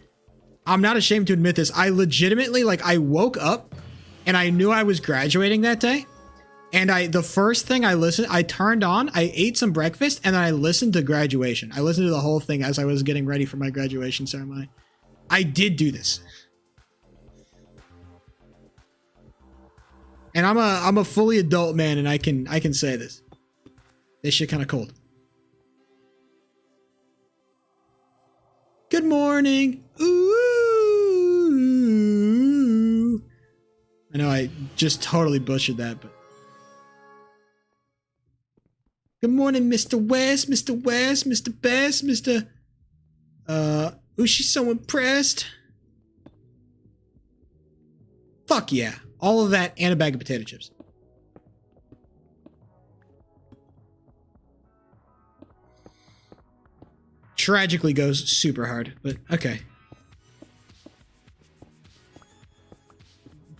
[SPEAKER 1] I'm not ashamed to admit this. I legitimately, I woke up and I knew I was graduating that day. And the first thing I turned on, I ate some breakfast and then I listened to Graduation. I listened to the whole thing as I was getting ready for my graduation ceremony. I did do this. And I'm a fully adult man and I can say this. This shit kind of cold. Good morning. Ooh. I know I just totally butchered that, but. Good morning, Mr. West, Mr. West, Mr. Best, Mr. Ooh, she's so impressed. Fuck yeah. All of that and a bag of potato chips. Tragically goes super hard, but okay.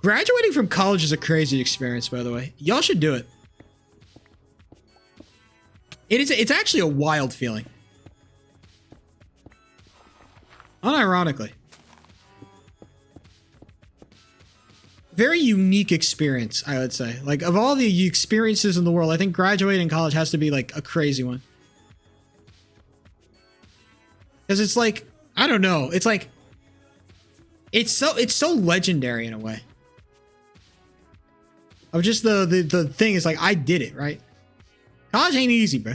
[SPEAKER 1] Graduating from college is a crazy experience, by the way. Y'all should do it. It's actually a wild feeling. Unironically. Very unique experience, I would say. Like, of all the experiences in the world, I think graduating college has to be like a crazy one. Because it's like, I don't know. It's like, it's so legendary in a way. Of just the thing is like, I did it, right? College ain't easy, bro.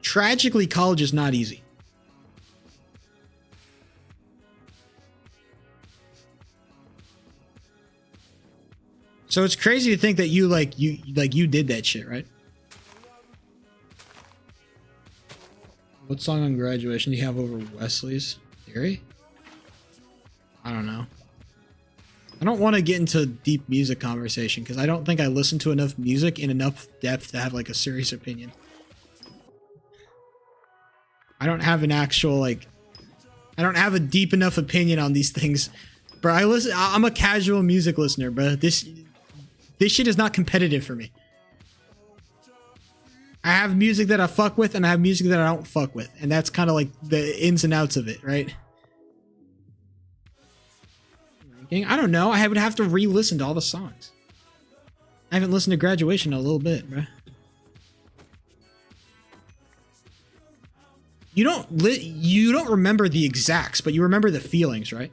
[SPEAKER 1] Tragically, college is not easy. So it's crazy to think that you did that shit, right? What song on Graduation do you have over Wesley's Theory? I don't know. I don't want to get into deep music conversation because I don't think I listen to enough music in enough depth to have like a serious opinion. I don't have an actual like I don't have a deep enough opinion on these things. Bro, I'm a casual music listener, bro. This shit is not competitive for me. I have music that I fuck with and I have music that I don't fuck with. And that's kind of like the ins and outs of it, right? I don't know. I would have to re-listen to all the songs. I haven't listened to Graduation in a little bit, bro. You don't remember the exacts, but you remember the feelings, right?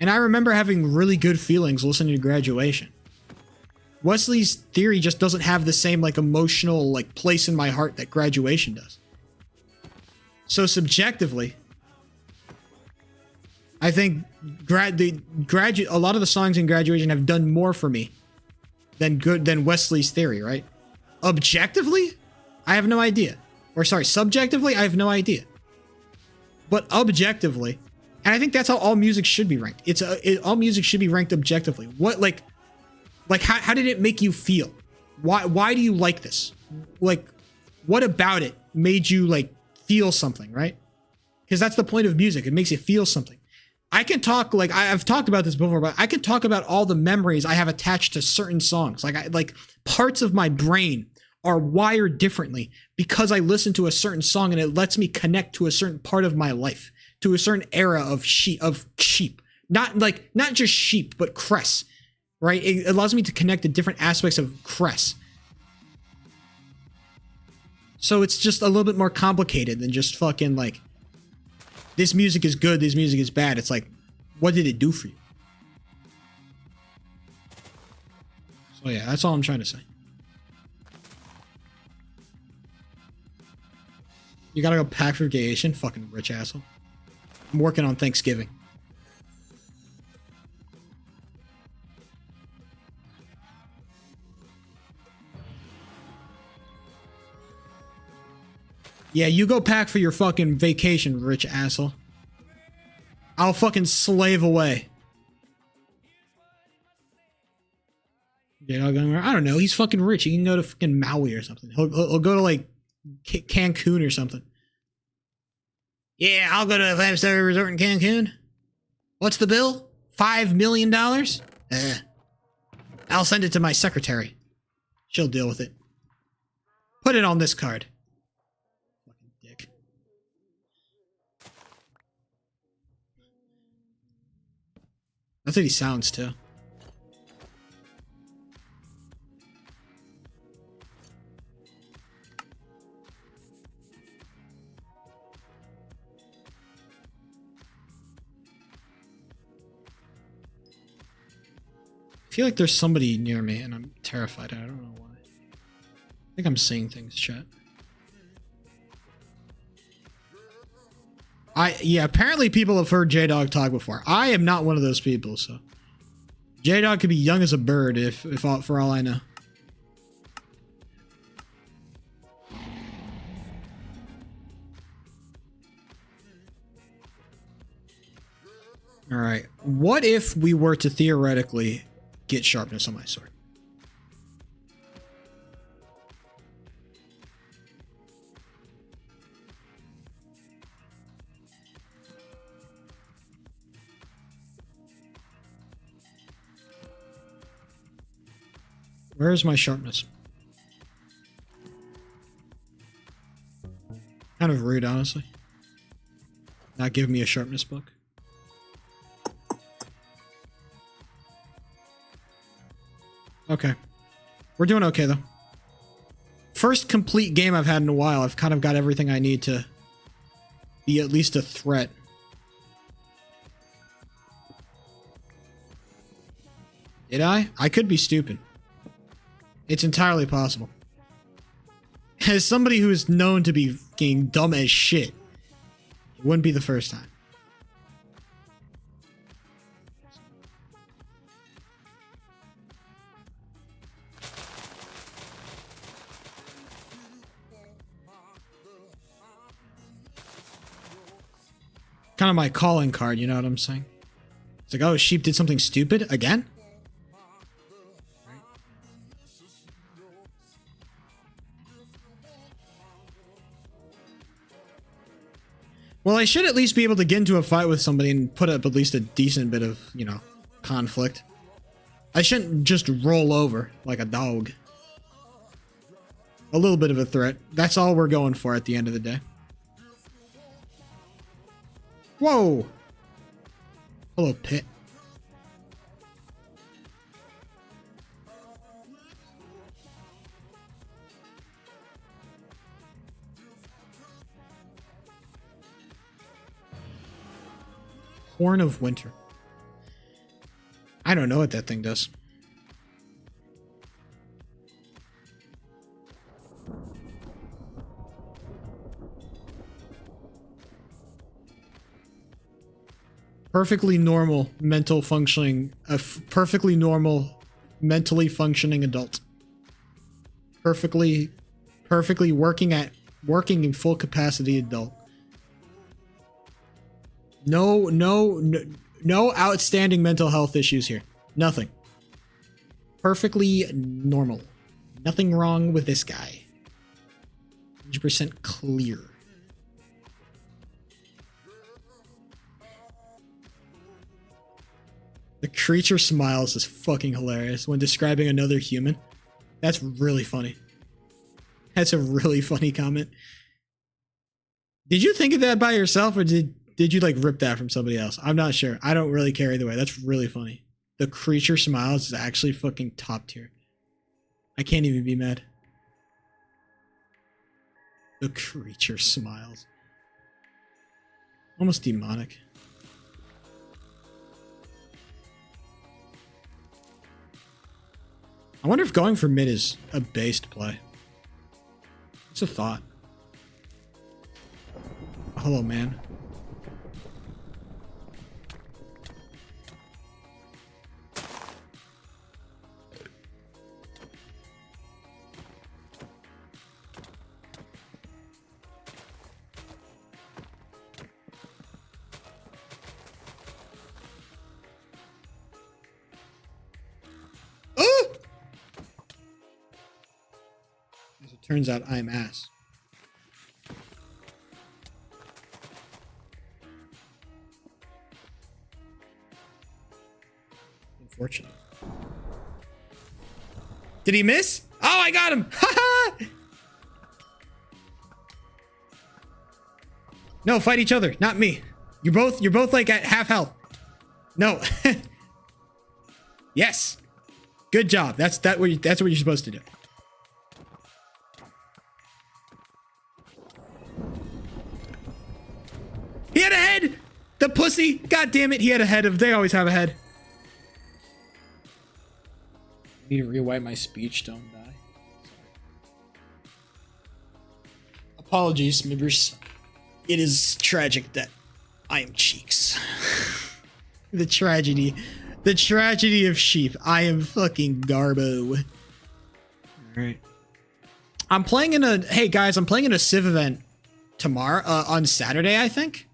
[SPEAKER 1] And I remember having really good feelings listening to Graduation. Wesley's Theory just doesn't have the same like emotional like place in my heart that Graduation does. So subjectively, I think a lot of the songs in Graduation have done more for me than Wesley's Theory, right? Objectively, I have no idea. Or sorry, subjectively, I have no idea. But objectively, and I think that's how all music should be ranked. All music should be ranked objectively. What like how did it make you feel? Why do you like this? Like, what about it made you like feel something, right? Because that's the point of music. It makes you feel something. I can talk like I've talked about this before, but I can talk about all the memories I have attached to certain songs. Like parts of my brain are wired differently because I listen to a certain song and it lets me connect to a certain part of my life, to a certain era of sheep. Not just sheep, but cress, right? It allows me to connect to different aspects of cress. So it's just a little bit more complicated than just fucking like, this music is good, this music is bad. It's like, what did it do for you? So yeah, that's all I'm trying to say. You gotta go pack for vacation? Fucking rich asshole. I'm working on Thanksgiving. Yeah, you go pack for your fucking vacation, rich asshole. I'll fucking slave away. I don't know. He's fucking rich. He can go to fucking Maui or something. He'll go to like Cancun or something. Yeah, I'll go to a 5-star resort in Cancun. What's the bill? $5 million? I'll send it to my secretary. She'll deal with it. Put it on this card. Fucking dick. That's what he sounds too. I feel like there's somebody near me and I'm terrified. I don't know why. I think I'm seeing things, chat. Yeah, apparently people have heard J-Dog talk before. I am not one of those people, so. J-Dog could be young as a bird for all I know. Alright, what if we were to theoretically get sharpness on my sword? Where's my sharpness? Kind of rude, honestly. Not giving me a sharpness book. Okay. We're doing okay, though. First complete game I've had in a while. I've kind of got everything I need to be at least a threat. Did I? I could be stupid. It's entirely possible. As somebody who is known to be fucking dumb as shit, it wouldn't be the first time. kind of my calling card, you know what I'm saying? It's like, oh, sheep did something stupid again? Well, I should at least be able to get into a fight with somebody and put up at least a decent bit of, you know, conflict. I shouldn't just roll over like a dog. A little bit of a threat. That's all we're going for at the end of the day. Whoa! Hello, Pit. Horn of Winter. I don't know what that thing does. Perfectly normal mental functioning, perfectly normal mentally functioning adult. Perfectly working in full capacity adult. No outstanding mental health issues here. Nothing. Perfectly normal. Nothing wrong with this guy. 100% clear. The creature smiles is fucking hilarious when describing another human. That's really funny. That's a really funny comment. Did you think of that by yourself, or did you like rip that from somebody else? I'm not sure. I don't really care either way. That's really funny. The creature smiles is actually fucking top tier. I can't even be mad. The creature smiles. Almost demonic. I wonder if going for mid is a based play. It's a thought. Hello, man. As it turns out, I'm ass. Unfortunate. Did he miss? Oh, I got him! Haha! No, fight each other, not me. You're both like at half health. No. Yes. Good job. That's what you're supposed to do. He had a head! The pussy! God damn it, he had a head. They always have a head. I need to rewrite my speech, don't die. Sorry. Apologies, members. It is tragic that I am Cheeks. The tragedy of sheep. I am fucking Garbo. Alright. Hey guys, I'm playing in a Civ event tomorrow, on Saturday, I think.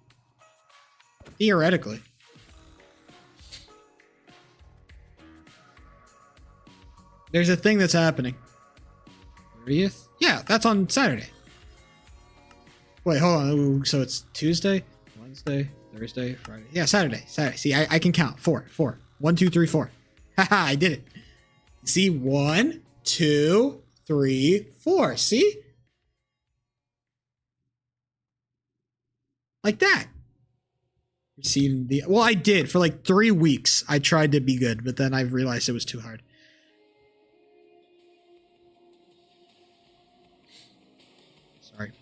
[SPEAKER 1] Theoretically. There's a thing that's happening. 30th? Yeah, that's on Saturday. Wait, hold on. So it's Tuesday, Wednesday, Thursday, Friday. Yeah, Saturday. See, I can count. Four. 1, 2, 3, 4. Haha, I did it. See, 1, 2, 3, 4. See? Like that. Receiving the... Well, I did. For like 3 weeks, I tried to be good, but then I realized it was too hard. Sorry.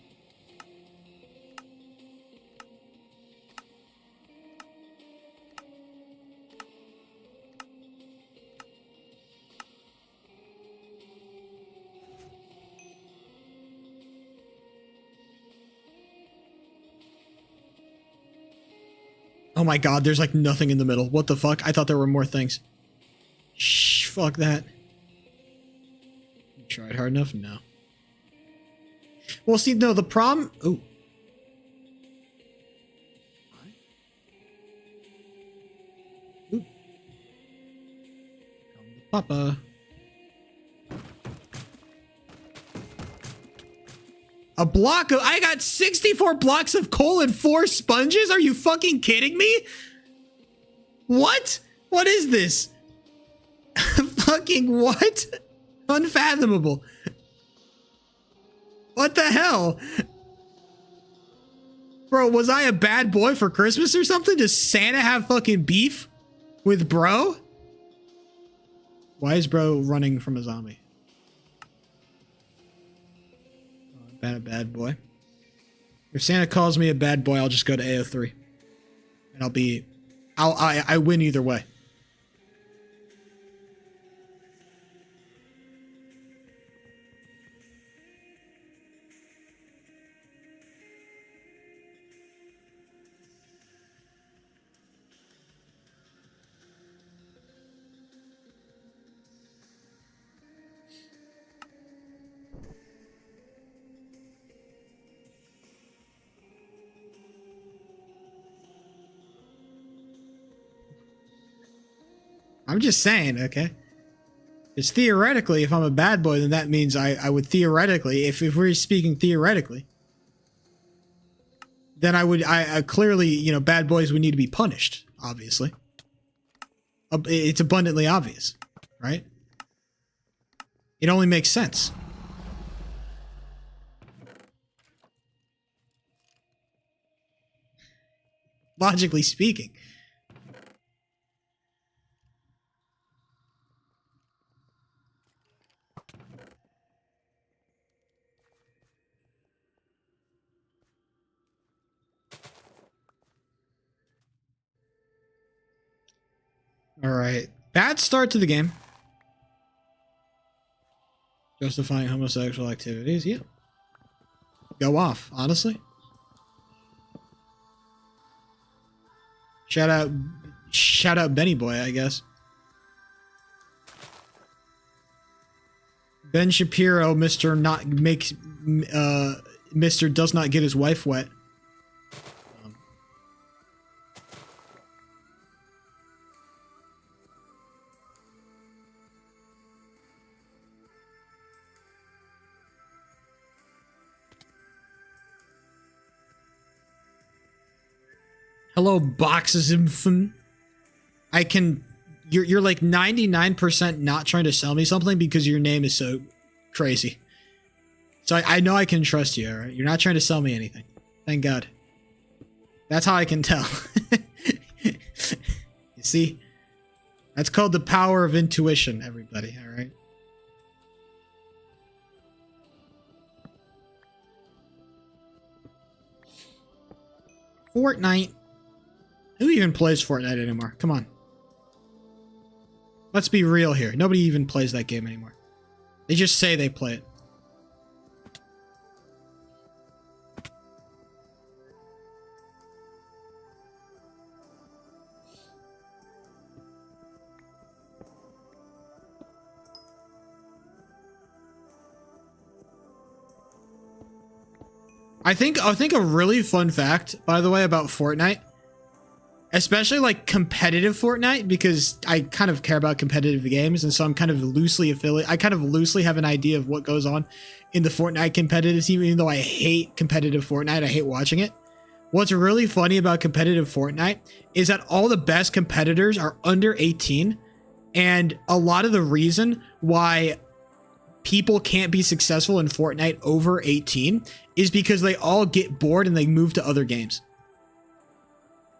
[SPEAKER 1] Oh my god, there's like nothing in the middle. What the fuck? I thought there were more things. Shh, fuck that. You tried hard enough? No. Well, see, no, the problem... Ooh. Papa. A block of... I got 64 blocks of coal and 4 sponges? Are you fucking kidding me? What? What is this? Fucking what? Unfathomable. What the hell? Bro, was I a bad boy for Christmas or something? Does Santa have fucking beef with bro? Why is bro running from a zombie? Bad boy. If Santa calls me a bad boy, I'll just go to AO3. And I'll be... I win either way. I'm just saying, okay? Because theoretically, if I'm a bad boy, then that means I would theoretically, if we're speaking theoretically, then I clearly, you know, bad boys would need to be punished, obviously. It's abundantly obvious, right? It only makes sense. Logically speaking. All right. Bad start to the game. Justifying homosexual activities. Yeah. Go off, honestly. Shout out Benny Boy, I guess. Ben Shapiro, Mr. does not get his wife wet. Hello, boxes infant. I can... You're like 99% not trying to sell me something because your name is so crazy. So I know I can trust you, alright? You're not trying to sell me anything. Thank God. That's how I can tell. You see? That's called the power of intuition, everybody, alright? Fortnite. Who even plays Fortnite anymore? Come on. Let's be real here. Nobody even plays that game anymore. They just say they play it. I think a really fun fact, by the way, about Fortnite, especially like competitive Fortnite, because I kind of care about competitive games, and so I'm kind of loosely affiliated. I kind of loosely have an idea of what goes on in the Fortnite competitive team, even though I hate competitive Fortnite. I hate watching it. What's really funny about competitive Fortnite is that all the best competitors are under 18, and a lot of the reason why people can't be successful in Fortnite over 18 is because they all get bored and they move to other games.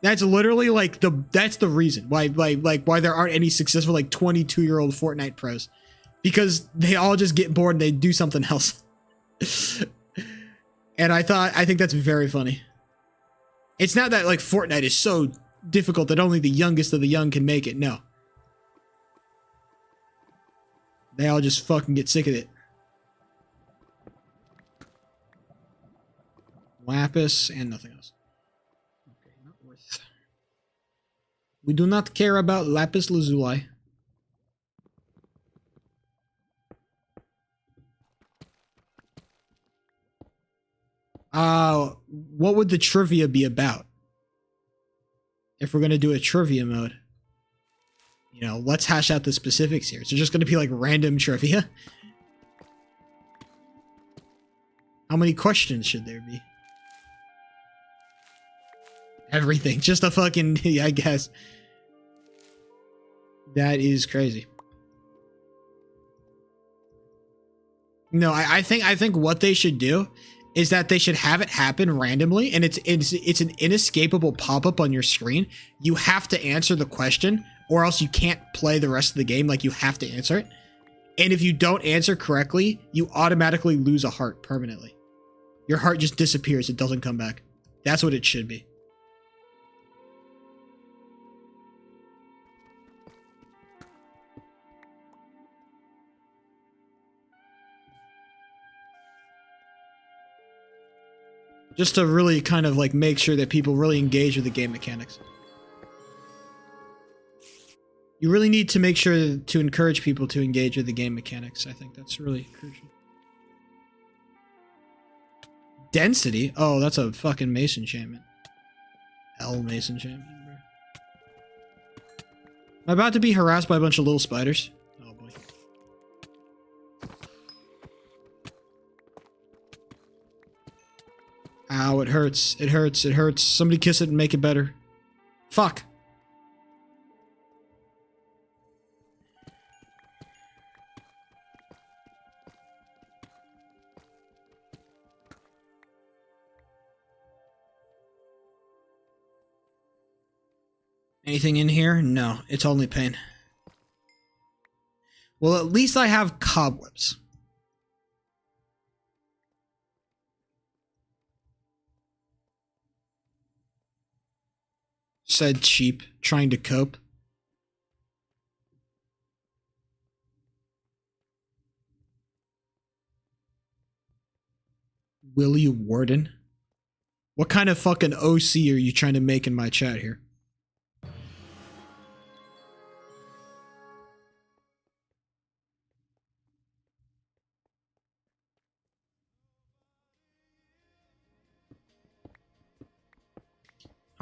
[SPEAKER 1] That's literally like that's the reason why there aren't any successful like 22-year-old Fortnite pros, because they all just get bored and they do something else. And I think that's very funny. It's not that like Fortnite is so difficult that only the youngest of the young can make it. No. They all just fucking get sick of it. Lapis and nothing else. Okay, not worth. We do not care about lapis lazuli. What would the trivia be about? If we're gonna do a trivia mode. You know, let's hash out the specifics here. Is it just going to be like random trivia? How many questions should there be? Everything. Just a fucking, yeah, I guess. That is crazy. No, I think what they should do is that they should have it happen randomly, and it's an inescapable pop-up on your screen. You have to answer the question, or else you can't play the rest of the game. Like, you have to answer it. And if you don't answer correctly, you automatically lose a heart permanently. Your heart just disappears. It doesn't come back. That's what it should be. Just to really kind of like make sure that people really engage with the game mechanics. You really need to make sure to encourage people to engage with the game mechanics. I think that's really crucial. Density? Oh, that's a fucking mason enchantment. Hell mason enchantment, bro. I'm about to be harassed by a bunch of little spiders. Oh boy. Ow, it hurts. It hurts. It hurts. Somebody kiss it and make it better. Fuck. Anything in here? No, it's only pain. Well, at least I have cobwebs. Said Cheap, trying to cope. Willie Warden? What kind of fucking OC are you trying to make in my chat here?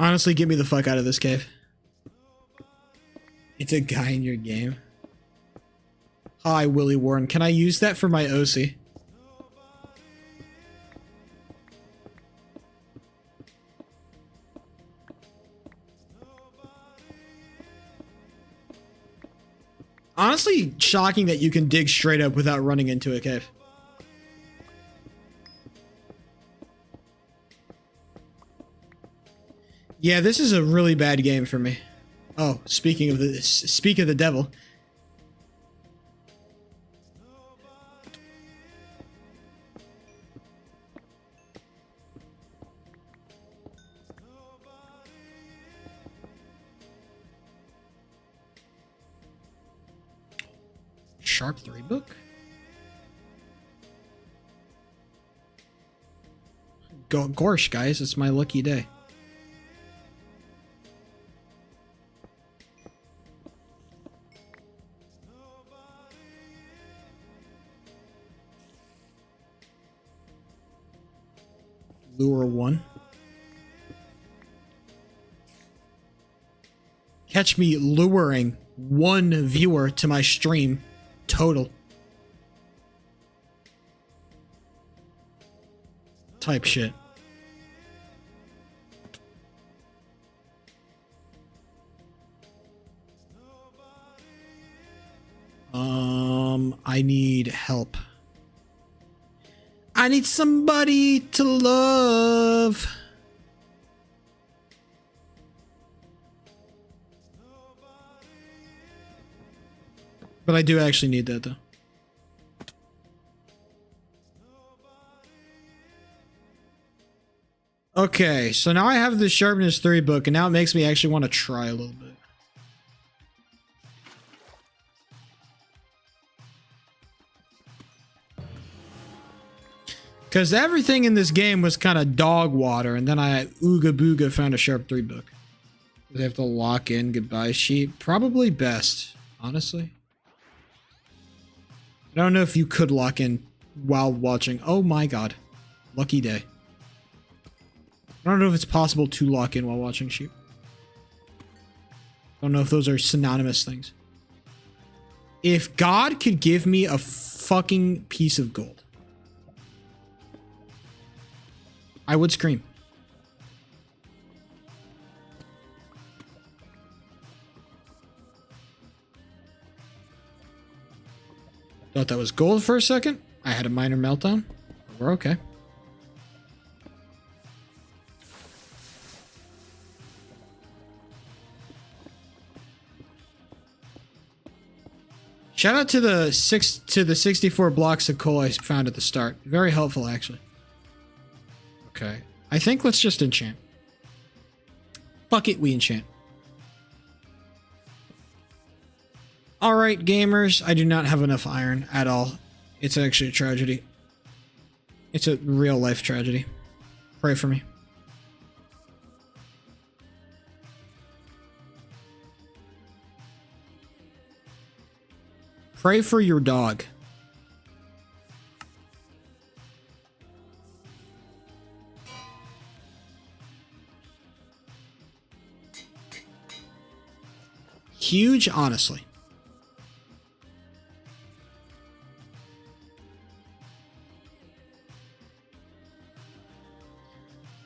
[SPEAKER 1] Honestly, get me the fuck out of this cave. It's a guy in your game. Hi, Willie Warren. Can I use that for my OC? Honestly, shocking that you can dig straight up without running into a cave. Yeah, this is a really bad game for me. Oh, speak of the devil. Sharp 3 book? Gorsh, guys, it's my lucky day. Lure 1. Catch me luring 1 viewer to my stream total. Type shit. I need help. I need somebody to love. But I do actually need that, though. Okay, so now I have the Sharpness 3 book, and now it makes me actually want to try a little bit. Because everything in this game was kind of dog water, and then I ooga booga found a Sharp 3 book. They have to lock in goodbye sheet. Probably best, honestly. I don't know if you could lock in while watching. Oh my god. Lucky day. I don't know if it's possible to lock in while watching sheep. I don't know if those are synonymous things. If God could give me a fucking piece of gold, I would scream. Thought that was gold for a second. I had a minor meltdown. We're okay. Shout out to the 64 blocks of coal I found at the start. Very helpful, actually. Okay. I think let's just enchant. Fuck it, we enchant. Alright, gamers. I do not have enough iron at all. It's actually a tragedy. It's a real life tragedy. Pray for me. Pray for your dog. Huge, honestly.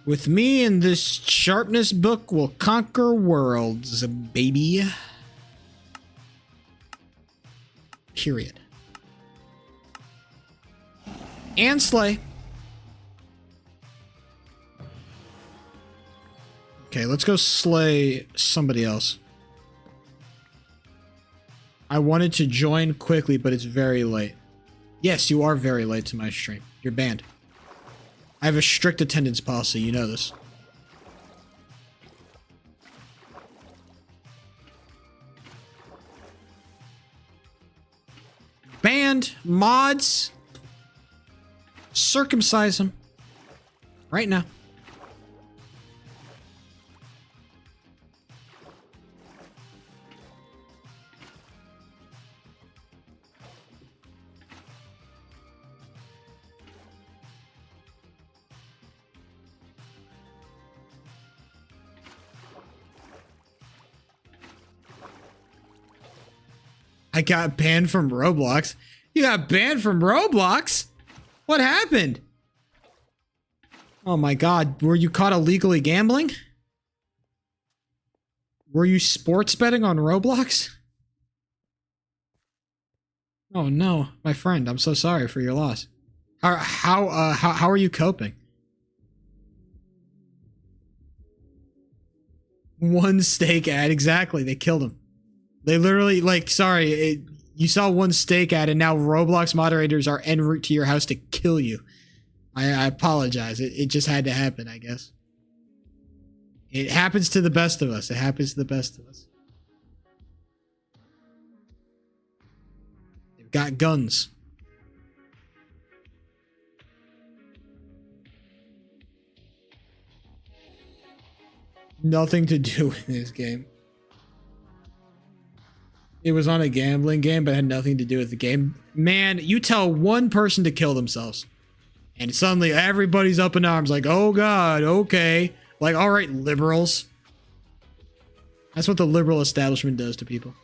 [SPEAKER 1] With me and this sharpness book will conquer worlds, baby. Period. And slay. Okay, let's go slay somebody else. I wanted to join quickly, but it's very late. Yes, you are very late to my stream. You're banned. I have a strict attendance policy, you know this. Banned mods. Circumcise him. Right now. I got banned from Roblox. You got banned from Roblox? What happened? Oh my god, were you caught illegally gambling? Were you sports betting on Roblox? Oh no, my friend, I'm so sorry for your loss. How are you coping? One steak ad, exactly, they killed him. They literally, like, sorry, you saw one steak ad and now Roblox moderators are en route to your house to kill you. I apologize. It just had to happen, I guess. It happens to the best of us. It happens to the best of us. They've got guns. Nothing to do with this game. It was on a gambling game, but had nothing to do with the game. Man, you tell one person to kill themselves, and suddenly everybody's up in arms like, oh god, okay. Like, all right, liberals. That's what the liberal establishment does to people.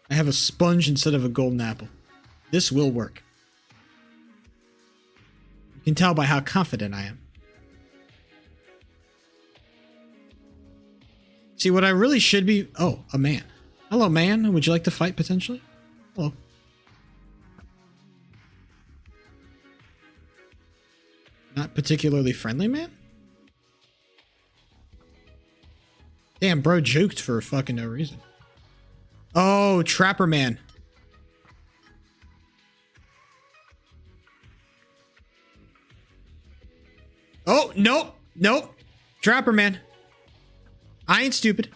[SPEAKER 1] I have a sponge instead of a golden apple. This will work. You can tell by how confident I am. See, what I really should be... Oh, a man. Hello, man. Would you like to fight, potentially? Hello. Not particularly friendly, man? Damn, bro juked for fucking no reason. Oh, Trapper Man. Oh, nope. Nope. Trapper Man. I ain't stupid.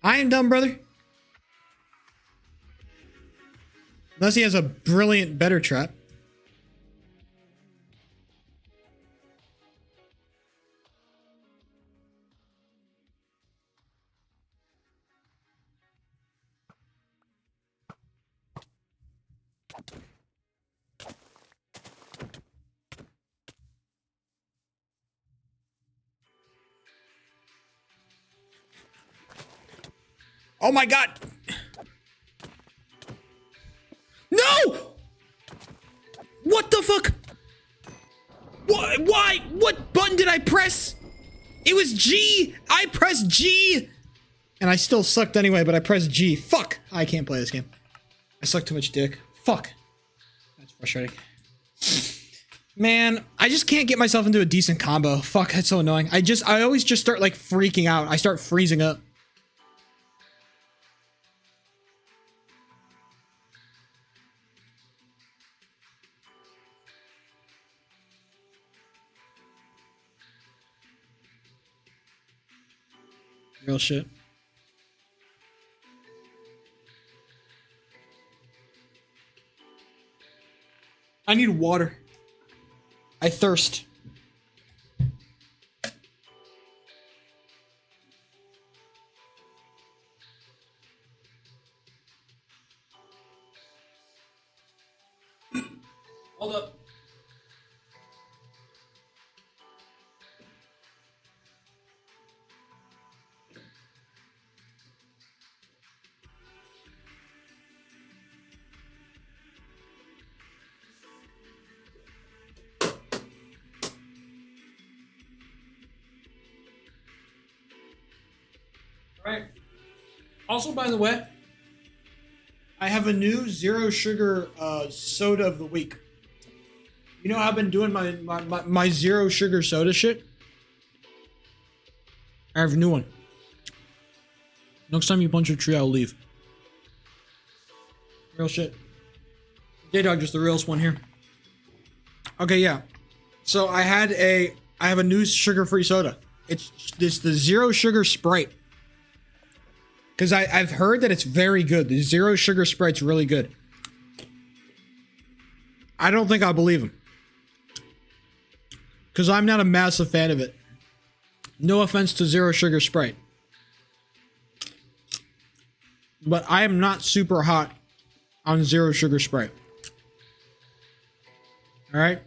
[SPEAKER 1] I ain't dumb, brother. Unless he has a brilliant, better trap. Oh my god! No! What the fuck? Why? What button did I press? It was G! I pressed G! And I still sucked anyway, but I pressed G. Fuck! I can't play this game. I suck too much dick. Fuck. That's frustrating. Man, I just can't get myself into a decent combo. Fuck, that's so annoying. I always just start like freaking out. I start freezing up. Real shit. I need water. I thirst. Hold up. Alright. Also, by the way, I have a new zero sugar soda of the week. You know how I've been doing my zero sugar soda shit? I have a new one. Next time you punch a tree, I'll leave. Real shit. J-Dog, just the realest one here. Okay, yeah. So I have a new sugar-free soda. It's the zero sugar Sprite. Because I've heard that it's very good. The zero sugar Sprite's really good. I don't think I'll believe him. Because I'm not a massive fan of it. No offense to zero sugar Sprite. But I am not super hot on zero sugar Sprite. Alright?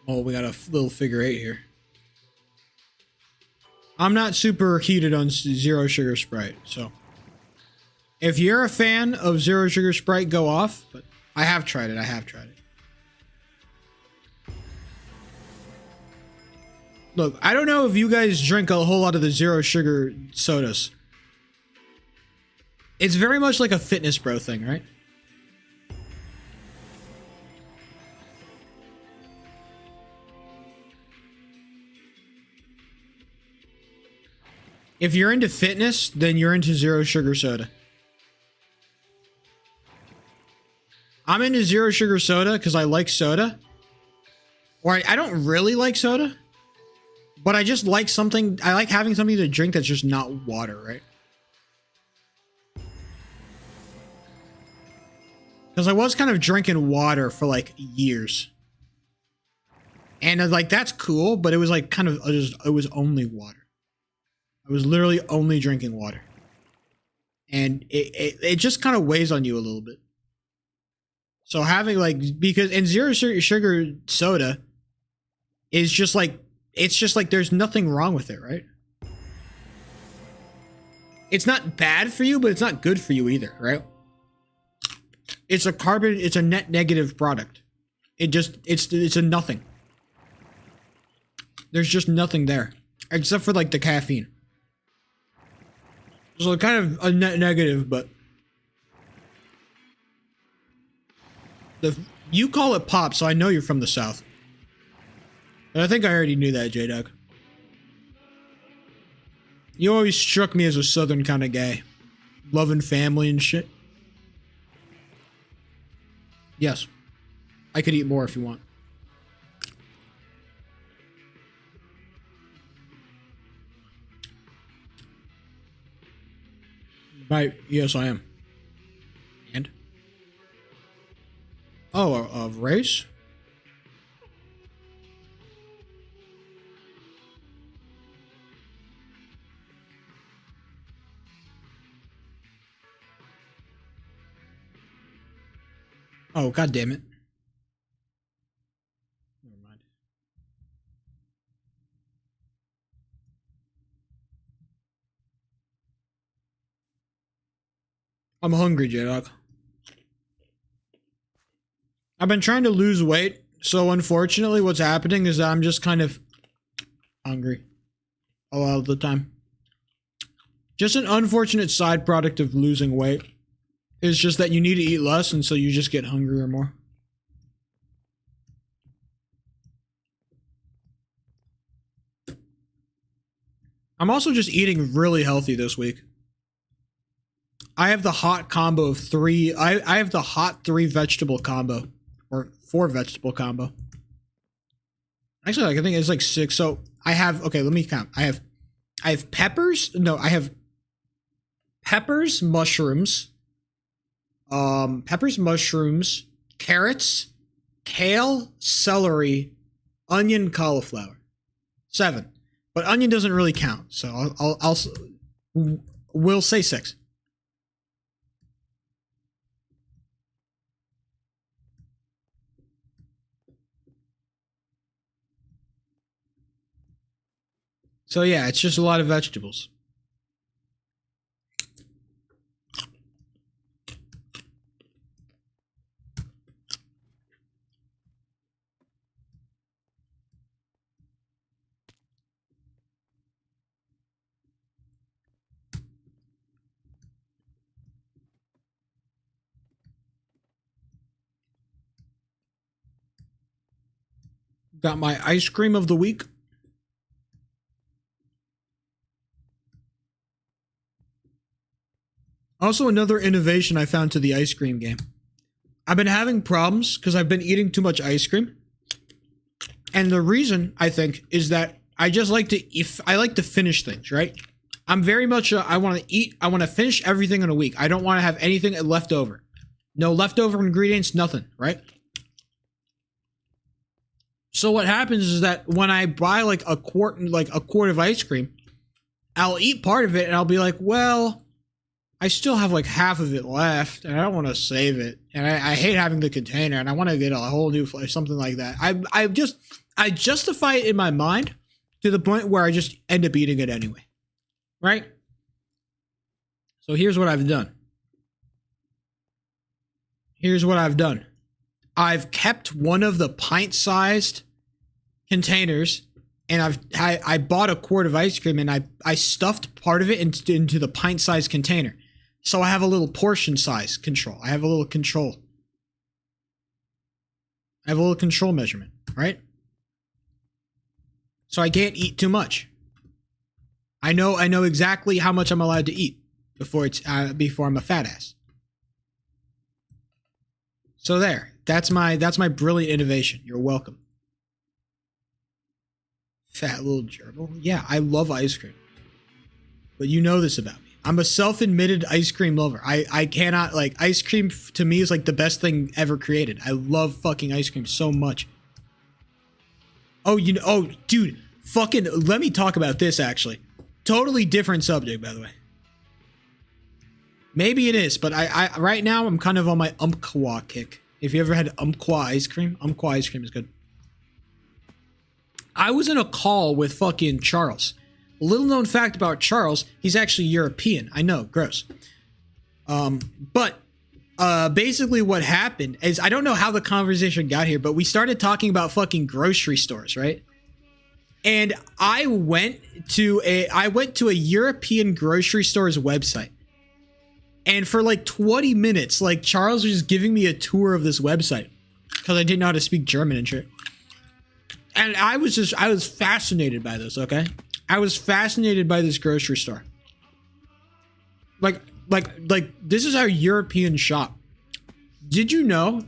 [SPEAKER 1] Oh, we got a little figure 8 here. I'm not super heated on zero sugar Sprite, so if you're a fan of zero sugar Sprite, go off. But I have tried it. Look, I don't know if you guys drink a whole lot of the zero sugar sodas. It's very much like a fitness bro thing, right? If you're into fitness, then you're into zero sugar soda. I'm into zero sugar soda because I like soda. Or I don't really like soda. But I just like something, I like having something to drink that's just not water, right? Because I was kind of drinking water for like years. And like, that's cool, but it was like kind of, it was only water. I was literally only drinking water. And it just kind of weighs on you a little bit. So having like, because in zero sugar soda is just like, it's just like there's nothing wrong with it, right? It's not bad for you, but it's not good for you either, right? It's a net negative product. It's a nothing. There's just nothing there. Except for like the caffeine. So kind of a net negative, but you call it pop, so I know you're from the South. But I think I already knew that, J-Dog. You always struck me as a Southern kind of guy. Loving family and shit. Yes. I could eat more if you want. Yes, I am. And? Oh, a race? Oh, god damn it. Never mind. I'm hungry, J-Dog. I've been trying to lose weight, so unfortunately what's happening is that I'm just kind of hungry a lot of the time. Just an unfortunate side product of losing weight is just that you need to eat less, and so you just get hungrier more. I'm also just eating really healthy this week. I have the hot combo of 3. I have the hot 3 vegetable combo. Or 4 vegetable combo. Actually, like, I think it's like 6. So I have, okay, let me count. I have peppers. No, I have peppers, mushrooms, carrots, kale, celery, onion, cauliflower. 7. But onion doesn't really count. So we'll say 6. So yeah, it's just a lot of vegetables. Got my ice cream of the week. Also, another innovation I found to the ice cream game. I've been having problems because I've been eating too much ice cream. And the reason, I think, is that I just like to finish things, right? I'm very much I want to finish everything in a week. I don't want to have anything left over. No leftover ingredients, nothing, right? So what happens is that when I buy like a quart of ice cream, I'll eat part of it and I'll be like, well, I still have like half of it left and I don't want to save it. And I hate having the container and I want to get a whole new flavor, something like that. I justify it in my mind to the point where I just end up eating it anyway. Right? So here's what I've done. I've kept one of the pint-sized containers, and I bought a quart of ice cream, and I stuffed part of it into the pint-sized container. So I have a little portion size control. I have a little control measurement, right? So I can't eat too much. I know exactly how much I'm allowed to eat before I'm a fat ass. So there. That's my brilliant innovation. You're welcome. Fat little gerbil. Yeah, I love ice cream. But you know this about me. I'm a self-admitted ice cream lover. I cannot, like, ice cream to me is like the best thing ever created. I love fucking ice cream so much. Oh, dude, fucking, let me talk about this actually. Totally different subject, by the way. Maybe it is, but I right now I'm kind of on my umpqua kick. If you ever had umpqua ice cream is good. I was in a call with fucking Charles. A little known fact about Charles, he's actually European. I know, gross. But basically what happened is, I don't know how the conversation got here, but we started talking about fucking grocery stores, right? And I went to a European grocery store's website. And for like 20 minutes, like, Charles was just giving me a tour of this website because I didn't know how to speak German and shit. And I was fascinated by this, okay? I was fascinated by this grocery store. Like this is our European shop. Did you know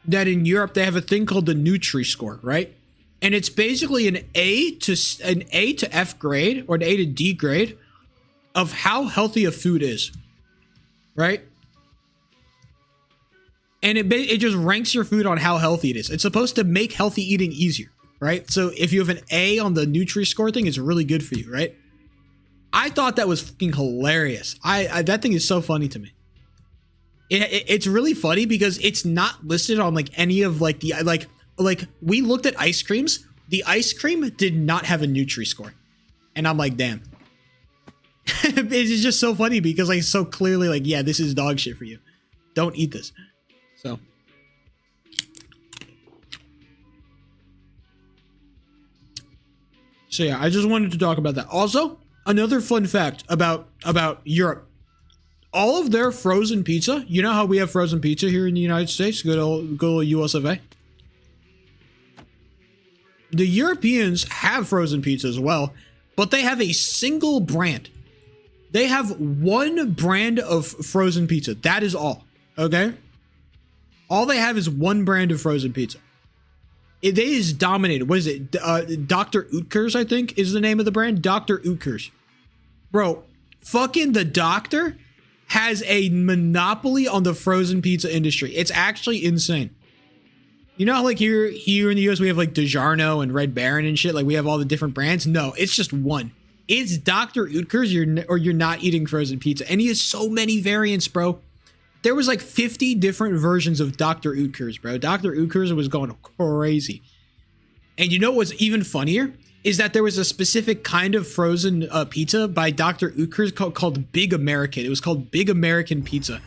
[SPEAKER 1] that in Europe they have a thing called the Nutri-Score, right? And it's basically an A to F grade or an A to D grade of how healthy a food is. Right? And it just ranks your food on how healthy it is. It's supposed to make healthy eating easier, right? So if you have an A on the Nutri-Score thing, it's really good for you, right? I thought that was fucking hilarious. That thing is so funny to me. It's really funny because it's not listed on like any of like the like we looked at ice creams. The ice cream did not have a Nutri score, and I'm like, damn. It's just so funny because like so clearly like, yeah, this is dog shit for you. Don't eat this. So yeah, I just wanted to talk about that. Also, another fun fact about Europe. All of their frozen pizza, you know how we have frozen pizza here in the United States? Good old US of A. The Europeans have frozen pizza as well, but they have a single brand. They have one brand of frozen pizza. That is all. Okay? All they have is one brand of frozen pizza. It is dominated. What is it? Dr. Oetker's, I think, is the name of the brand. Dr. Oetker's. Bro, fucking the doctor has a monopoly on the frozen pizza industry. It's actually insane. You know how like here in the US we have like DiGiorno and Red Baron and shit? Like we have all the different brands? No, it's just one. It's Dr. Oetker's you're not eating frozen pizza. And he has so many variants, bro. There was like 50 different versions of Dr. Oetker's, bro. Dr. Oetker's was going crazy. And you know what's even funnier? Is that there was a specific kind of frozen pizza by Dr. Oetker's called Big American. It was called Big American Pizza.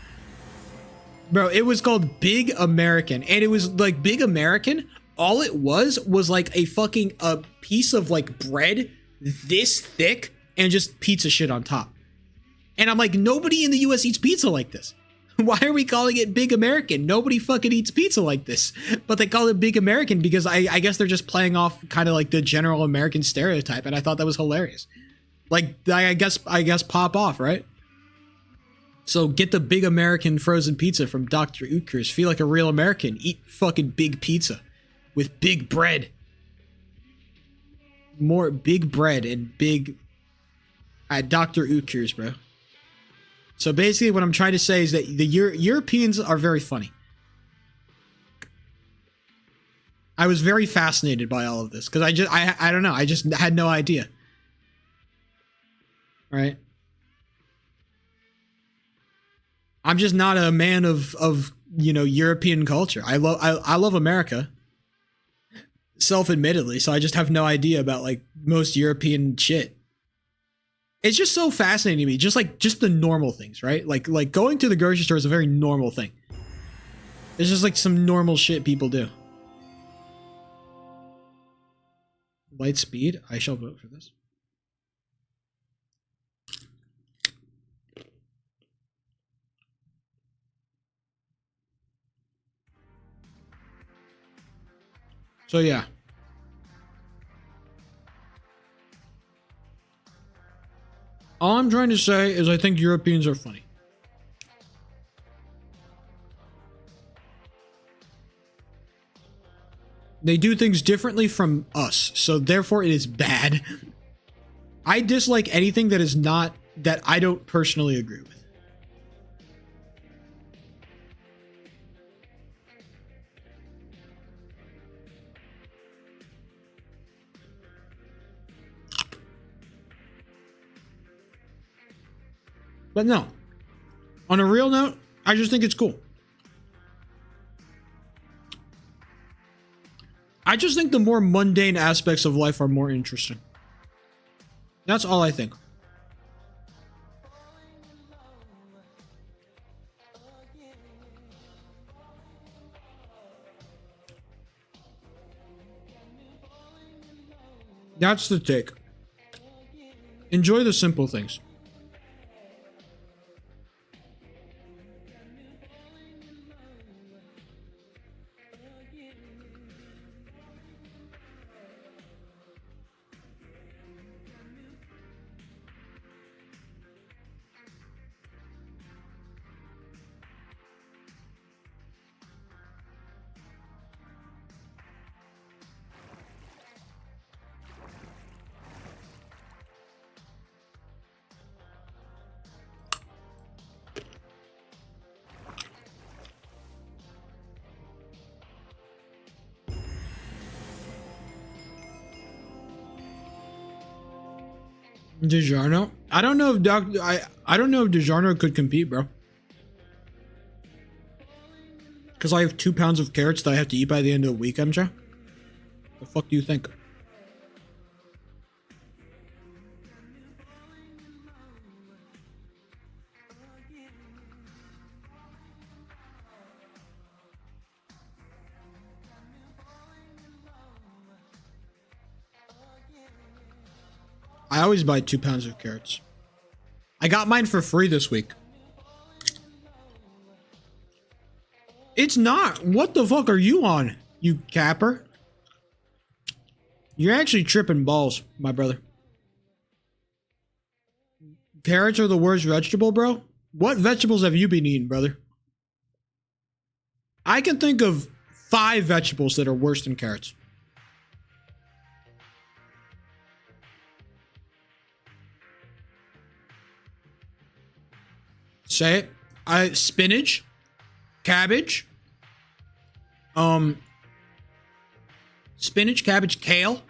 [SPEAKER 1] Bro, it was called Big American. And it was like Big American. All it was like a fucking piece of like bread this thick and just pizza shit on top. And I'm like, nobody in the US eats pizza like this. Why are we calling it Big American? Nobody fucking eats pizza like this. But they call it Big American because I guess they're just playing off kind of like the general American stereotype. And I thought that was hilarious. Like, I guess pop off, right? So get the Big American frozen pizza from Dr. Oetker's. Feel like a real American. Eat fucking big pizza with big bread. More big bread and big at Dr. Oetker's, bro. So basically what I'm trying to say is that the Europeans are very funny. I was very fascinated by all of this because I don't know. I just had no idea. Right? I'm just not a man of you know, European culture. I love America. Self-admittedly, so I just have no idea about like most European shit. It's just so fascinating to me, just the normal things, right? Like going to the grocery store is a very normal thing. It's just like some normal shit people do. Light speed, I shall vote for this. So yeah. All I'm trying to say is I think Europeans are funny. They do things differently from us, so therefore it is bad. I dislike anything that is not, that I don't personally agree with. But no, on a real note, I just think it's cool. I just think the more mundane aspects of life are more interesting. That's all I think. That's the take. Enjoy the simple things. DiGiorno? I don't know if DiGiorno could compete, bro. Because I have 2 pounds of carrots that I have to eat by the end of the week, MJ? The fuck do you think? I always buy 2 pounds of carrots. I got mine for free this week. It's not. What the fuck are you on, you capper? You're actually tripping balls, my brother. Carrots are the worst vegetable, bro? What vegetables have you been eating, brother? I can think of 5 vegetables that are worse than carrots. Say it. Spinach, cabbage, spinach, cabbage, kale,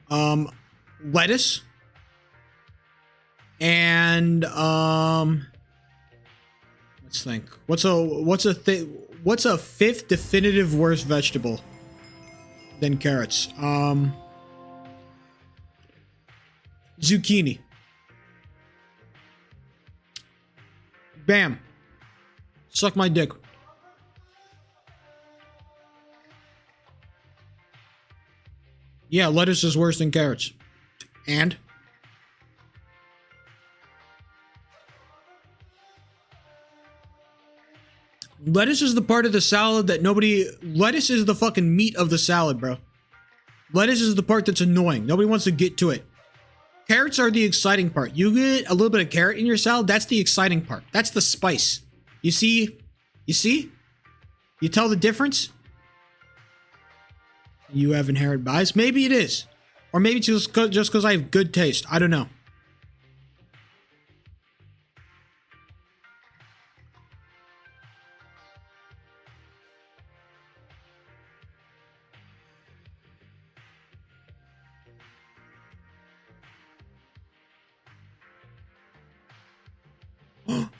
[SPEAKER 1] lettuce, and let's think. What's a fifth definitive worst vegetable than carrots? Zucchini. Bam. Suck my dick. Yeah, lettuce is worse than carrots. And? Lettuce is the part of the salad that lettuce is the fucking meat of the salad, bro. Lettuce is the part that's annoying. Nobody wants to get to it. Carrots are the exciting part. You get a little bit of carrot in your salad, that's the exciting part. That's the spice. You see? You see? You tell the difference? You have inherent bias? Maybe it is. Or maybe just because I have good taste. I don't know.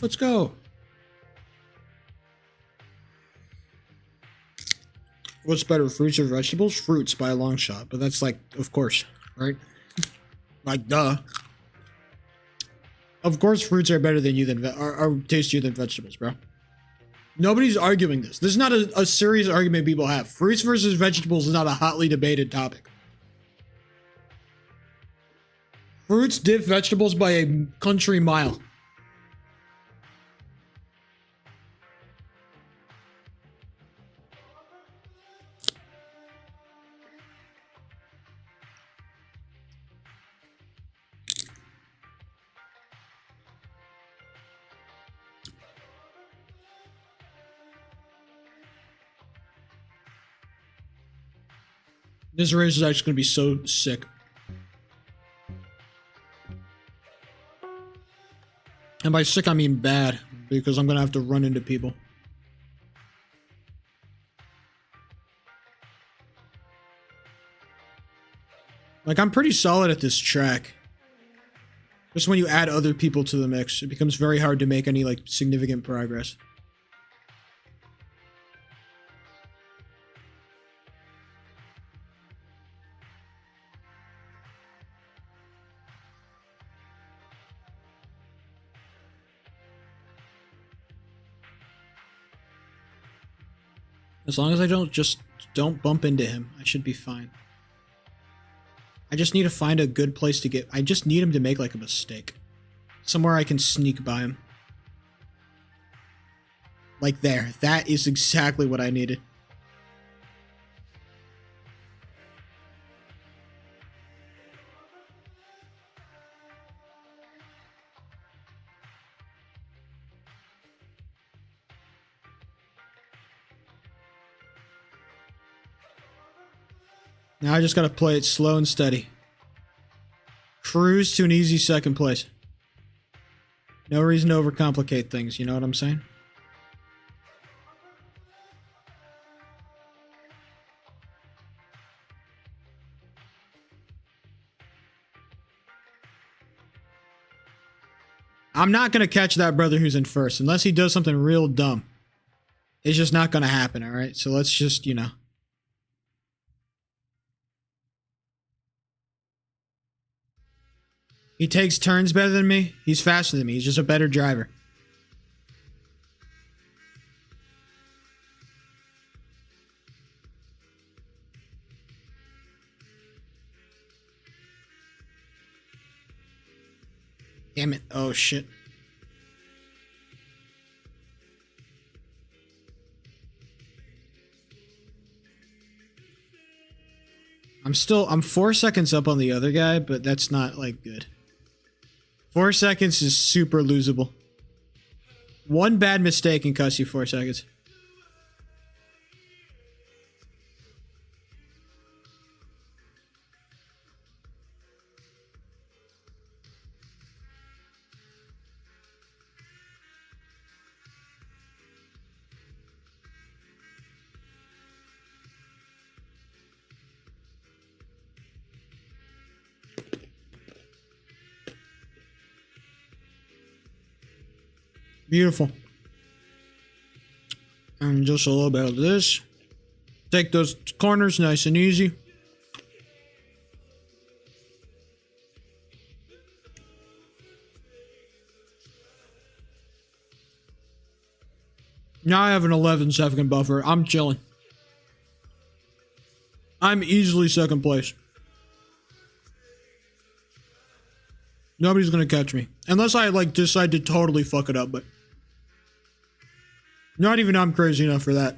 [SPEAKER 1] Let's go. What's better, fruits or vegetables? Fruits by a long shot, but that's like, of course, right? Like, duh. Of course, fruits are better than you are tastier than vegetables, bro. Nobody's arguing this. This is not a serious argument people have. Fruits versus vegetables is not a hotly debated topic. Fruits diff vegetables by a country mile. This race is actually going to be so sick. And by sick, I mean bad, because I'm going to have to run into people. Like, I'm pretty solid at this track. Just when you add other people to the mix, it becomes very hard to make any, like, significant progress. As long as I don't bump into him, I should be fine. I just need to find a good place to get. I just need him to make like a mistake. Somewhere I can sneak by him. Like there. That is exactly what I needed. Now I just gotta play it slow and steady. Cruise to an easy second place. No reason to overcomplicate things, you know what I'm saying? I'm not gonna catch that brother who's in first, unless he does something real dumb. It's just not gonna happen, alright? So let's just, you know. He takes turns better than me. He's faster than me. He's just a better driver. Damn it. Oh, shit. I'm 4 seconds up on the other guy, but that's not, like, good. 4 seconds is super losable. One bad mistake can cost you 4 seconds. Beautiful. And just a little bit of this. Take those corners nice and easy. Now I have an 11-second buffer. I'm chilling. I'm easily second place. Nobody's gonna catch me. Unless I, like, decide to totally fuck it up, but... Not even I'm crazy enough for that.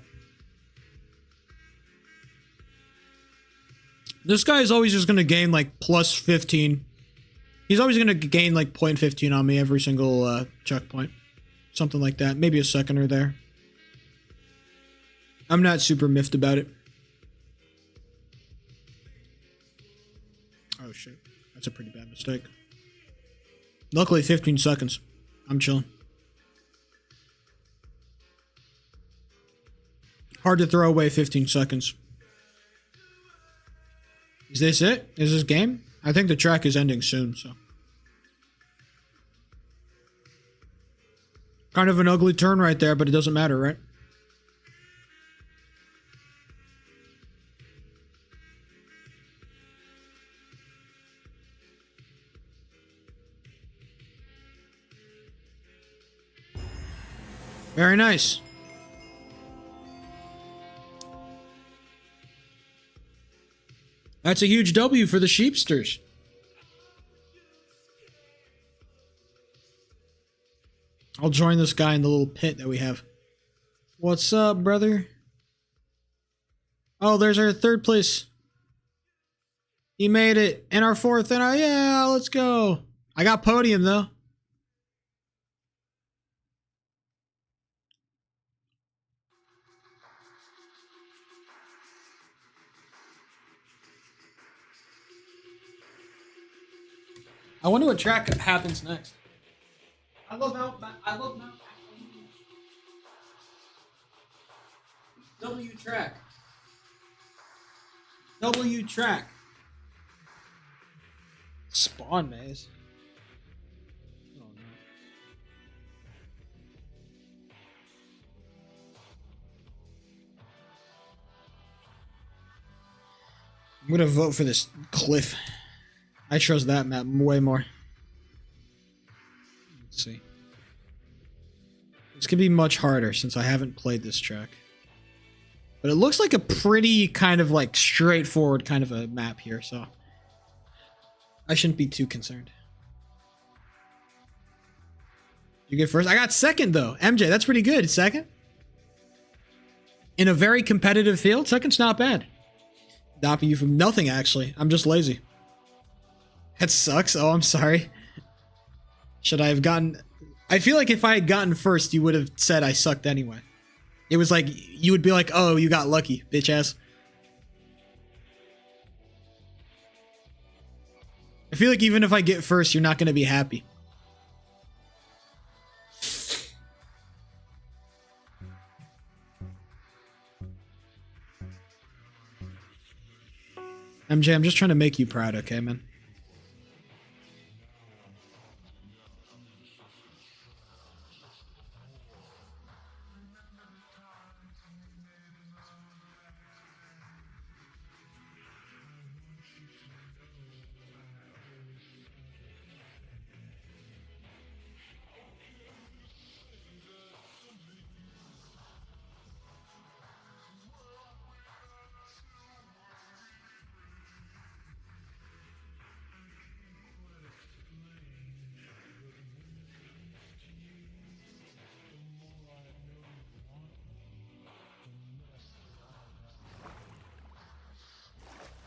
[SPEAKER 1] This guy is always just gonna gain, like, plus 15. He's always gonna gain, like, 0.15 on me every single, checkpoint. Something like that. Maybe a seconder there. I'm not super miffed about it. Oh, shit. That's a pretty bad mistake. Luckily, 15 seconds. I'm chilling. Hard to throw away 15 seconds. Is this it? Is this game? I think the track is ending soon, so. Kind of an ugly turn right there, but it doesn't matter, right? Very nice. That's a huge W for the Sheepsters. I'll join this guy in the little pit that we have. What's up, brother? Oh, there's our third place. He made it. And our fourth. And our... Yeah, let's go. I got podium, though. I wonder what track happens next. I love Mount. W track. W track. Spawn maze. Oh, no. I'm gonna vote for this cliff. I trust that map way more. Let's see. This could be much harder since I haven't played this track. But it looks like a pretty kind of like straightforward kind of a map here, so I shouldn't be too concerned. You get first? I got second though. MJ, that's pretty good. Second? In a very competitive field, second's not bad. Stopping you from nothing, actually. I'm just lazy. That sucks. Oh, I'm sorry. Should I have gotten... I feel like if I had gotten first, you would have said I sucked anyway. It was like, you would be like, oh, you got lucky, bitch ass. I feel like even if I get first, you're not going to be happy. MJ, I'm just trying to make you proud, okay, man?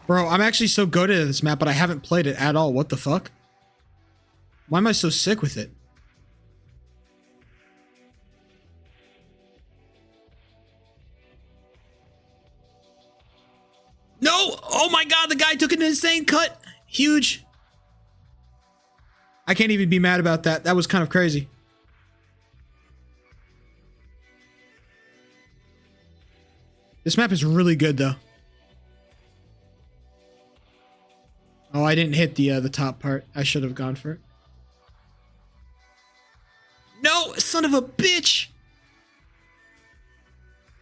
[SPEAKER 1] Bro, I'm actually so goated at this map, but I haven't played it at all. What the fuck? Why am I so sick with it? No! Oh my god, the guy took an insane cut! Huge. I can't even be mad about that. That was kind of crazy. This map is really good, though. Oh, I didn't hit the top part. I should have gone for it. No, son of a bitch!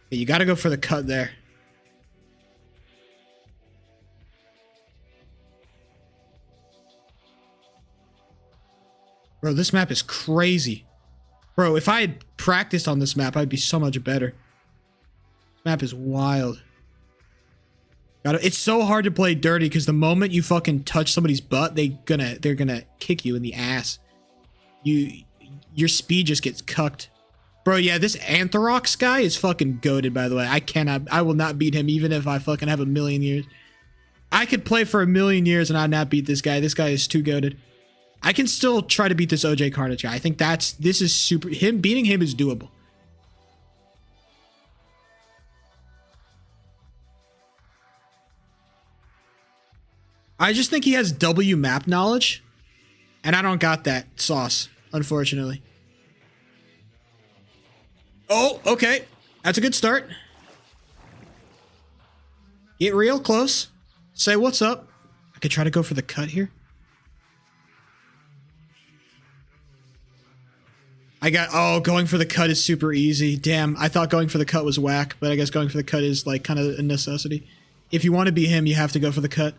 [SPEAKER 1] Okay, you gotta go for the cut there. Bro, this map is crazy. Bro, if I had practiced on this map, I'd be so much better. This map is wild. It's so hard to play dirty because the moment you fucking touch somebody's butt, they're gonna kick you in the ass. Your speed just gets cucked. Bro, yeah, this Anthrox guy is fucking goated, by the way. I will not beat him even if I fucking have 1,000,000 years. I could play for 1,000,000 years and I'd not beat this guy. This guy is too goated. I can still try to beat this OJ Carnage guy. I think this is super. Beating him is doable. I just think he has W map knowledge, and I don't got that sauce, unfortunately. Oh, okay. That's a good start. Get real close. Say what's up. I could try to go for the cut here. Going for the cut is super easy. Damn, I thought going for the cut was whack, but I guess going for the cut is like kind of a necessity. If you want to be him, you have to go for the cut.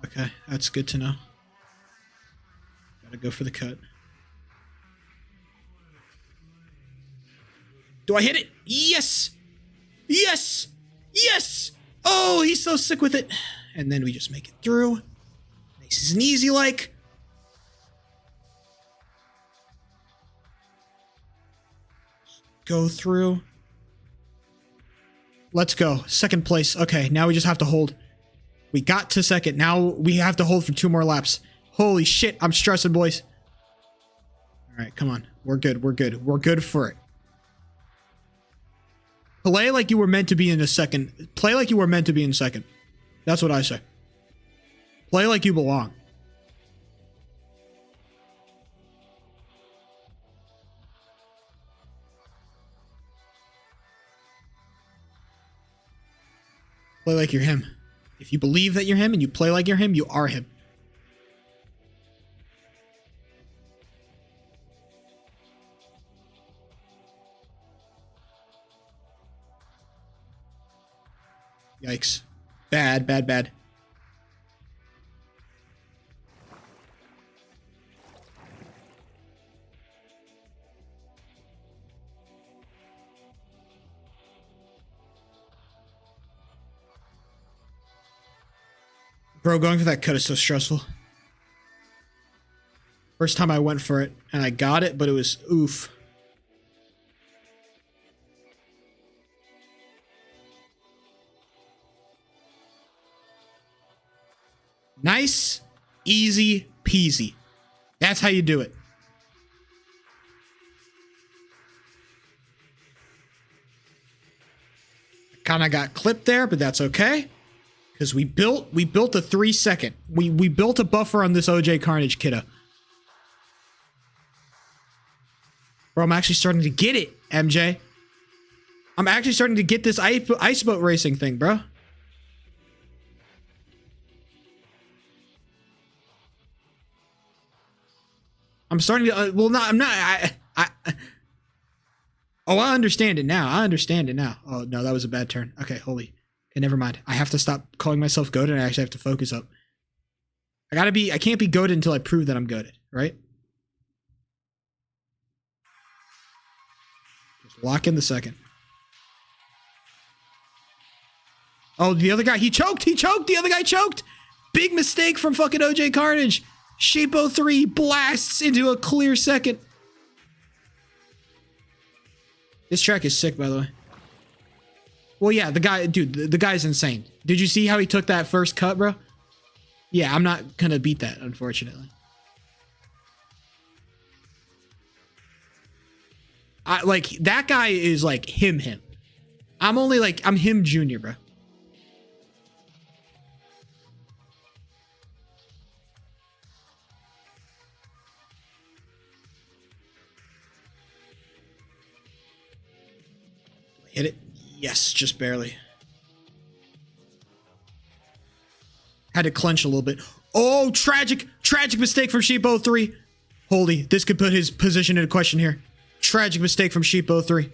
[SPEAKER 1] Okay, that's good to know. Gotta go for the cut. Do I hit it? Yes! Yes! Yes! Oh, he's so sick with it. And then we just make it through. Nice and easy like. Go through. Let's go. Second place. Okay, now we just have to hold. We got to second. Now we have to hold for 2 more laps. Holy shit, I'm stressing, boys. All right, come on. We're good. We're good. We're good for it. Play like you were meant to be in a second. Play like you were meant to be in second. That's what I say. Play like you belong. Play like you're him. If you believe that you're him and you play like you're him, you are him. Yikes. Bad, bad, bad. Bro, going for that cut is so stressful. First time I went for it, and I got it, but it was oof. Nice, easy peasy. That's how you do it. Kind of got clipped there, but that's okay. Because we built a 3 second. We built a buffer on this OJ Carnage kiddo. Bro, I'm actually starting to get it, MJ. I'm actually starting to get this ice boat racing thing, bro. I'm starting to, well, no, I'm not, oh, I understand it now. I understand it now. Oh, no, that was a bad turn. Okay, holy. Okay, never mind. I have to stop calling myself goated and I actually have to focus up. I can't be goated until I prove that I'm goated, right? Just lock in the second. Oh, the other guy, he choked, the other guy choked! Big mistake from fucking OJ Carnage! Shapo 3 blasts into a clear second. This track is sick, by the way. Well, yeah, the guy, dude, the guy's insane. Did you see how he took that first cut, bro? Yeah, I'm not gonna beat that, unfortunately. Like, that guy is like him. I'm only like, I'm him junior, bro. Hit it. Yes, just barely. Had to clench a little bit. Oh, tragic mistake from Sheep03. Holy, this could put his position into question here. Tragic mistake from Sheep03.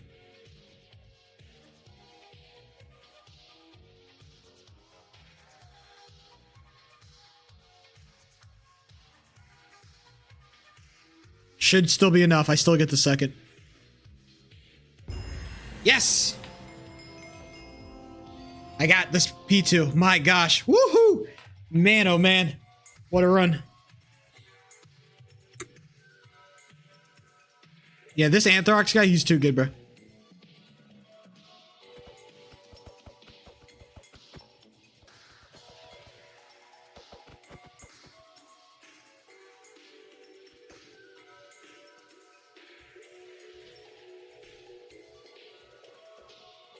[SPEAKER 1] Should still be enough. I still get the second. Yes! I got this P2. My gosh. Woohoo! Man, oh man. What a run. Yeah, this Anthrax guy, he's too good, bro.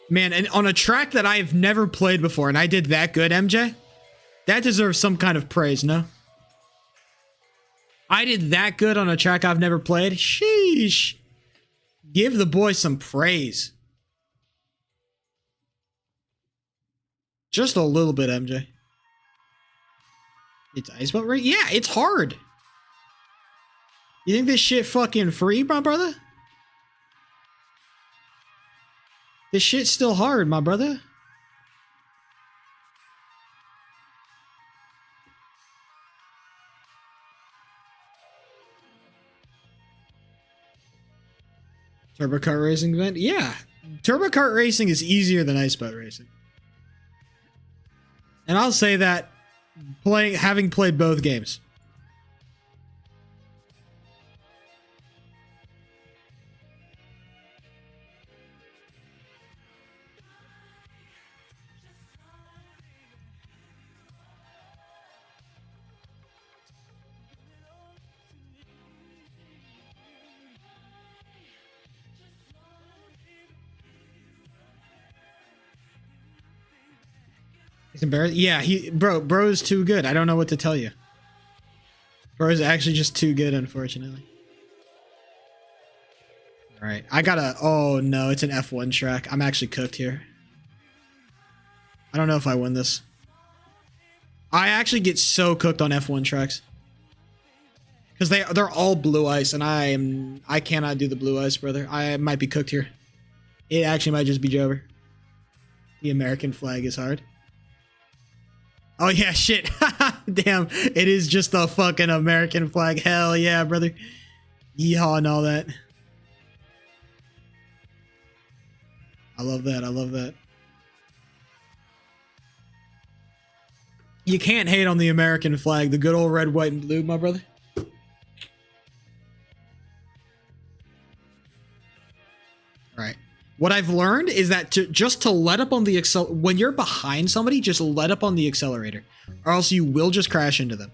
[SPEAKER 1] Man, and on a track that I've never played before, and I did that good, MJ, that deserves some kind of praise, no? I did that good on a track I've never played? Sheesh. Give the boy some praise. Just a little bit, MJ. It's ice boat race? Yeah, it's hard. You think this shit fucking free, my brother? This shit's still hard, my brother. Turbo kart racing event? Yeah. Turbo kart racing is easier than ice boat racing. And I'll say that having played both games. He's embarrassed. Yeah, bro's too good. I don't know what to tell you. Bro's actually just too good, unfortunately. All right, I gotta. Oh no, it's an F1 track. I'm actually cooked here. I don't know if I win this. I actually get so cooked on F1 tracks because they're all blue ice, and I cannot do the blue ice, brother. I might be cooked here. It actually might just be Jover. The American flag is hard. Oh yeah, shit. Damn, it is just a fucking American flag. Hell yeah, brother. Yeehaw and all that. I love that. I love that. You can't hate on the American flag. The good old red, white, and blue, my brother. All right. What I've learned is that just to let up on the when you're behind somebody, just let up on the accelerator, or else you will just crash into them.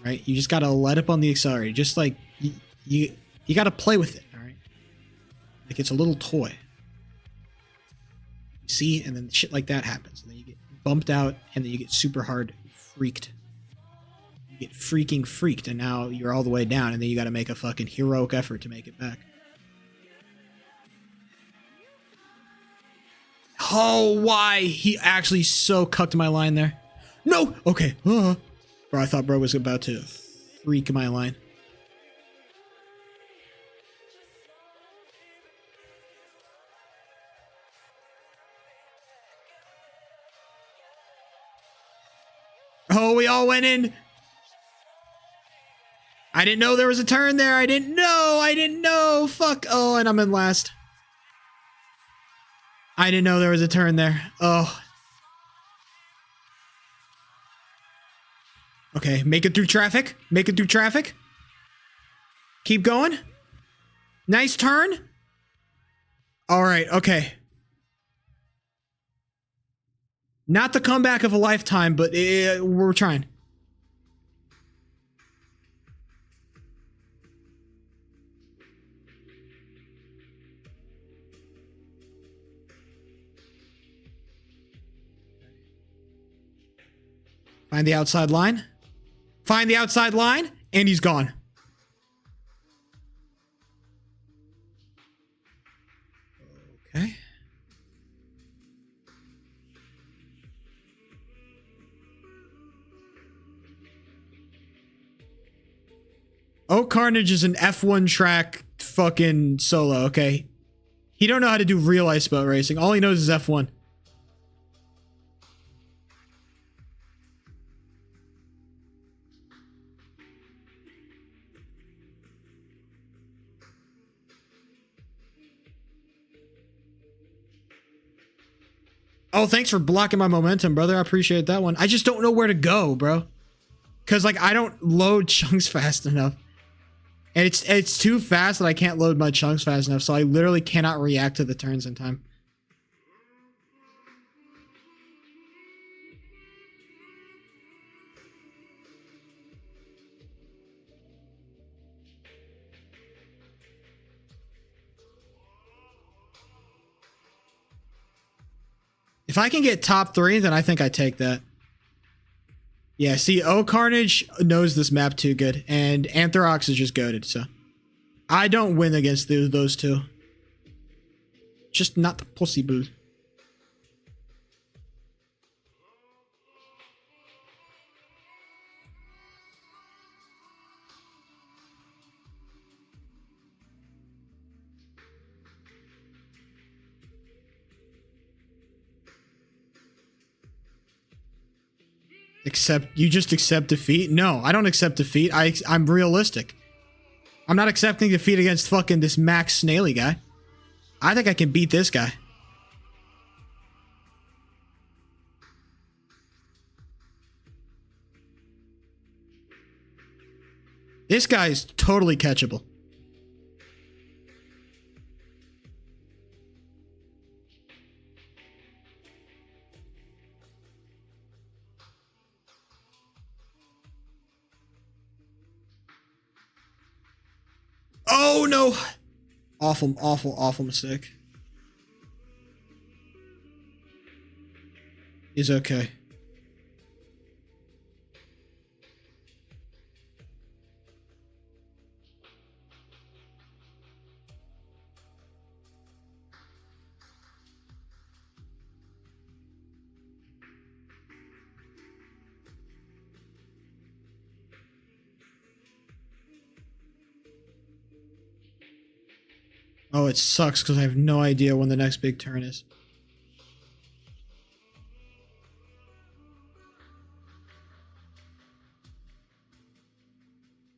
[SPEAKER 1] Right? You just gotta let up on the accelerator. Just like you gotta play with it. All right. Like it's a little toy. See, and then shit like that happens, and then you get bumped out, and then you get super hard freaked. You get freaking freaked, and now you're all the way down, and then you got to make a fucking heroic effort to make it back. Oh, why? He actually so cucked my line there. No! Okay. Bro, I thought bro was about to freak my line. Oh, we all went in. I didn't know there was a turn there. I didn't know. Fuck. Oh, and I'm in last. I didn't know there was a turn there. Oh. Okay, make it through traffic. Make it through traffic. Keep going. Nice turn. All right, okay. Not the comeback of a lifetime, but we're trying. Find the outside line. Find the outside line, and he's gone. Okay. Oh, Carnage is an F1 track fucking solo, okay? He don't know how to do real ice boat racing. All he knows is F1. Oh, thanks for blocking my momentum, brother. I appreciate that one. I just don't know where to go, bro. Because, like, I don't load chunks fast enough. And it's too fast that I can't load my chunks fast enough, so I literally cannot react to the turns in time. If I can get top 3, then I think I take that. Yeah, see, O Carnage knows this map too good, and Anthrax is just goated, so I don't win against those two. Just not possible. You just accept defeat? No, I don't accept defeat. I'm realistic. I'm not accepting defeat against fucking this Max Snaily guy. I think I can beat this guy. This guy's totally catchable. Oh no! Awful, awful, awful mistake. He's okay. Oh, it sucks because I have no idea when the next big turn is.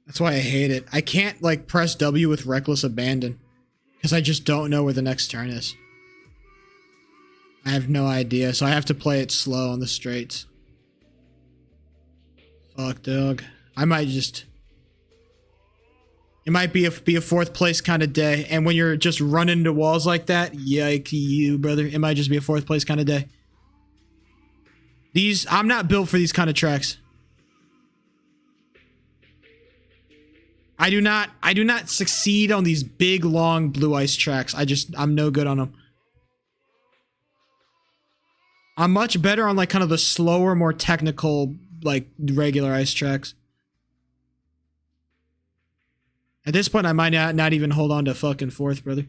[SPEAKER 1] That's why I hate it. I can't, like, press W with Reckless Abandon because I just don't know where the next turn is. I have no idea, so I have to play it slow on the straights. Fuck, dog. I might just... It might be a 4th place kind of day, and when you're just running into walls like that, yike you, brother. It might just be a 4th place kind of day. I'm not built for these kind of tracks. I do not succeed on these big, long blue ice tracks. I'm no good on them. I'm much better on, like, kind of the slower, more technical, like, regular ice tracks. At this point, I might not even hold on to fucking 4th, brother.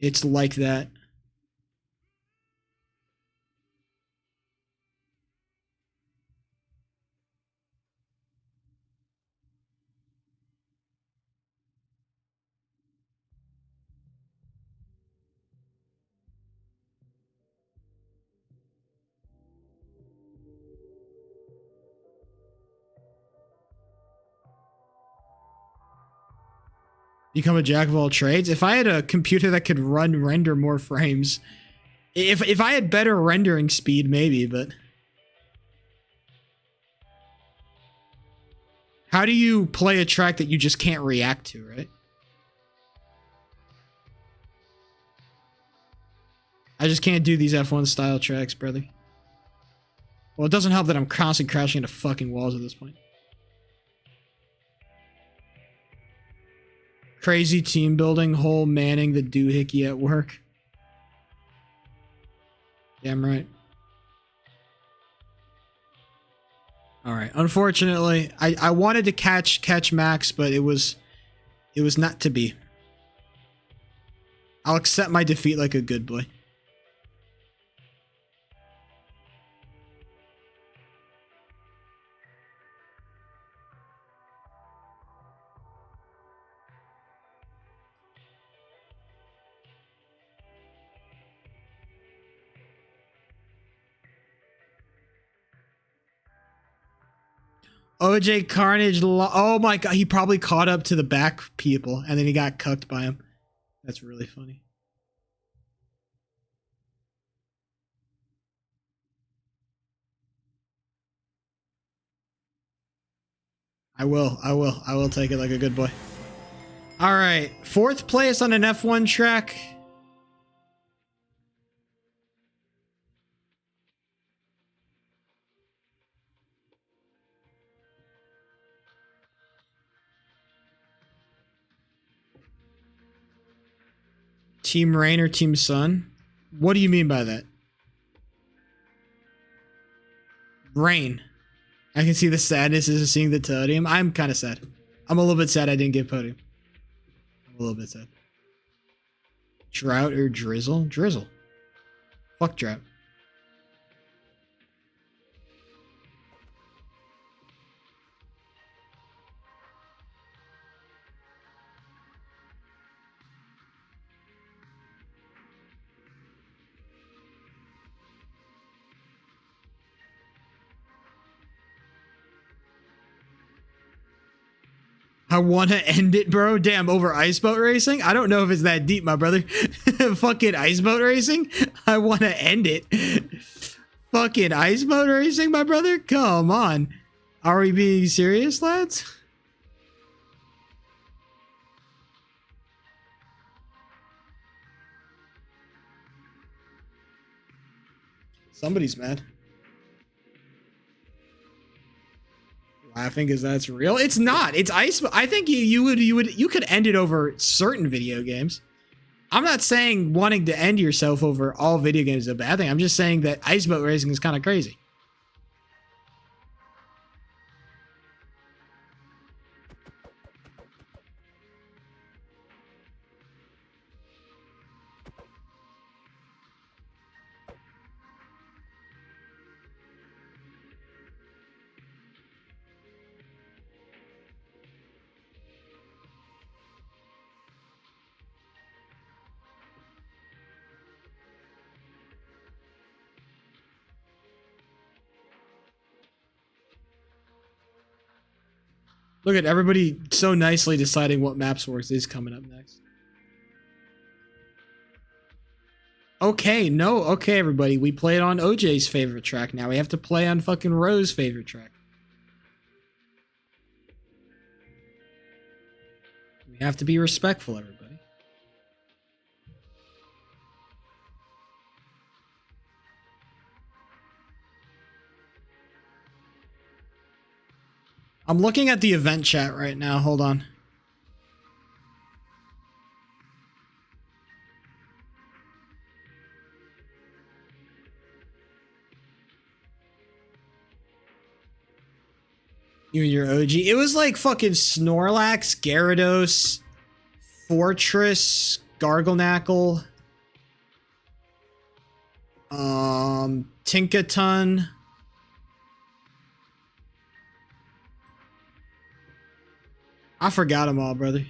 [SPEAKER 1] It's like that. Become a jack of all trades. If I had a computer that could render more frames, if I had better rendering speed, maybe, but how do you play a track that you just can't react to, right? I just can't do these F1 style tracks, brother. Well, it doesn't help that I'm constantly crashing into fucking walls at this point. Crazy team building, whole manning the doohickey at work. Damn right. All right. Unfortunately, I wanted to catch Max, but it was not to be. I'll accept my defeat like a good boy. OJ Carnage, oh my god, he probably caught up to the back people and then he got cucked by him. That's really funny. I will take it like a good boy. All right, 4th place on an F1 track. Team Rain or Team Sun? What do you mean by that? Rain. I can see the sadness is seeing the podium. I'm kind of sad. I'm a little bit sad I didn't get podium. I'm a little bit sad. Drought or Drizzle? Drizzle. Fuck Drought. I want to end it, bro. Damn, over ice boat racing? I don't know if it's that deep, my brother. Fucking ice boat racing? I want to end it. Fucking ice boat racing, my brother? Come on. Are we being serious, lads? Somebody's mad. Laughing because that's real. It's not. It's ice. I think you could end it over certain video games. I'm not saying wanting to end yourself over all video games is a bad thing. I'm just saying that ice boat racing is kind of crazy. Look at everybody so nicely deciding what Maps Works is coming up next. Okay, no, okay, everybody. We played on OJ's favorite track. Now we have to play on fucking Rose's favorite track. We have to be respectful, everybody. I'm looking at the event chat right now. Hold on. You and your OG. It was like fucking Snorlax, Gyarados, Fortress, Garglenackle, Tinkaton. I forgot them all, brother.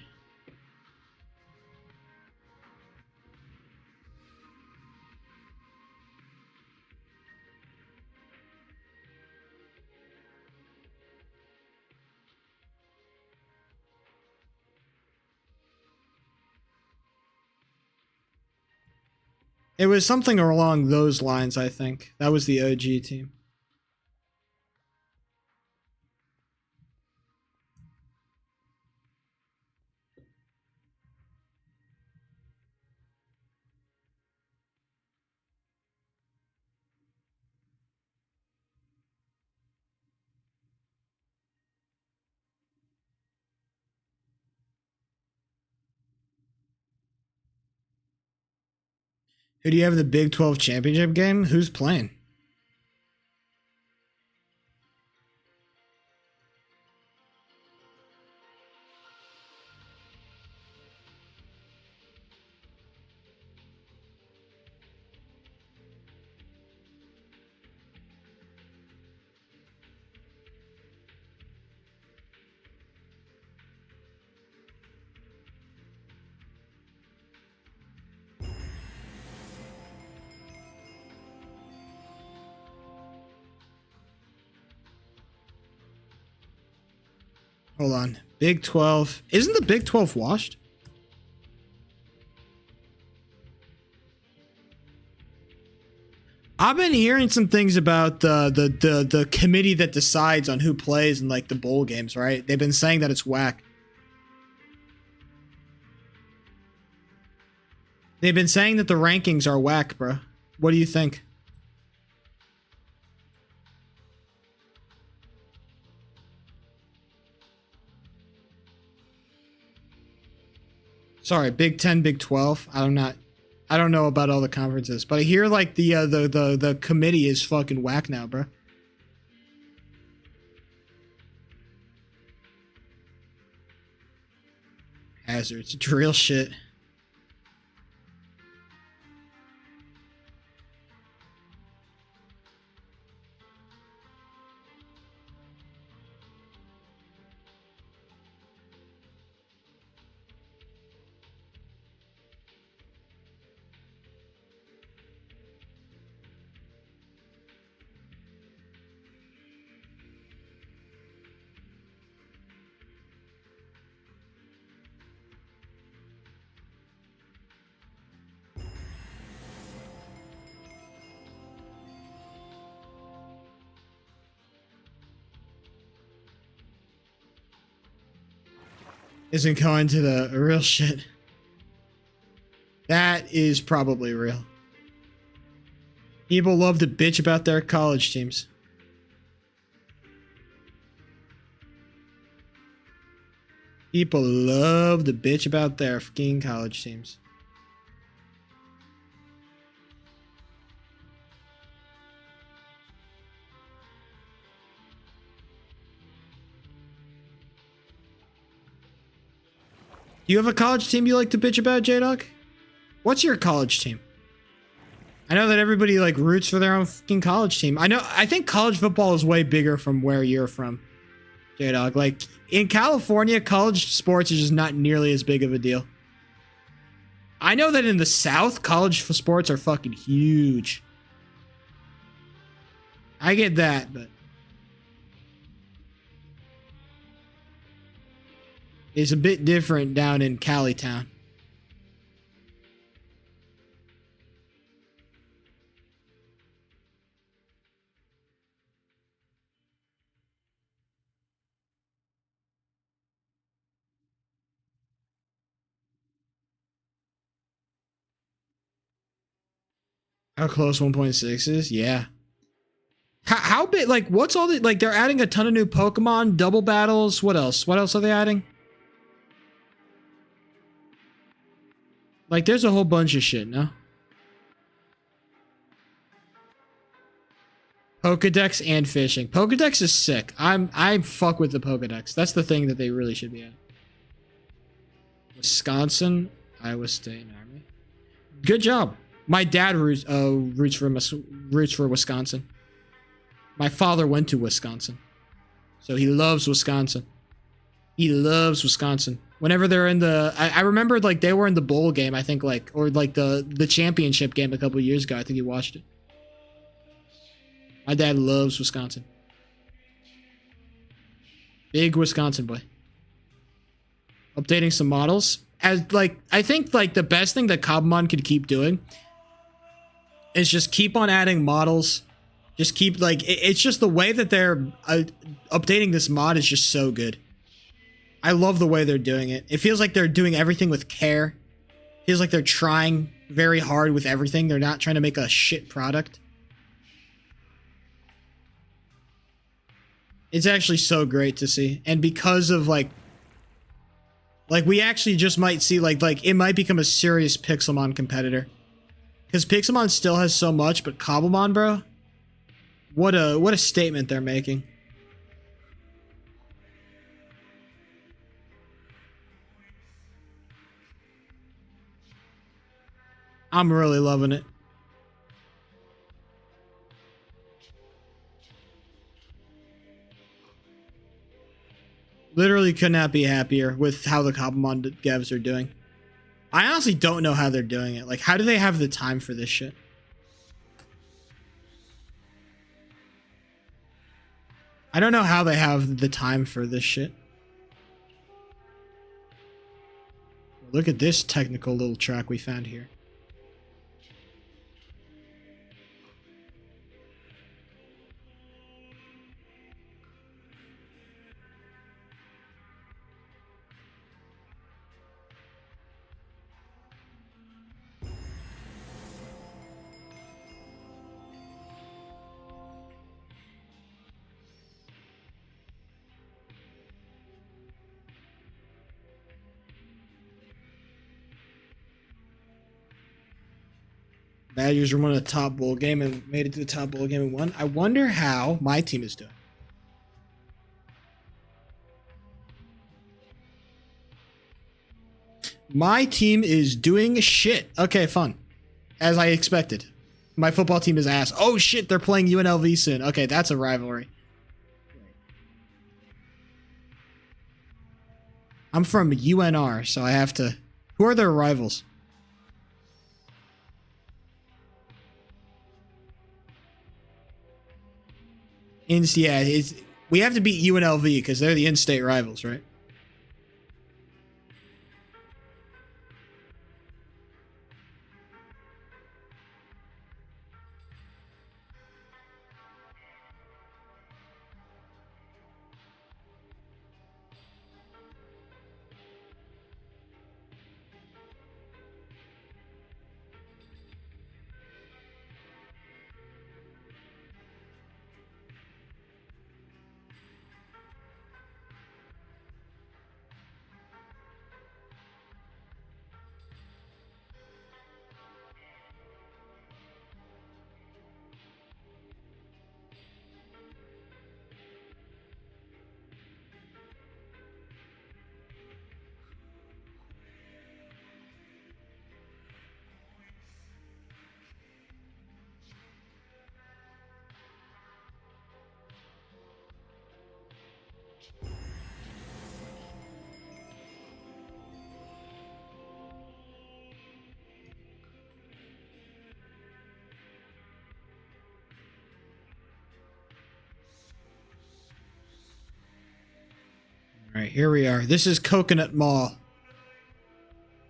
[SPEAKER 1] It was something along those lines, I think. That was the OG team. Who do you have in the Big 12 championship game? Who's playing? Hold on. Big 12. Isn't the Big 12 washed? I've been hearing some things about the committee that decides on who plays in like the bowl games, right? They've been saying that it's whack. They've been saying that the rankings are whack, bro. What do you think? Sorry, Big 10, Big 12. I don't know about all the conferences, but I hear like the committee is fucking whack now, bro. Hazards, it's real shit. Isn't going to the real shit. That is probably real. People love to bitch about their college teams. People love to bitch about their fucking college teams. You have a college team you like to bitch about, J-Dog? What's your college team? I know that everybody like roots for their own fucking college team. I think college football is way bigger from where you're from, J-Dog. Like in California, college sports is just not nearly as big of a deal. I know that in the South, college sports are fucking huge. I get that, but it's a bit different down in Cali town. How close 1.6 is? Yeah. How big? Like, what's all the like? They're adding a ton of new Pokemon, double battles. What else? What else are they adding? Like, there's a whole bunch of shit, no? Pokedex and fishing. Pokedex is sick. I fuck with the Pokedex. That's the thing that they really should be at. Wisconsin, Iowa State Army. Good job. My dad roots for Wisconsin. My father went to Wisconsin, so he loves Wisconsin. He loves Wisconsin. Whenever they're in the, I remember like they were in the bowl game. I think like or like the championship game a couple of years ago. I think he watched it. My dad loves Wisconsin. Big Wisconsin boy. Updating some models. As like I think like the best thing that Kabumon could keep doing is just keep on adding models. Just keep like it's just the way that they're updating this mod is just so good. I love the way they're doing it. It feels like they're doing everything with care. It feels like they're trying very hard with everything. They're not trying to make a shit product. It's actually so great to see. And because of like we actually just might see like it might become a serious Pixelmon competitor. Because Pixelmon still has so much, but Cobblemon, bro, what a statement they're making. I'm really loving it. Literally could not be happier with how the Cobblemon devs are doing. I honestly don't know how they're doing it. Like, how do they have the time for this shit? I don't know how they have the time for this shit. Look at this technical little track we found here. Badgers won a top bowl game and made it to the top bowl game and won. I wonder how my team is doing. My team is doing shit. Okay, fun. As I expected. My football team is ass. Oh shit, they're playing UNLV soon. Okay, that's a rivalry. I'm from UNR, so I have to... Who are their rivals? Yeah, we have to beat UNLV because they're the in-state rivals, right? All right, here we are. This is Coconut Mall.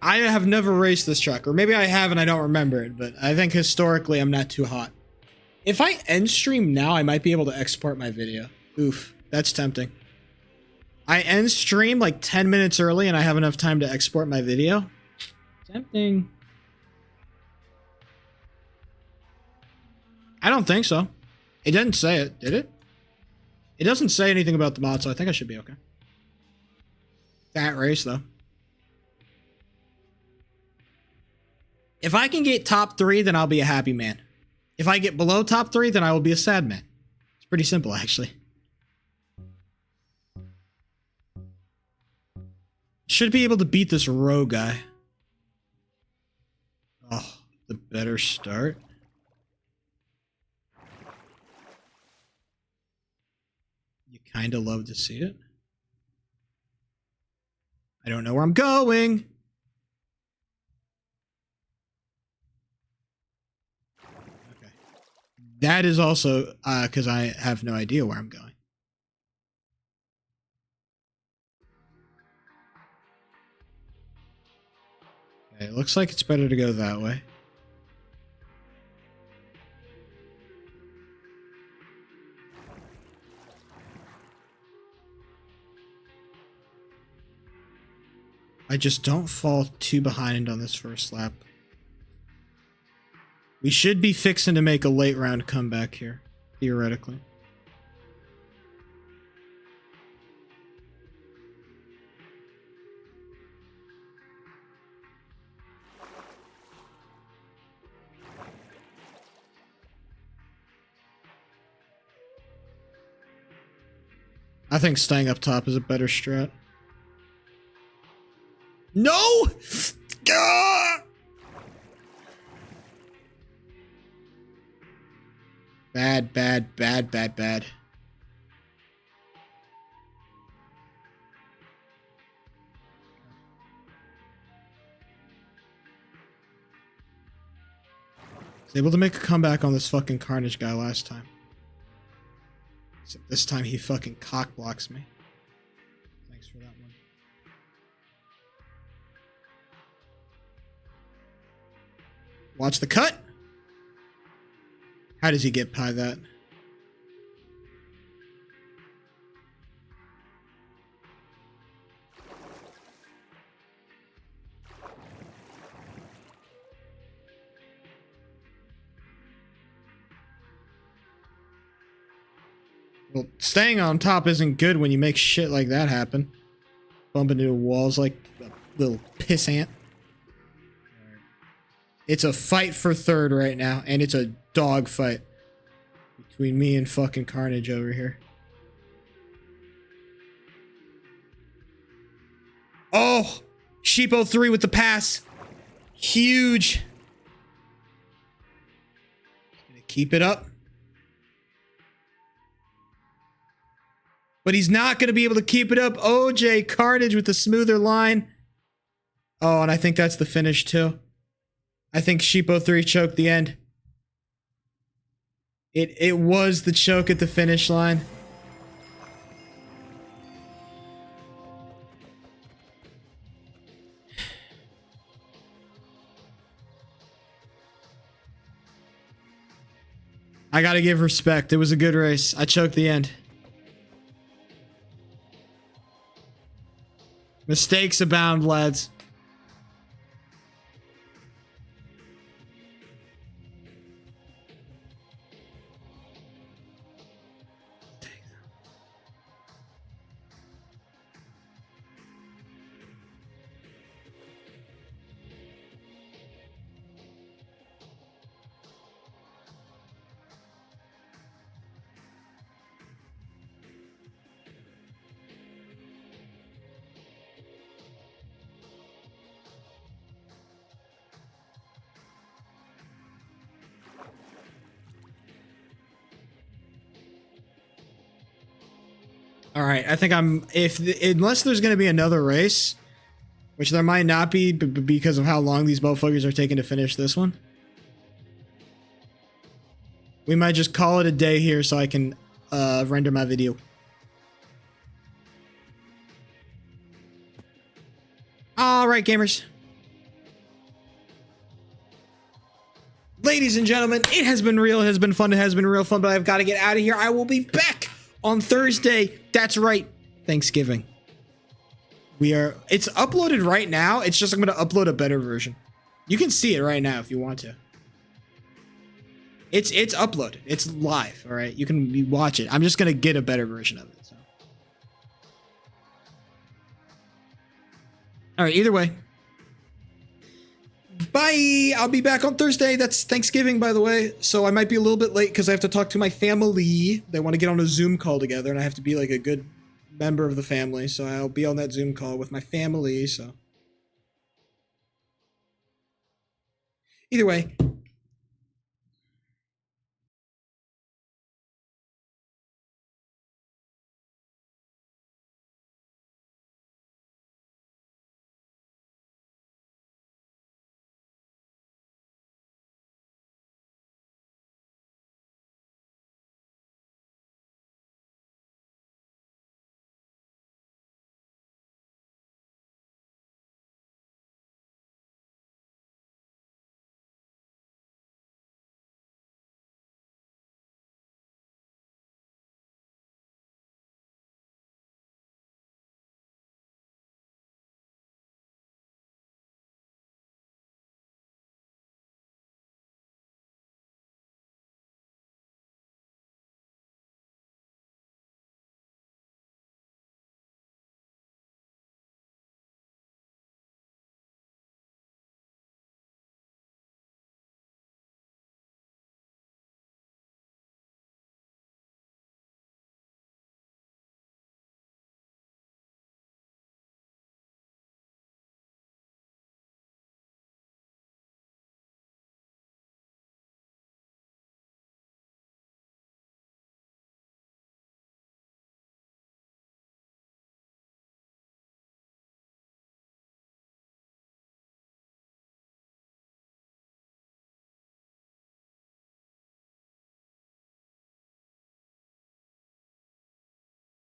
[SPEAKER 1] I have never raced this truck, or maybe I have and I don't remember it, but I think historically I'm not too hot. If I end stream now, I might be able to export my video. Oof, that's tempting. I end stream like 10 minutes early and I have enough time to export my video. Tempting. I don't think so. It didn't say it, did it? It doesn't say anything about the mod, so I think I should be okay. That race, though. If I can get top 3, then I'll be a happy man. If I get below top 3, then I will be a sad man. It's pretty simple, actually. Should be able to beat this row guy. Oh, the better start. You kind of love to see it. I don't know where I'm going. Okay. That is also because I have no idea where I'm going. Okay, it looks like it's better to go that way. I just don't fall too behind on this first lap. We should be fixing to make a late round comeback here, theoretically. I think staying up top is a better strat. No! Gah! Bad, bad, bad, bad, bad. Was able to make a comeback on this fucking Carnage guy last time. Except this time he fucking cock blocks me. Thanks for that one. Watch the cut. How does he get by that? Well, staying on top isn't good when you make shit like that happen. Bump into walls like a little pissant. It's a fight for third right now, and it's a dog fight between me and fucking Carnage over here. Oh! Sheepo 3 with the pass. Huge. Gonna keep it up. But he's not going to be able to keep it up. OJ Carnage with the smoother line. Oh, and I think that's the finish too. I think Sheepo 3 choked the end. It was the choke at the finish line. I gotta give respect. It was a good race. I choked the end. Mistakes abound, lads. All right, I think unless there's going to be another race, which there might not be because of how long these motherfuckers are taking to finish this one. We might just call it a day here so I can render my video. All right, gamers. Ladies and gentlemen, it has been real, it has been fun, it has been real fun, but I've got to get out of here. I will be back on Thursday. That's right, Thanksgiving. It's uploaded right now. It's just I'm going to upload a better version. You can see it right now if you want to. It's uploaded. It's live, all right? You can watch it. I'm just going to get a better version of it. So. All right, either way. Bye. I'll be back on Thursday. That's Thanksgiving, by the way. So I might be a little bit late because I have to talk to my family. They want to get on a Zoom call together, and I have to be like a good member of the family. So I'll be on that Zoom call with my family. So either way,